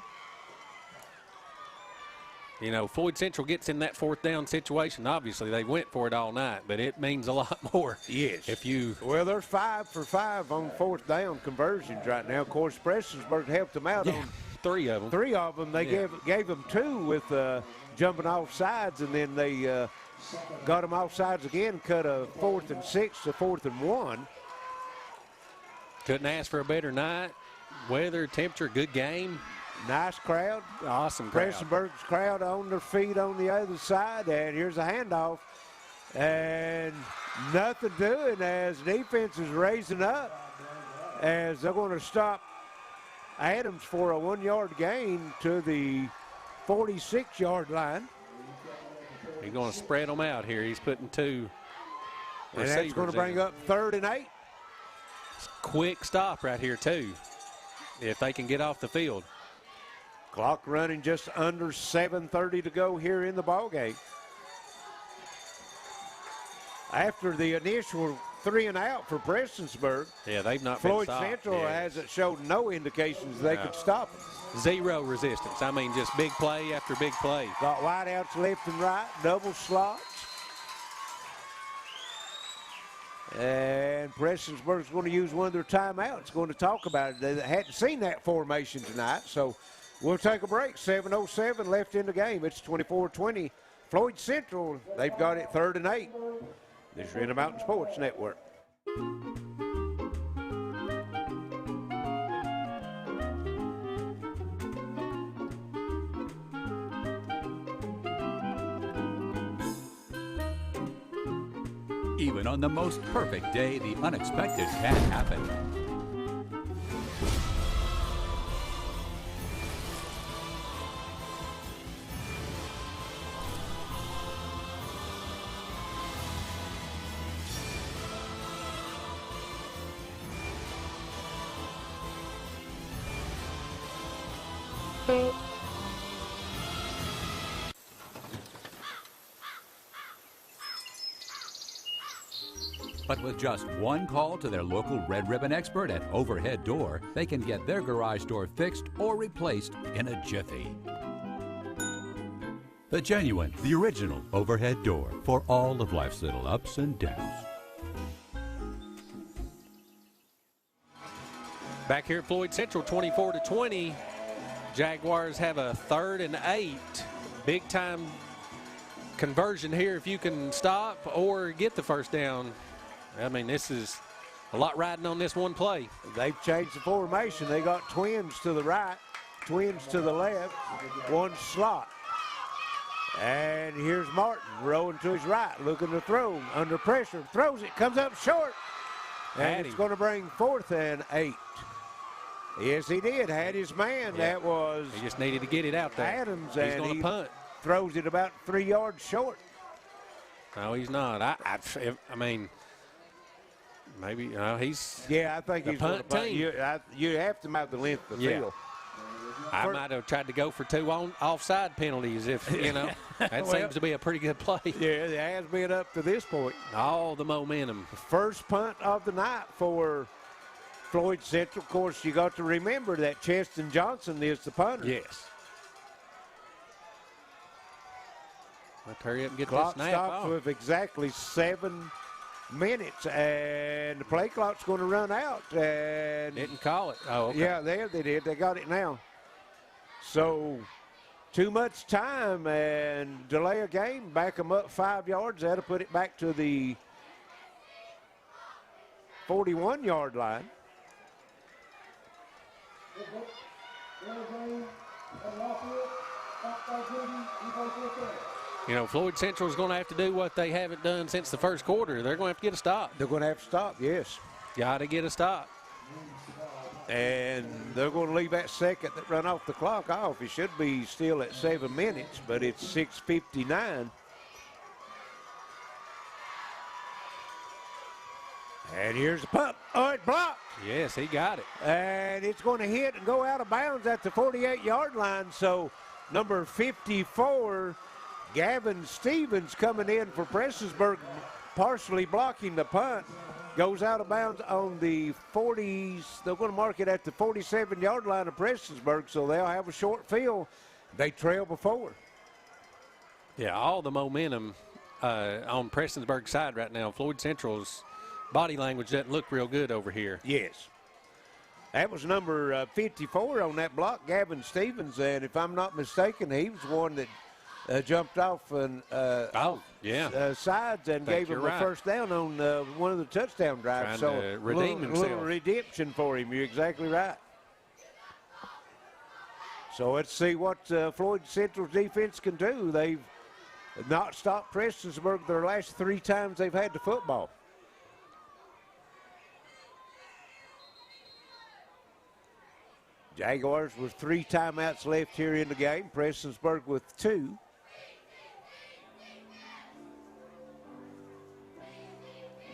You know, Floyd Central gets in that 4th down situation. Obviously, they went for it all night, but it means a lot more.
Yes.
If you
Well, there's 5 for 5 on 4th down conversions right now. Of course, Prestonsburg helped them out on
3 of them.
3 of them. They gave them 2 with jumping off sides, and then they got them off sides again, cut a 4th and 6 to 4th and 1.
Couldn't ask for a better night. Weather, temperature, good game.
Nice crowd.
Awesome crowd.
Prestonsburg's crowd on their feet on the other side, and here's a handoff. And nothing doing as defense is raising up as they're going to stop Adams for a 1-yard gain to the 46-yard line.
He's going to spread them out here. He's putting 2
and that's going to bring up 3rd and 8.
Quick stop right here, too, if they can get off the field.
Clock running just under 7:30 to go here in the ballgame. After the initial 3 and out for Prestonsburg,
they've not
Floyd
been stopped.
Central hasn't showed no indications they could stop them.
0 resistance. I mean, just big play after big play.
Got wideouts left and right, double slots. And Prestonsburg's going to use one of their timeouts, going to talk about it. They hadn't seen that formation tonight, so we'll take a break. 7:07 left in the game. It's 24-20. Floyd Central, they've got it 3rd and 8. This is Intermountain Sports Network.
Even on the most perfect day, the unexpected can happen. But with just one call to their local Red Ribbon expert at Overhead Door, they can get their garage door fixed or replaced in a jiffy. The genuine, the original Overhead Door for all of life's little ups and downs.
Back here at Floyd Central, 24-20. Jaguars have a 3rd and 8. Big time conversion here if you can stop or get the 1st down. I mean, this is a lot riding on this one play.
They've changed the formation. They got twins to the right, twins to the left, one slot. And here's Martin rolling to his right, looking to throw, under pressure, throws it, comes up short. And it's going to bring 4th and 8. Yes, he did. Had his man.
Yeah.
That was.
He just needed to get it out there.
Adams,
he's
and
going to punt.
Throws it about 3 yards short.
No, he's not. I mean, maybe he's.
Yeah, I think he's
punt team.
You have to mount the length of the field.
I might have tried to go for 2 offside penalties if, that seems to be a pretty good play.
Yeah, it has been up to this point.
All the momentum.
First punt of the night for Floyd Central. Of course, you got to remember that Cheston Johnson is the punter.
Yes. Let's hurry up and get
Clock
this snap
stops
off.
with exactly 7 minutes, and the play clock's going to run out. And
didn't call it. Oh, okay.
Yeah, they did. They got it now. So too much time and delay a game. Back them up 5 yards. That'll put it back to the 41-yard line.
Floyd Central is going to have to do what they haven't done since the first quarter. They're going to have to get a stop.
They're going to have to stop, yes.
Got to get a stop.
And they're going to leave that second that run off the clock off. It should be still at 7 minutes, but it's 6:59. And here's the punt. Oh, it blocked.
Yes, he got it.
And it's going to hit and go out of bounds at the 48-yard line. So number 54, Gavin Stevens, coming in for Prestonsburg, partially blocking the punt, goes out of bounds on the 40s. They're going to mark it at the 47-yard line of Prestonsburg, so they'll have a short field. They trail before.
Yeah, all the momentum on Prestonsburg's side right now. Floyd Central's body language doesn't look real good over here.
Yes. That was number 54 on that block, Gavin Stevens, and if I'm not mistaken, he was one that jumped off and sides and gave him a first down on one of the touchdown drives.
Trying to redeem himself.
Little redemption for him. You're exactly right. So let's see what Floyd Central's defense can do. They've not stopped Prestonsburg their last 3 times they've had the football. Jaguars with 3 timeouts left here in the game. Prestonsburg with 2.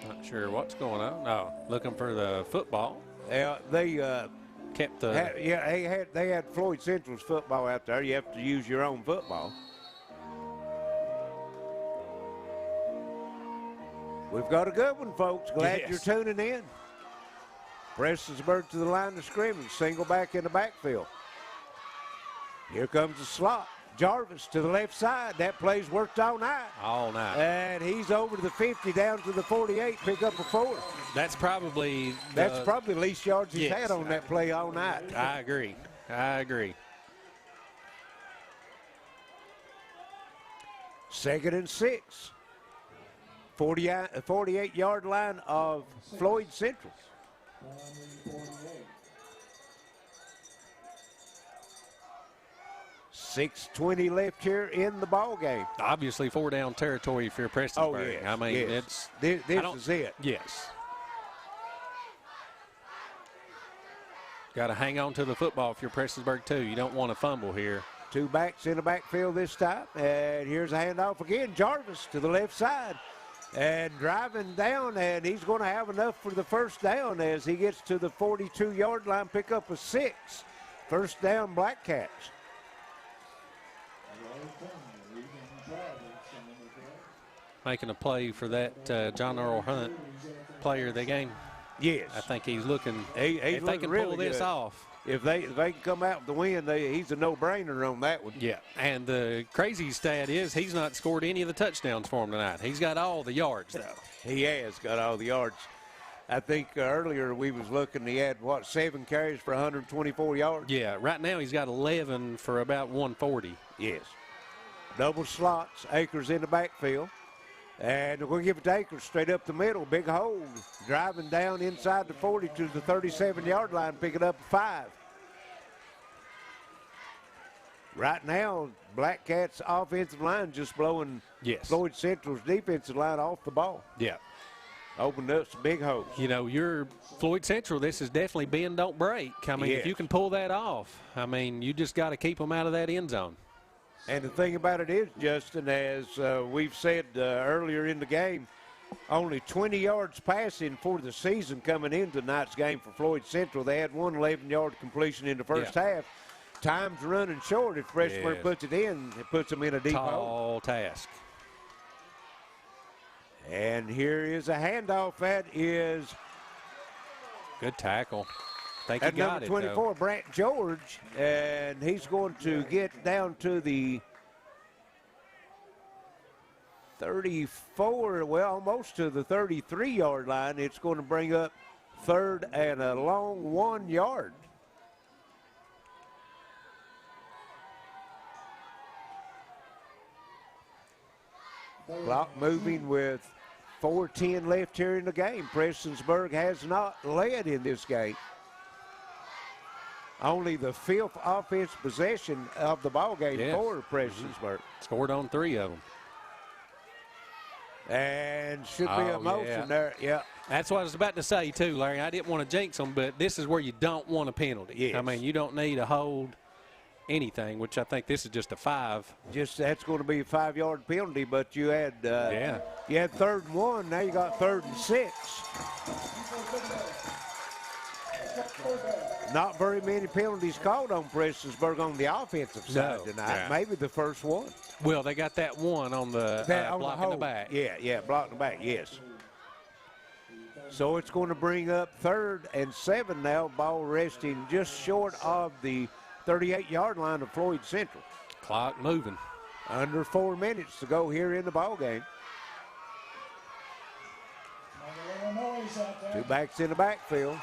Not sure what's going on. No, looking for the football.
Yeah, they
kept the.
They had Floyd Central's football out there. You have to use your own football. We've got a good one, folks. Glad you're tuning in. Prestonsburg to the line of scrimmage. Single back in the backfield. Here comes the slot. Jarvis to the left side. That play's worked all night.
All night.
And he's over to the 50, down to the 48, pick up a 4.
That's probably
the least yards he's had on that play all night.
I agree.
2nd and 6. 48-yard line of Floyd Central. 6:20 left here in the ball game.
Obviously 4-down territory if you're Prestonsburg.
Oh, yes,
I mean,
yes. This is it.
Yes. Got to hang on to the football if you're Prestonsburg too. You don't want to fumble here.
2 backs in the backfield this time. And here's a handoff again. Jarvis to the left side. And driving down, and he's going to have enough for the first down as he gets to the 42-yard line, pick up a 6. First down, Black Cats.
Making a play for that John Earl Hunt player of the game.
Yes.
I think he's looking,
if
they can
really
pull this
good.
off.
If they can come out with the win, he's a no-brainer on that one.
Yeah, and the crazy stat is he's not scored any of the touchdowns for him tonight. He's got all the yards, though.
He has got all the yards. I think earlier we was looking, he had, 7 carries for 124 yards?
Yeah, right now he's got 11 for about 140.
Yes. Double slots, Akers in the backfield. And we're going to give it to Akers straight up the middle. Big hole. Driving down inside the 40 to the 37-yard line, picking up a 5. Right now, Black Cats' offensive line just blowing Floyd Central's defensive line off the ball.
Yeah.
Opened up some big holes.
You know, you're Floyd Central, this is definitely bend, don't break. I mean, if you can pull that off, I mean, you just got to keep them out of that end zone.
And the thing about it is, Justin, as we've said earlier in the game, only 20 yards passing for the season coming into tonight's game for Floyd Central. They had one 11-yard completion in the first half. Time's running short. If Prestonsburg puts it in, it puts them in a deep hole.
Tall task.
And here is a handoff. That is
good tackle. Think
at
he got
number 24,
though.
Brant George, and he's going to get down to the 34, well, almost to the 33-yard line. It's going to bring up 3rd and a long 1 yard. Clock moving with 4:10 left here in the game. Prestonsburg has not led in this game. Only the 5th offense possession of the ball game for Prestonsburg.
Scored on 3 of them.
And should be a motion there. Yeah.
That's what I was about to say, too, Larry. I didn't want to jinx them, but this is where you don't want a penalty.
Yes.
I mean, you don't need a hold anything, which I think this is just a 5.
That's going to be a 5-yard penalty, but you had you had 3rd and 1. Now you got 3rd and 6. Not very many penalties called on Prestonsburg on the offensive side tonight.
Yeah.
Maybe the first one.
Well, they got that one on the block in the back.
Yeah, block in the back, yes. So it's going to bring up 3rd and 7 now. Ball resting just short of the 38-yard line of Floyd Central.
Clock moving.
Under 4 minutes to go here in the ball game. Two backs in the backfield.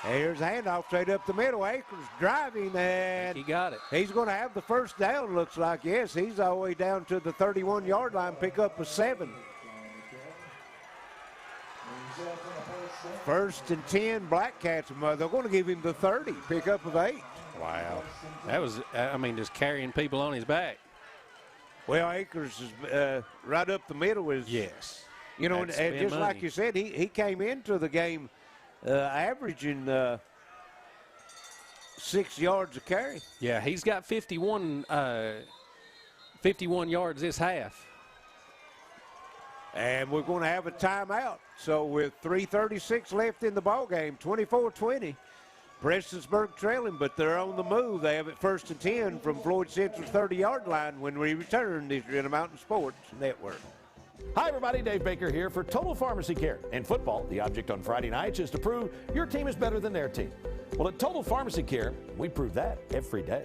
Here's a handoff straight up the middle. Akers driving, and
he got it.
He's going to have the first down, looks like. Yes, he's all the way down to the 31-yard line, pick up a 7. First and 10, Black Cats. They're going to give him the 30, pick up of 8.
Wow. That was, I mean, just carrying people on his back.
Well, Akers is right up the middle.
Yes.
You know, and just
money.
like you said, he came into the game averaging 6 yards a carry.
Yeah, he's got 51 yards this half.
And we're going to have a timeout. So with 3:36 left in the ball game, 24-20, Prestonsburg trailing, but they're on the move. They have it first and 10 from Floyd Central's 30-yard line when we return to the Intermountain Sports Network.
Hi, everybody. Dave Baker here for Total Pharmacy Care. In football, the object on Friday nights is to prove your team is better than their team. Well, at Total Pharmacy Care, we prove that every day.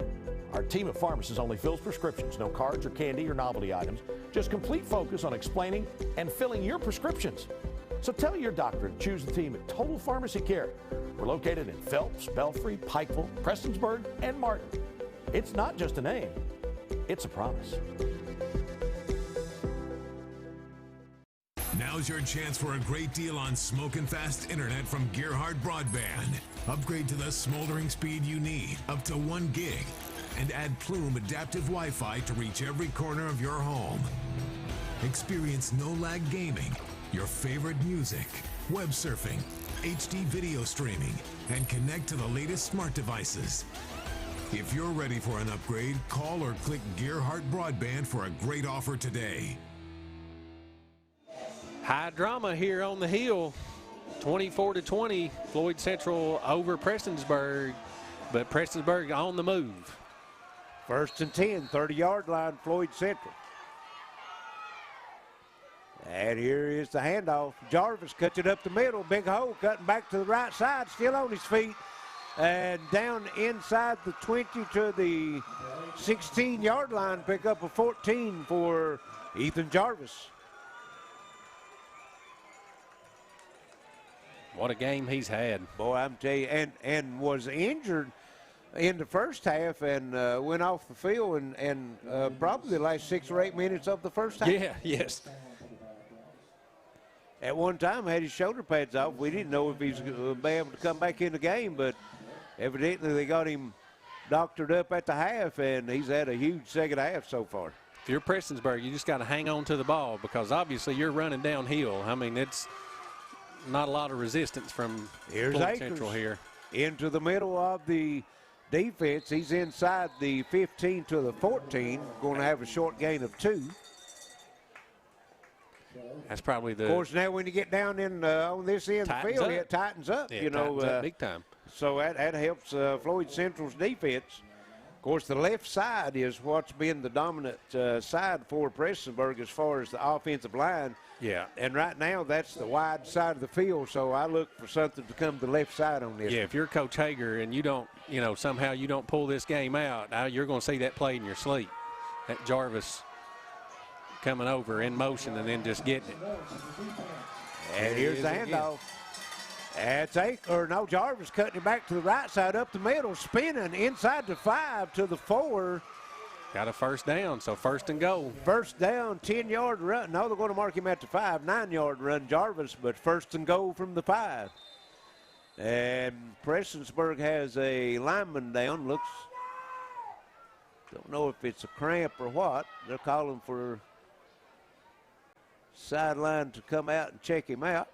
Our team of pharmacists only fills prescriptions, no cards or candy or novelty items, just complete focus on explaining and filling your prescriptions. So tell your doctor to choose the team at Total Pharmacy Care. We're located in Phelps, Belfry, Pikeville, Prestonsburg, and Martin. It's not just a name, it's a promise.
Now's your chance for a great deal on smoking fast internet from Gerhardt Broadband. Upgrade to the smoldering speed you need, up to 1 gig. And add Plume adaptive Wi-Fi to reach every corner of your home. Experience no-lag gaming, your favorite music, web surfing, HD video streaming, and connect to the latest smart devices. If you're ready for an upgrade, call or click Gerhardt Broadband for a great offer today.
High drama here on the hill. 24-20, Floyd Central over Prestonsburg, but Prestonsburg on the move.
First and 10, 30-yard line, Floyd Central. And here is the handoff. Jarvis cuts it up the middle, big hole, cutting back to the right side, still on his feet, and down inside the 20 to the 16-yard line, pick up a 14 for Ethan Jarvis.
What a game he's had.
Boy, I'm telling you, and was injured in the first half and went off the field and probably the last 6 or 8 minutes of the first half.
Yeah, yes.
At one time had his shoulder pads off. We didn't know if he was going to be able to come back in the game, but evidently they got him doctored up at the half, and he's had a huge second half so far.
If you're Prestonsburg, you just got to hang on to the ball because obviously you're running downhill. I mean, it's not a lot of resistance from Floyd Central here.
Into the middle of the defense. He's inside the 15 to the 14. Going to have a short gain of 2.
That's probably the.
Of course, now when you get down in on this end of the field, it tightens up.
Yeah,
you know,
tightens up big time.
So that helps Floyd Central's defense. Of course, the left side is what's been the dominant side for Prestonsburg as far as the offensive line.
Yeah.
And right now, that's the wide side of the field, so I look for something to come to the left side on this.
Yeah, if you're Coach Hager and you don't, somehow you don't pull this game out, you're going to see that play in your sleep. That Jarvis coming over in motion and then just getting it.
And here's the handoff. That's Jarvis cutting it back to the right side, up the middle, spinning inside the 5 to the 4.
Got a first down, so first and goal.
First down, 10-yard run. No, they're going to mark him at the 5, 9-yard run, Jarvis, but first and goal from the 5. And Prestonsburg has a lineman down. Don't know if it's a cramp or what. They're calling for sideline to come out and check him out.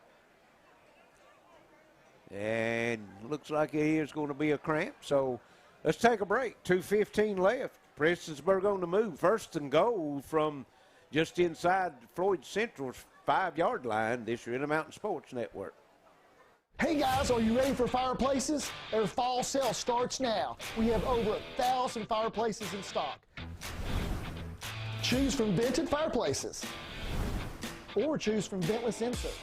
And looks like it is going to be a cramp. So let's take a break. 2:15 left. Prestonsburg on the move. First and goal from just inside Floyd Central's 5-yard line. This year in the Mountain Sports Network.
Hey guys, are you ready for fireplaces? Their fall sale starts now. We have over 1,000 fireplaces in stock. Choose from vented fireplaces or choose from ventless inserts.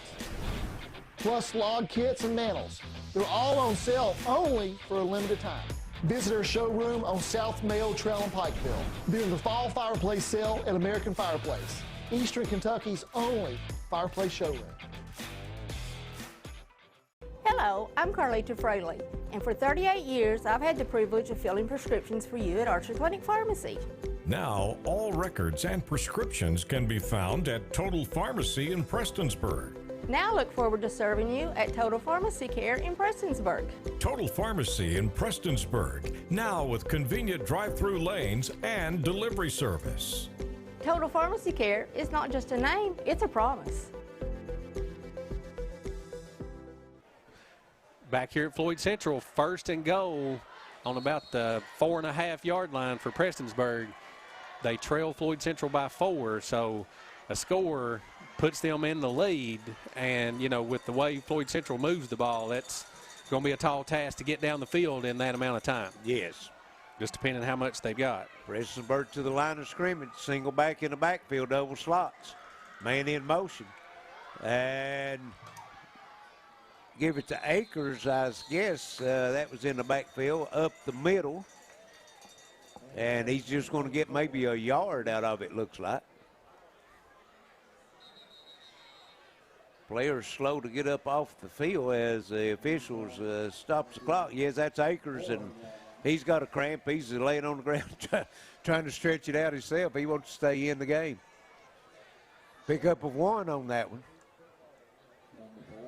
Plus log kits and mantles. They're all on sale only for a limited time. Visit our showroom on South Mayo Trail in Pikeville during the fall fireplace sale at American Fireplace, Eastern Kentucky's only fireplace showroom.
Hello, I'm Carlita Fraley, and for 38 years I've had the privilege of filling prescriptions for you at Archer Clinic Pharmacy.
Now, all records and prescriptions can be found at Total Pharmacy in Prestonsburg.
Now look forward to serving you at Total Pharmacy Care in Prestonsburg.
Total Pharmacy in Prestonsburg, now with convenient drive-through lanes and delivery service.
Total Pharmacy Care is not just a name, it's a promise.
Back here at Floyd Central, 1st and goal on about the 4.5-yard line for Prestonsburg. They trail Floyd Central by 4, so a score puts them in the lead. And, you know, with the way Floyd Central moves the ball, that's going to be a tall task to get down the field in that amount of time.
Yes.
Just depending on how much they've got.
Prestonsburg to the line of scrimmage, single back in the backfield, double slots, man in motion. And give it to Akers, I guess. That was in the backfield, up the middle. And he's just going to get maybe a yard out of it, looks like. Players slow to get up off the field as the officials stops the clock. Yes, that's Akers, and he's got a cramp. He's laying on the ground trying to stretch it out himself. He wants to stay in the game. Pickup of 1 on that one.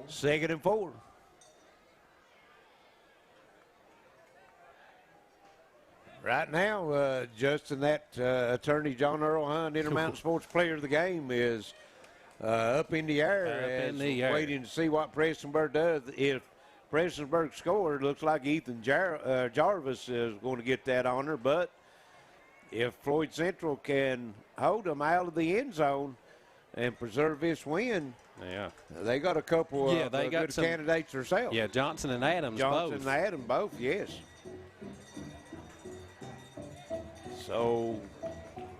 2nd and 4. Right now, Justin, that attorney John Earl Hunt, Intermountain Sports Player of the Game, is up in the air, waiting to see what Prestonsburg does. If Prestonsburg scored, looks like Ethan Jarvis is going to get that honor. But if Floyd Central can hold them out of the end zone and preserve this win, they got a couple of
they got
good
some
candidates themselves.
Yeah, Johnson and Adams
Johnson and Adams both, yes. So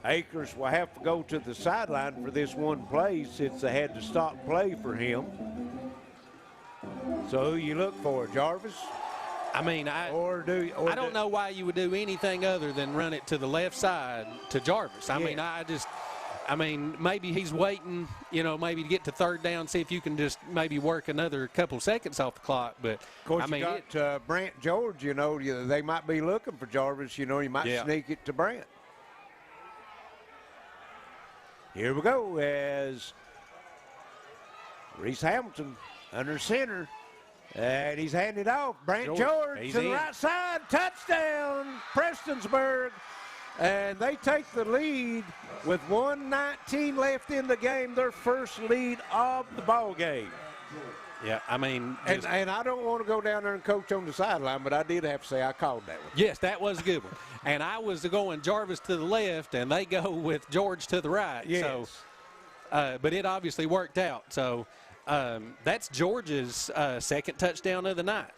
Akers will have to go to the sideline for this one play since they had to stop play for him. So who you look for, Jarvis?
I mean, I don't know why you would do anything other than run it to the left side to Jarvis. I mean, maybe he's waiting, you know, maybe to get to 3rd down, see if you can just maybe work another couple seconds off the clock. But,
of course, you got Brant George, you know, they might be looking for Jarvis, you know, you might sneak it to Brant. Here we go as Reese Hamilton under center, and he's handed off. Brant George to the right side, touchdown, Prestonsburg. And they take the lead with 1:19 left in the game, their first lead of the ball game.
Yeah, I mean.
And I don't want to go down there and coach on the sideline, but I did have to say I called that one.
Yes, that was a good one. And I was going Jarvis to the left, and they go with George to the right.
Yes.
So, but it obviously worked out. So that's George's 2nd touchdown of the night.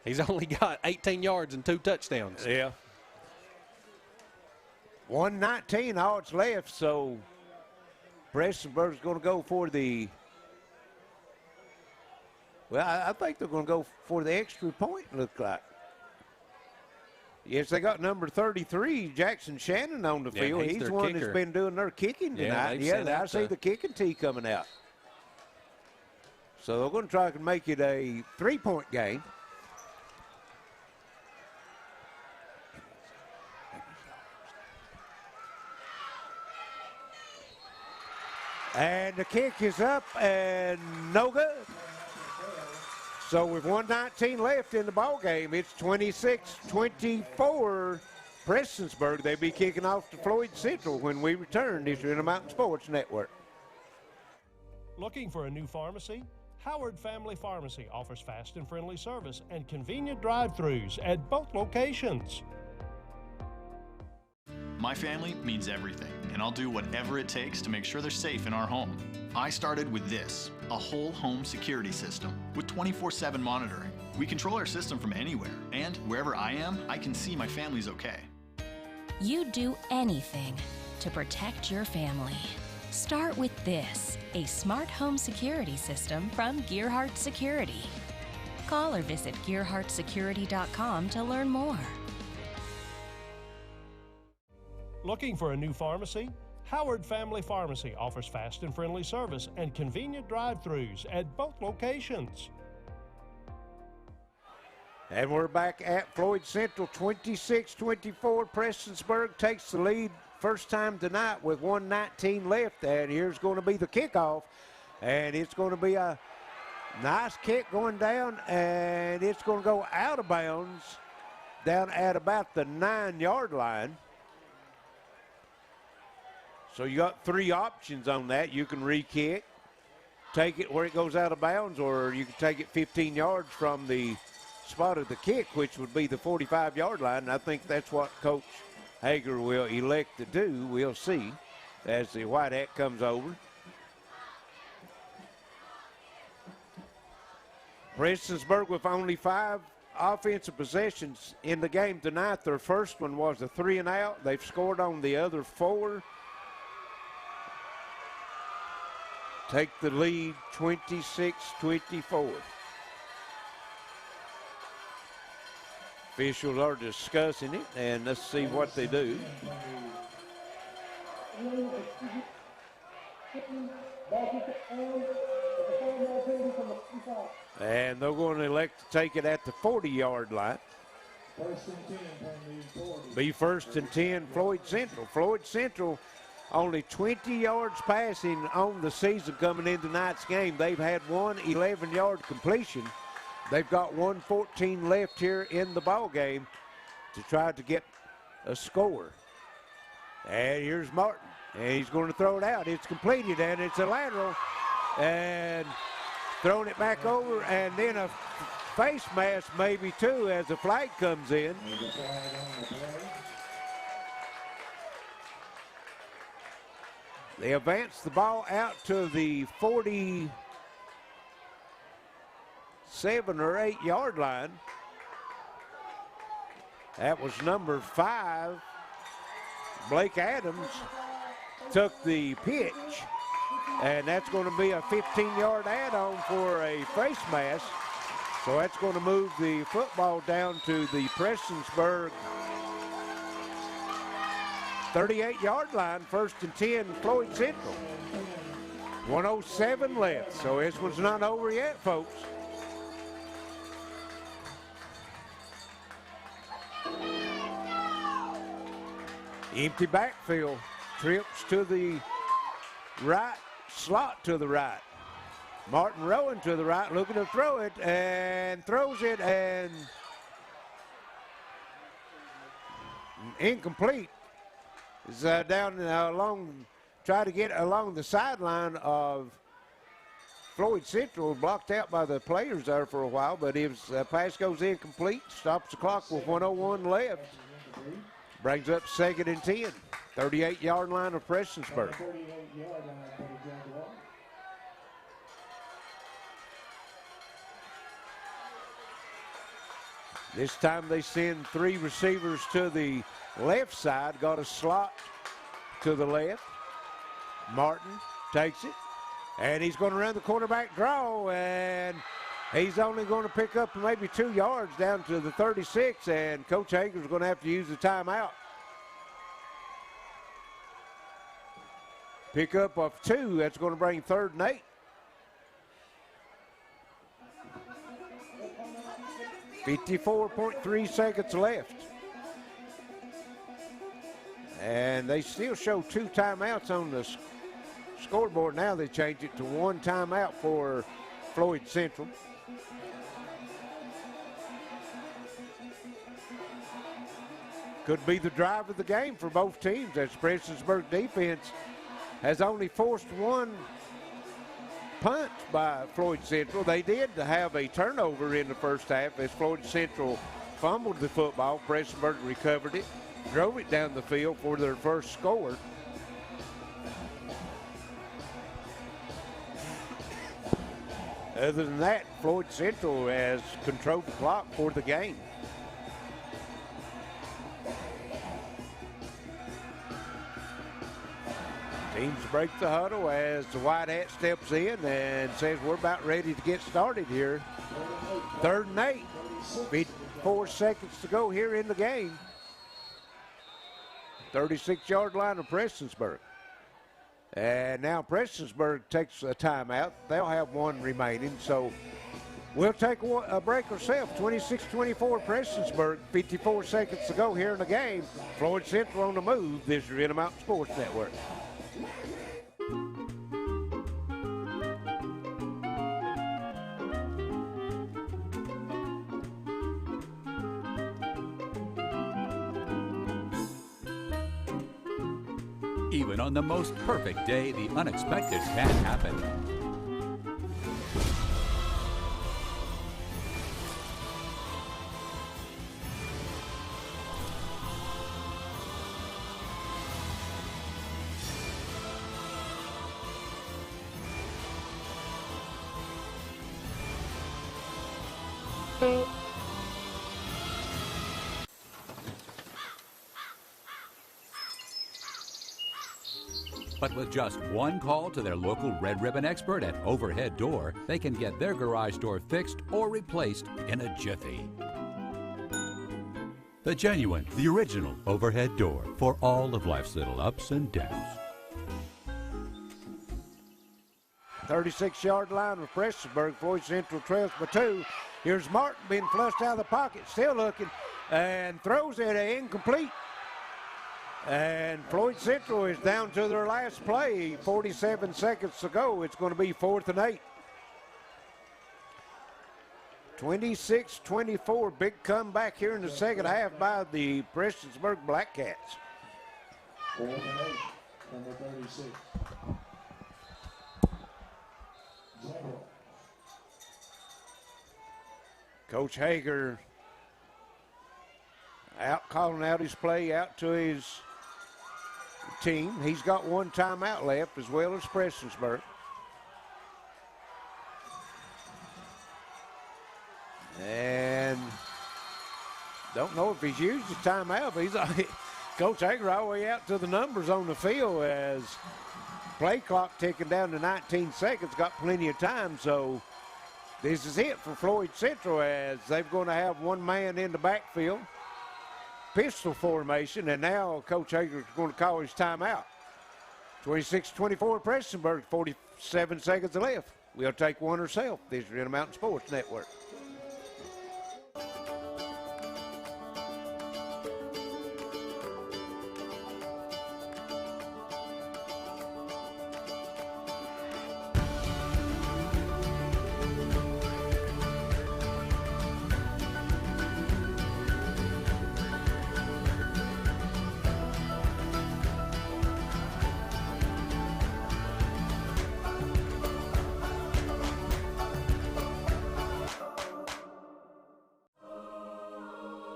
He's only got 18 yards and 2 touchdowns.
Yeah. 1:19, all it's left, so Prestonsburg's going to go for the, well, I think they're going to go for the extra point, look like. Yes, they got number 33, Jackson Shannon, on the field. He's the one that's been doing their kicking tonight. I see the kicking tee coming out. So they're going to try to make it a 3-point game. And the kick is up and no good. So with 1:19 left in the ball game, it's 26-24 Prestonsburg. They'll be kicking off to Floyd Central when we return. This is Intermountain Sports Network.
Looking for a new pharmacy? Howard Family Pharmacy offers fast and friendly service and convenient drive-thrus at both locations.
My family means everything, and I'll do whatever it takes to make sure they're safe in our home. I started with this, a whole home security system with 24/7 monitoring. We control our system from anywhere, and wherever I am, I can see my family's okay.
You'd do anything to protect your family. Start with this, a smart home security system from Gearhart Security. Call or visit GearhartSecurity.com to learn more.
Looking for a new pharmacy? Howard Family Pharmacy offers fast and friendly service and convenient drive-thrus at both locations.
And we're back at Floyd Central, 26-24. Prestonsburg takes the lead first time tonight with 1:19 left. And here's going to be the kickoff. And it's going to be a nice kick going down, and it's going to go out of bounds down at about the 9-yard line. So you got 3 options on that. You can re-kick, take it where it goes out of bounds, or you can take it 15 yards from the spot of the kick, which would be the 45-yard line. And I think that's what Coach Hager will elect to do. We'll see as the white hat comes over. Prestonsburg with only 5 offensive possessions in the game tonight. Their first one was a 3-and-out. They've scored on the other 4. Take the lead 26-24. Officials are discussing it, and let's see what they do. And they're going to elect to take it at the 40-yard line. Be first and 10, Floyd Central. Floyd Central only 20 yards passing on the season coming into tonight's game. They've had one 11-yard completion. They've got 1:14 left here in the ball game to try to get a score. And here's Martin, and he's going to throw it out. It's completed, and it's a lateral, and throwing it back over, and then a face mask maybe too as the flag comes in. They advance the ball out to the 47 or 8-yard line. That was number 5. Blake Adams took the pitch, and that's going to be a 15-yard add-on for a face mask. So that's going to move the football down to the Prestonsburg 38-yard line, first and 10, Floyd Central. 1:07 left, so this one's not over yet, folks. Empty backfield, trips to the right, slot to the right. Martin Rowan to the right, looking to throw it, and throws it, and incomplete. Is down along, try to get along the sideline of Floyd Central, blocked out by the players there for a while, but his pass goes incomplete, stops the clock with 1:01 left. Brings up second and 10, 38-yard line of Prestonsburg. This time they send 3 receivers to the left side, got a slot to the left. Martin takes it, and he's going to run the quarterback draw, and he's only going to pick up maybe 2 yards down to the 36, and Coach Hager's going to have to use the timeout. Pick up of 2, that's going to bring 3rd and 8. 54.3 seconds left. And they still show 2 timeouts on the scoreboard. Now they change it to 1 timeout for Floyd Central. Could be the drive of the game for both teams, as Prestonsburg defense has only forced 1 punt by Floyd Central. They did have a turnover in the first half as Floyd Central fumbled the football. Prestonsburg recovered it, drove it down the field for their first score. Other than that, Floyd Central has controlled the clock for the game. Teams break the huddle as the white hat steps in and says we're about ready to get started here. 3rd and 8, 4 seconds to go here in the game. 36-yard line of Prestonsburg. And now Prestonsburg takes a timeout. They'll have one remaining, so we'll take a break ourselves. 26-24 Prestonsburg, 54 seconds to go here in the game. Floyd Central on the move. This is Intermountain Sports Network.
Even on the most perfect day, the unexpected can happen. But with just one call to their local Red Ribbon expert at Overhead Door, they can get their garage door fixed or replaced in a jiffy. The genuine, the original Overhead Door for all of life's little ups and downs.
36-yard line of Prestonsburg. Floyd Central trails by 2. Here's Martin being flushed out of the pocket, still looking, and throws it incomplete. And Floyd Central is down to their last play. 47 seconds to go. It's going to be 4th and 8. 26-24. Big comeback here in the second half by the Prestonsburg Black Cats.
4th and 8, number 36.
Coach Hager calling out his play out to his team. He's got one timeout left as well as Prestonsburg. And don't know if he's used his timeout, but Coach Hager all the way out to the numbers on the field as play clock ticking down to 19 seconds, got plenty of time. So this is it for Floyd Central as they're going to have one man in the backfield. Pistol formation, and now Coach Hager is going to call his timeout. 26-24 Prestonsburg, 47 seconds left. We'll take one ourselves. This is Intermountain Sports Network.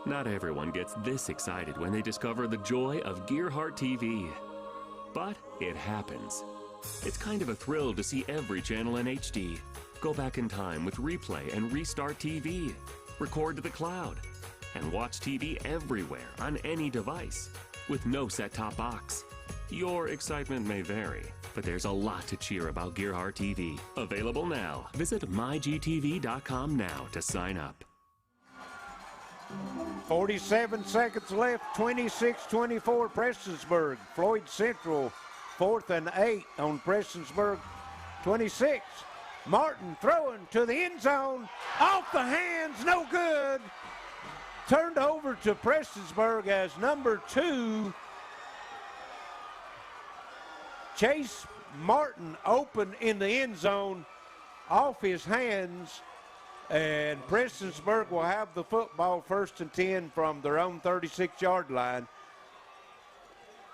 Not everyone gets this excited when they discover the joy of Gearhart TV. But it happens. It's kind of a thrill to see every channel in HD. Go back in time with Replay and Restart TV. Record to the cloud. And watch TV everywhere on any device with no set-top box. Your excitement may vary, but there's a lot to cheer about Gearhart TV. Available now. Visit mygtv.com now to sign up.
47 seconds left, 26-24 Prestonsburg. Floyd Central, 4th and 8 on Prestonsburg 26. Martin throwing to the end zone, off the hands, no good. Turned over to Prestonsburg as number 2. Chase Martin open in the end zone, off his hands. And Prestonsburg will have the football 1st and 10 from their own 36-yard line.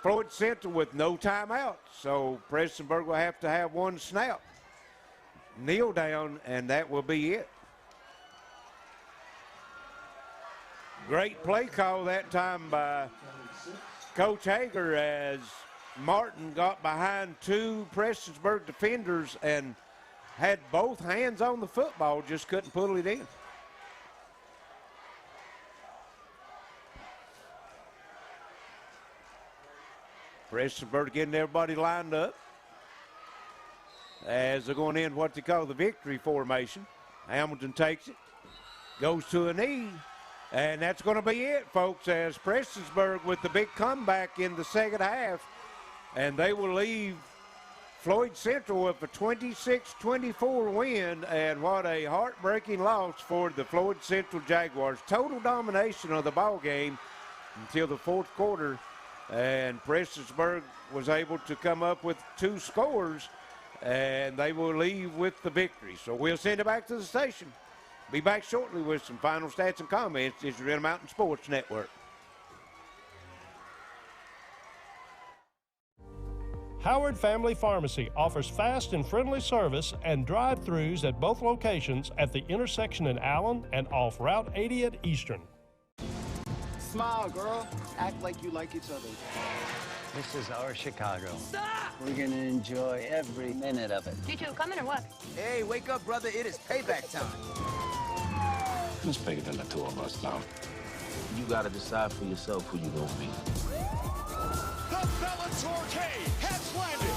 Floyd Central with no timeout, so Prestonsburg will have to have one snap. Kneel down, and that will be it. Great play call that time by Coach Hager as Martin got behind 2 Prestonsburg defenders and had both hands on the football, just couldn't pull it in. Prestonsburg getting everybody lined up as they're going in what they call the victory formation. Hamilton takes it, goes to a knee, And that's going to be it, folks, as Prestonsburg with the big comeback in the second half. And they will leave Floyd Central with a 26-24 win, and what a heartbreaking loss for the Floyd Central Jaguars. Total domination of the ball game until the fourth quarter, and Prestonsburg was able to come up with 2 scores, and they will leave with the victory. So we'll send it back to the station. Be back shortly with some final stats and comments. This is Red Mountain Sports Network.
Howard Family Pharmacy offers fast and friendly service and drive-thrus at both locations at the intersection in Allen and off Route 80 at Eastern.
Smile, girl. Act like you like each other.
This is our Chicago.
Stop!
We're gonna enjoy every minute of it.
You two coming or what?
Hey, wake up, brother. It is payback time.
Who's bigger than the two of us now?
You gotta decide for yourself who you gonna be.
The Bellator K has landed.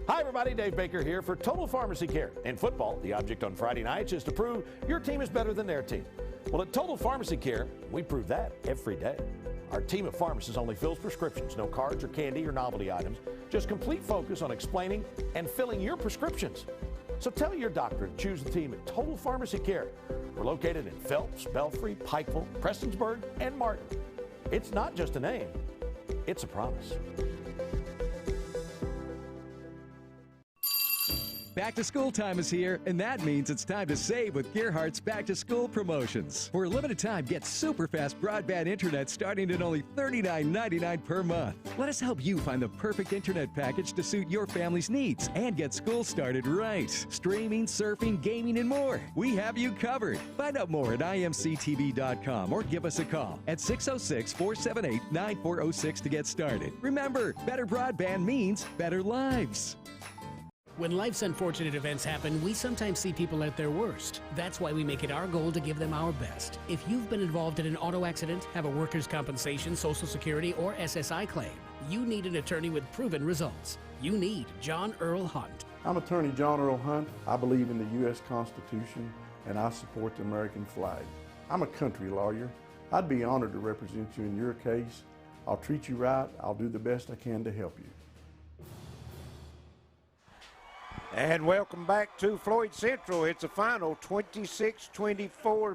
Hi, everybody. Dave Baker here for Total Pharmacy Care. In football, the object on Friday nights is to prove your team is better than their team. Well, at Total Pharmacy Care, we prove that every day. Our team of pharmacists only fills prescriptions, no cards or candy or novelty items, just complete focus on explaining and filling your prescriptions. So tell your doctor to choose the team at Total Pharmacy Care. We're located in Phelps, Belfry, Pikeville, Prestonsburg, and Martin. It's not just a name, it's a promise.
Back to school time is here, and that means it's time to save with Gearhart's Back to School promotions. For a limited time, get super fast broadband internet starting at only $39.99 per month. Let us help you find the perfect internet package to suit your family's needs and get school started right. Streaming, surfing, gaming, and more. We have you covered. Find out more at imctv.com or give us a call at 606-478-9406 to get started. Remember, better broadband means better lives.
When life's unfortunate events happen, we sometimes see people at their worst. That's why we make it our goal to give them our best. If you've been involved in an auto accident, have a workers' compensation, Social Security, or SSI claim, you need an attorney with proven results. You need John Earl Hunt.
I'm attorney John Earl Hunt. I believe in the U.S. Constitution, and I support the American flag. I'm a country lawyer. I'd be honored to represent you in your case. I'll treat you right. I'll do the best I can to help you.
And welcome back to Floyd Central. It's a final 26-24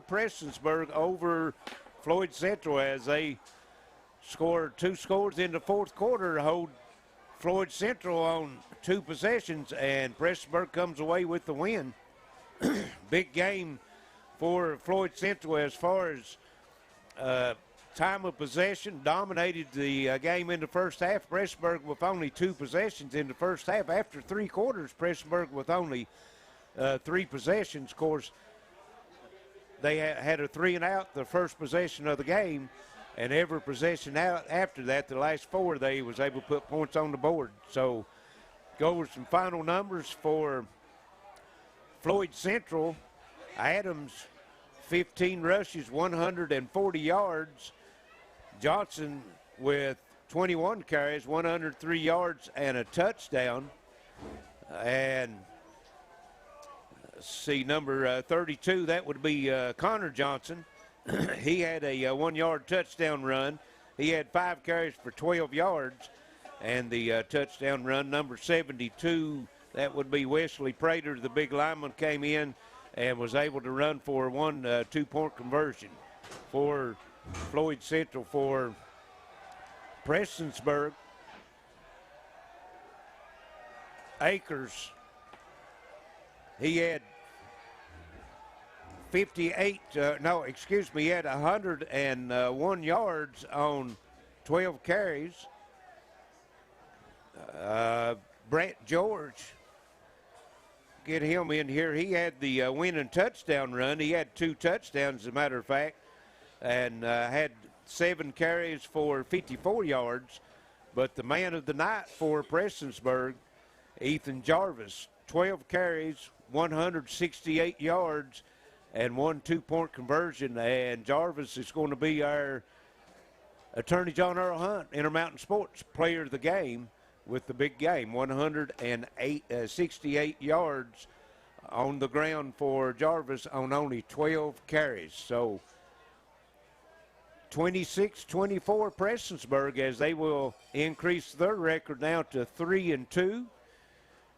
Prestonsburg over Floyd Central as they score 2 scores in the fourth quarter to hold Floyd Central on 2 possessions, and Prestonsburg comes away with the win. Big game for Floyd Central as far as time of possession, dominated the game in the first half. Prestonsburg with only 2 possessions in the first half. After 3 quarters, Prestonsburg with only 3 possessions. Of course, they had a 3-and-out the first possession of the game, and every possession out after that, the last 4, they was able to put points on the board. So go over some final numbers for Floyd Central. Adams, 15 rushes, 140 yards. Johnson with 21 carries, 103 yards, and a touchdown. And see, number 32, that would be Connor Johnson. He had a 1-yard touchdown run. He had 5 carries for 12 yards, and the touchdown run. Number 72, that would be Wesley Prater, the big lineman, came in and was able to run for 1 2-point conversion for Floyd Central. For Prestonsburg, Akers, he had 101 yards on 12 carries. Brett George, get him in here. He had the winning touchdown run. He had 2 touchdowns, as a matter of fact, and had 7 carries for 54 yards. But the man of the night for Prestonsburg, Ethan Jarvis, 12 carries, 168 yards, and 1 2-point conversion. And Jarvis is going to be our attorney John Earl Hunt, Intermountain Sports Player of the Game, with the big game, 168 yards on the ground for Jarvis on only 12 carries. So 26-24 Prestonsburg, as they will increase their record now to 3-2.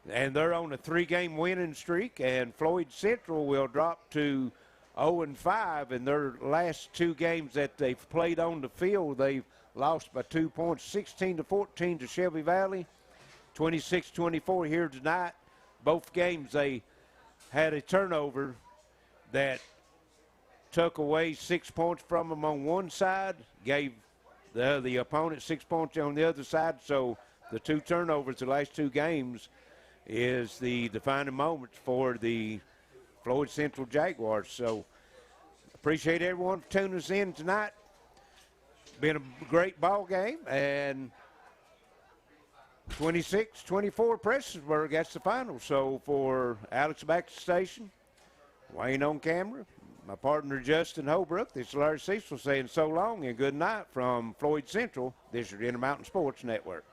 And they're on a 3-game winning streak, and Floyd Central will drop to 0-5 in their last 2 games that they've played on the field. They've lost by 2 points, 16-14 to Shelby Valley, 26-24 here tonight. Both games they had a turnover that took away 6 points from them on one side, gave the opponent 6 points on the other side. So the 2 turnovers the last 2 games is the defining moment for the Floyd Central Jaguars. So appreciate everyone for tuning us in tonight. Been a great ball game, and 26-24 Prestonsburg, that's the final. So for Alex back to the station, Wayne on camera, my partner Justin Holbrook, this is Larry Cecil saying so long and good night from Floyd Central. This is your Intermountain Sports Network.